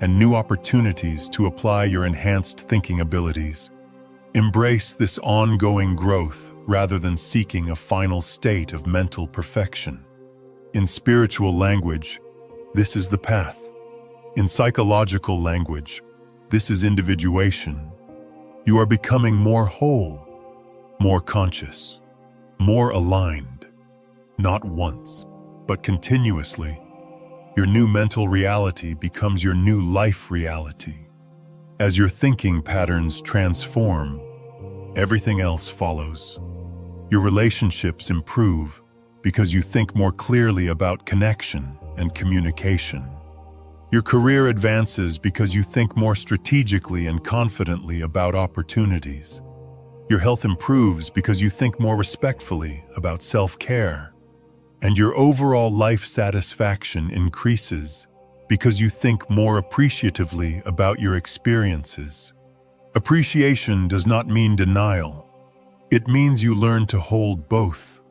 and new opportunities to apply your enhanced thinking abilities. Embrace this ongoing growth rather than seeking a final state of mental perfection. In spiritual language, this is the path. In psychological language, this is individuation. You are becoming more whole, more conscious, more aligned, not once, but continuously. Your new mental reality becomes your new life reality. As your thinking patterns transform, everything else follows. Your relationships improve because you think more clearly about connection and communication. Your career advances because you think more strategically and confidently about opportunities. Your health improves because you think more respectfully about self-care. And your overall life satisfaction increases because you think more appreciatively about your experiences. Appreciation does not mean denial. It means you learn to hold both,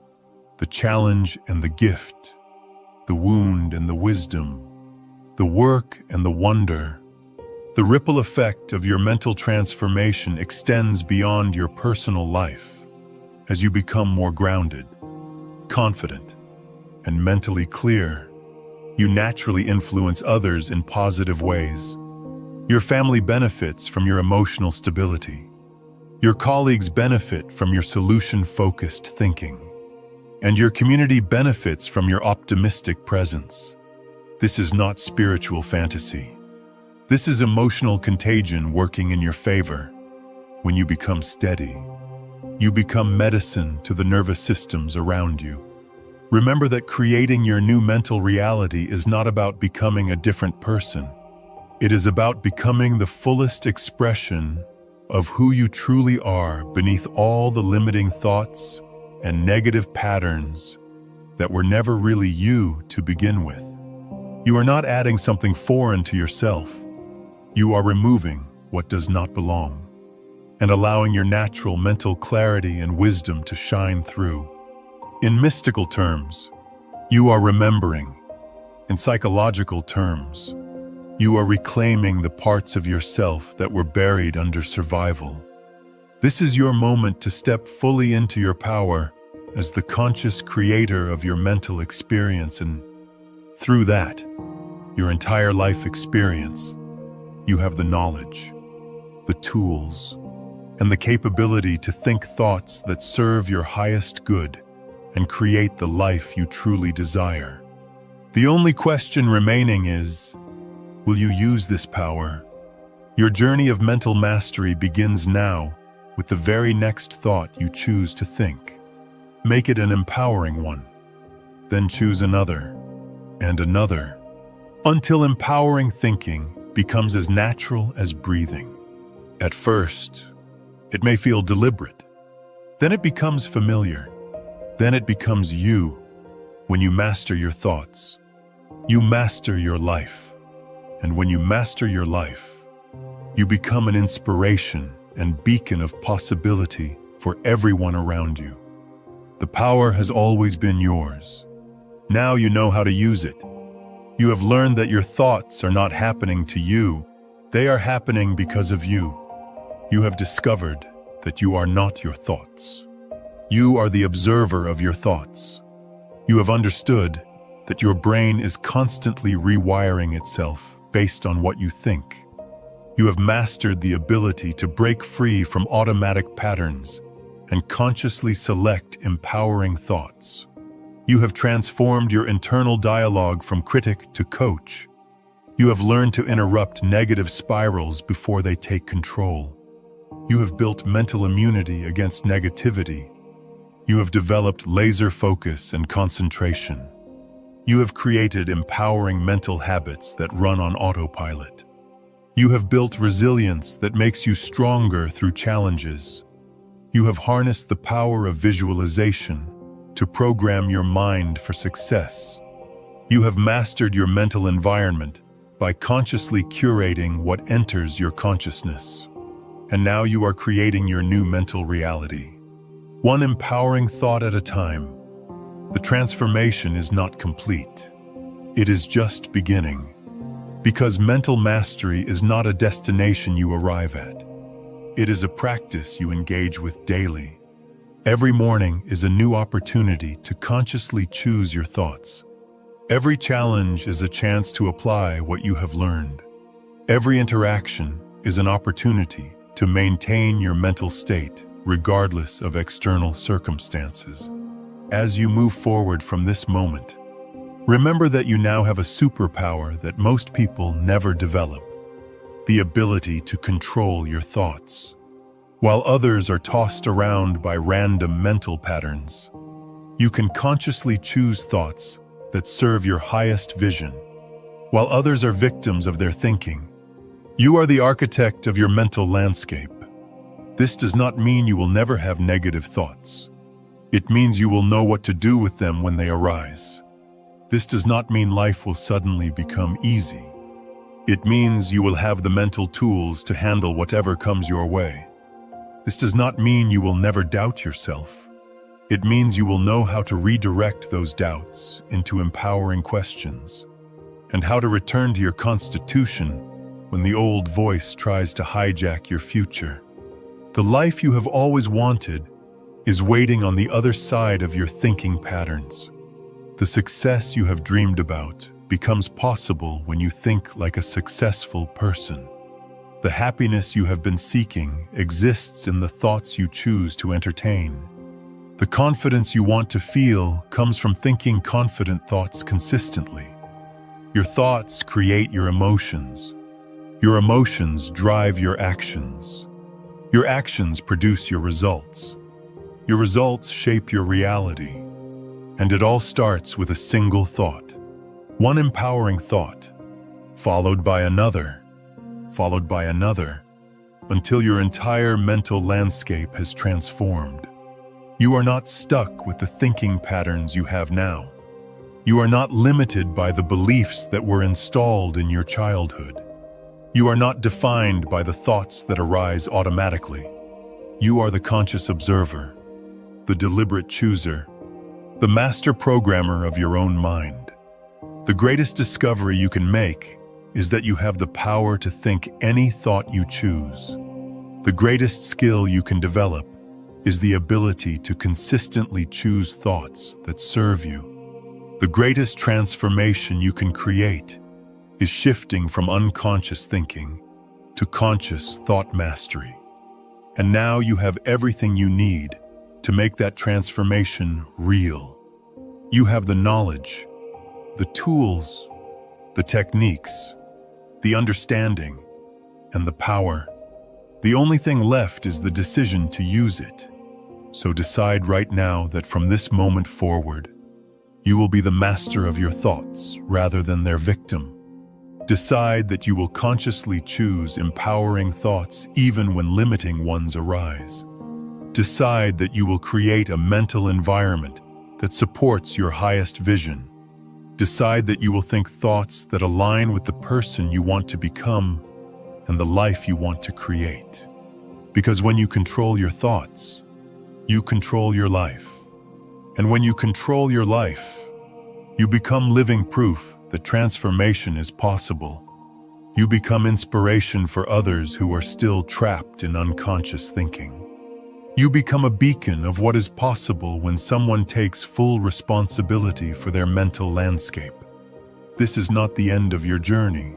the challenge and the gift, the wound and the wisdom, the work and the wonder. The ripple effect of your mental transformation extends beyond your personal life. As you become more grounded, confident, and mentally clear, you naturally influence others in positive ways. Your family benefits from your emotional stability. Your colleagues benefit from your solution-focused thinking. And your community benefits from your optimistic presence. This is not spiritual fantasy. This is emotional contagion working in your favor. When you become steady, you become medicine to the nervous systems around you. Remember that creating your new mental reality is not about becoming a different person. It is about becoming the fullest expression of who you truly are beneath all the limiting thoughts and negative patterns that were never really you to begin with. You are not adding something foreign to yourself. You are removing what does not belong and allowing your natural mental clarity and wisdom to shine through. In mystical terms, you are remembering. In psychological terms, you are reclaiming the parts of yourself that were buried under survival. This is your moment to step fully into your power as the conscious creator of your mental experience, and through that, your entire life experience, you have the knowledge, the tools, and the capability to think thoughts that serve your highest good and create the life you truly desire. The only question remaining is, will you use this power? Your journey of mental mastery begins now with the very next thought you choose to think. Make it an empowering one. Then choose another and another, until empowering thinking becomes as natural as breathing. At first, it may feel deliberate. Then it becomes familiar. Then it becomes you. When you master your thoughts, you master your life. And when you master your life, you become an inspiration and beacon of possibility for everyone around you. The power has always been yours. Now you know how to use it. You have learned that your thoughts are not happening to you. They are happening because of you. You have discovered that you are not your thoughts. You are the observer of your thoughts. You have understood that your brain is constantly rewiring itself based on what you think. You have mastered the ability to break free from automatic patterns and consciously select empowering thoughts. You have transformed your internal dialogue from critic to coach. You have learned to interrupt negative spirals before they take control. You have built mental immunity against negativity. You have developed laser focus and concentration. You have created empowering mental habits that run on autopilot. You have built resilience that makes you stronger through challenges. You have harnessed the power of visualization to program your mind for success. You have mastered your mental environment by consciously curating what enters your consciousness. And now you are creating your new mental reality. One empowering thought at a time. The transformation is not complete. It is just beginning. Because mental mastery is not a destination you arrive at. It is a practice you engage with daily. Every morning is a new opportunity to consciously choose your thoughts. Every challenge is a chance to apply what you have learned. Every interaction is an opportunity to maintain your mental state, regardless of external circumstances. As you move forward from this moment, remember that you now have a superpower that most people never develop: the ability to control your thoughts. While others are tossed around by random mental patterns, you can consciously choose thoughts that serve your highest vision. While others are victims of their thinking, you are the architect of your mental landscape. This does not mean you will never have negative thoughts. It means you will know what to do with them when they arise. This does not mean life will suddenly become easy. It means you will have the mental tools to handle whatever comes your way. This does not mean you will never doubt yourself. It means you will know how to redirect those doubts into empowering questions, and how to return to your constitution when the old voice tries to hijack your future. The life you have always wanted is waiting on the other side of your thinking patterns. The success you have dreamed about becomes possible when you think like a successful person. The happiness you have been seeking exists in the thoughts you choose to entertain. The confidence you want to feel comes from thinking confident thoughts consistently. Your thoughts create your emotions. Your emotions drive your actions. Your actions produce your results. Your results shape your reality. And it all starts with a single thought. One empowering thought, followed by another, until your entire mental landscape has transformed. You are not stuck with the thinking patterns you have now. You are not limited by the beliefs that were installed in your childhood. You are not defined by the thoughts that arise automatically. You are the conscious observer, the deliberate chooser, the master programmer of your own mind. The greatest discovery you can make is that you have the power to think any thought you choose. The greatest skill you can develop is the ability to consistently choose thoughts that serve you. The greatest transformation you can create is shifting from unconscious thinking to conscious thought mastery. And now you have everything you need to make that transformation real. You have the knowledge, the tools, the techniques, the understanding, and the power. The only thing left is the decision to use it. So decide right now that from this moment forward, you will be the master of your thoughts rather than their victim. Decide that you will consciously choose empowering thoughts even when limiting ones arise. Decide that you will create a mental environment that supports your highest vision. Decide that you will think thoughts that align with the person you want to become and the life you want to create. Because when you control your thoughts, you control your life. And when you control your life, you become living proof that transformation is possible. You become inspiration for others who are still trapped in unconscious thinking. You become a beacon of what is possible when someone takes full responsibility for their mental landscape. This is not the end of your journey.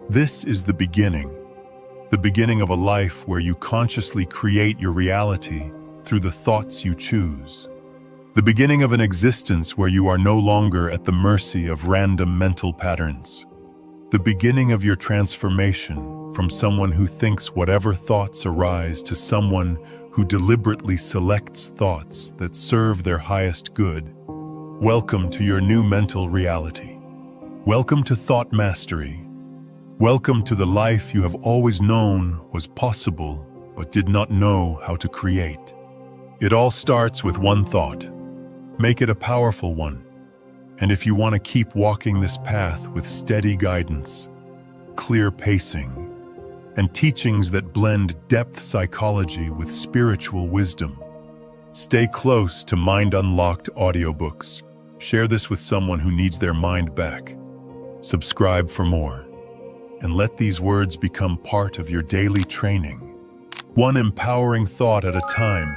This is the beginning of a life where you consciously create your reality through the thoughts you choose. The beginning of an existence where you are no longer at the mercy of random mental patterns. The beginning of your transformation from someone who thinks whatever thoughts arise to someone who deliberately selects thoughts that serve their highest good. Welcome to your new mental reality. Welcome to thought mastery. Welcome to the life you have always known was possible but did not know how to create. It all starts with one thought. Make it a powerful one. And if you want to keep walking this path with steady guidance, clear pacing, and teachings that blend depth psychology with spiritual wisdom, stay close to Mind Unlocked audiobooks. Share this with someone who needs their mind back. Subscribe for more, and let these words become part of your daily training. One empowering thought at a time.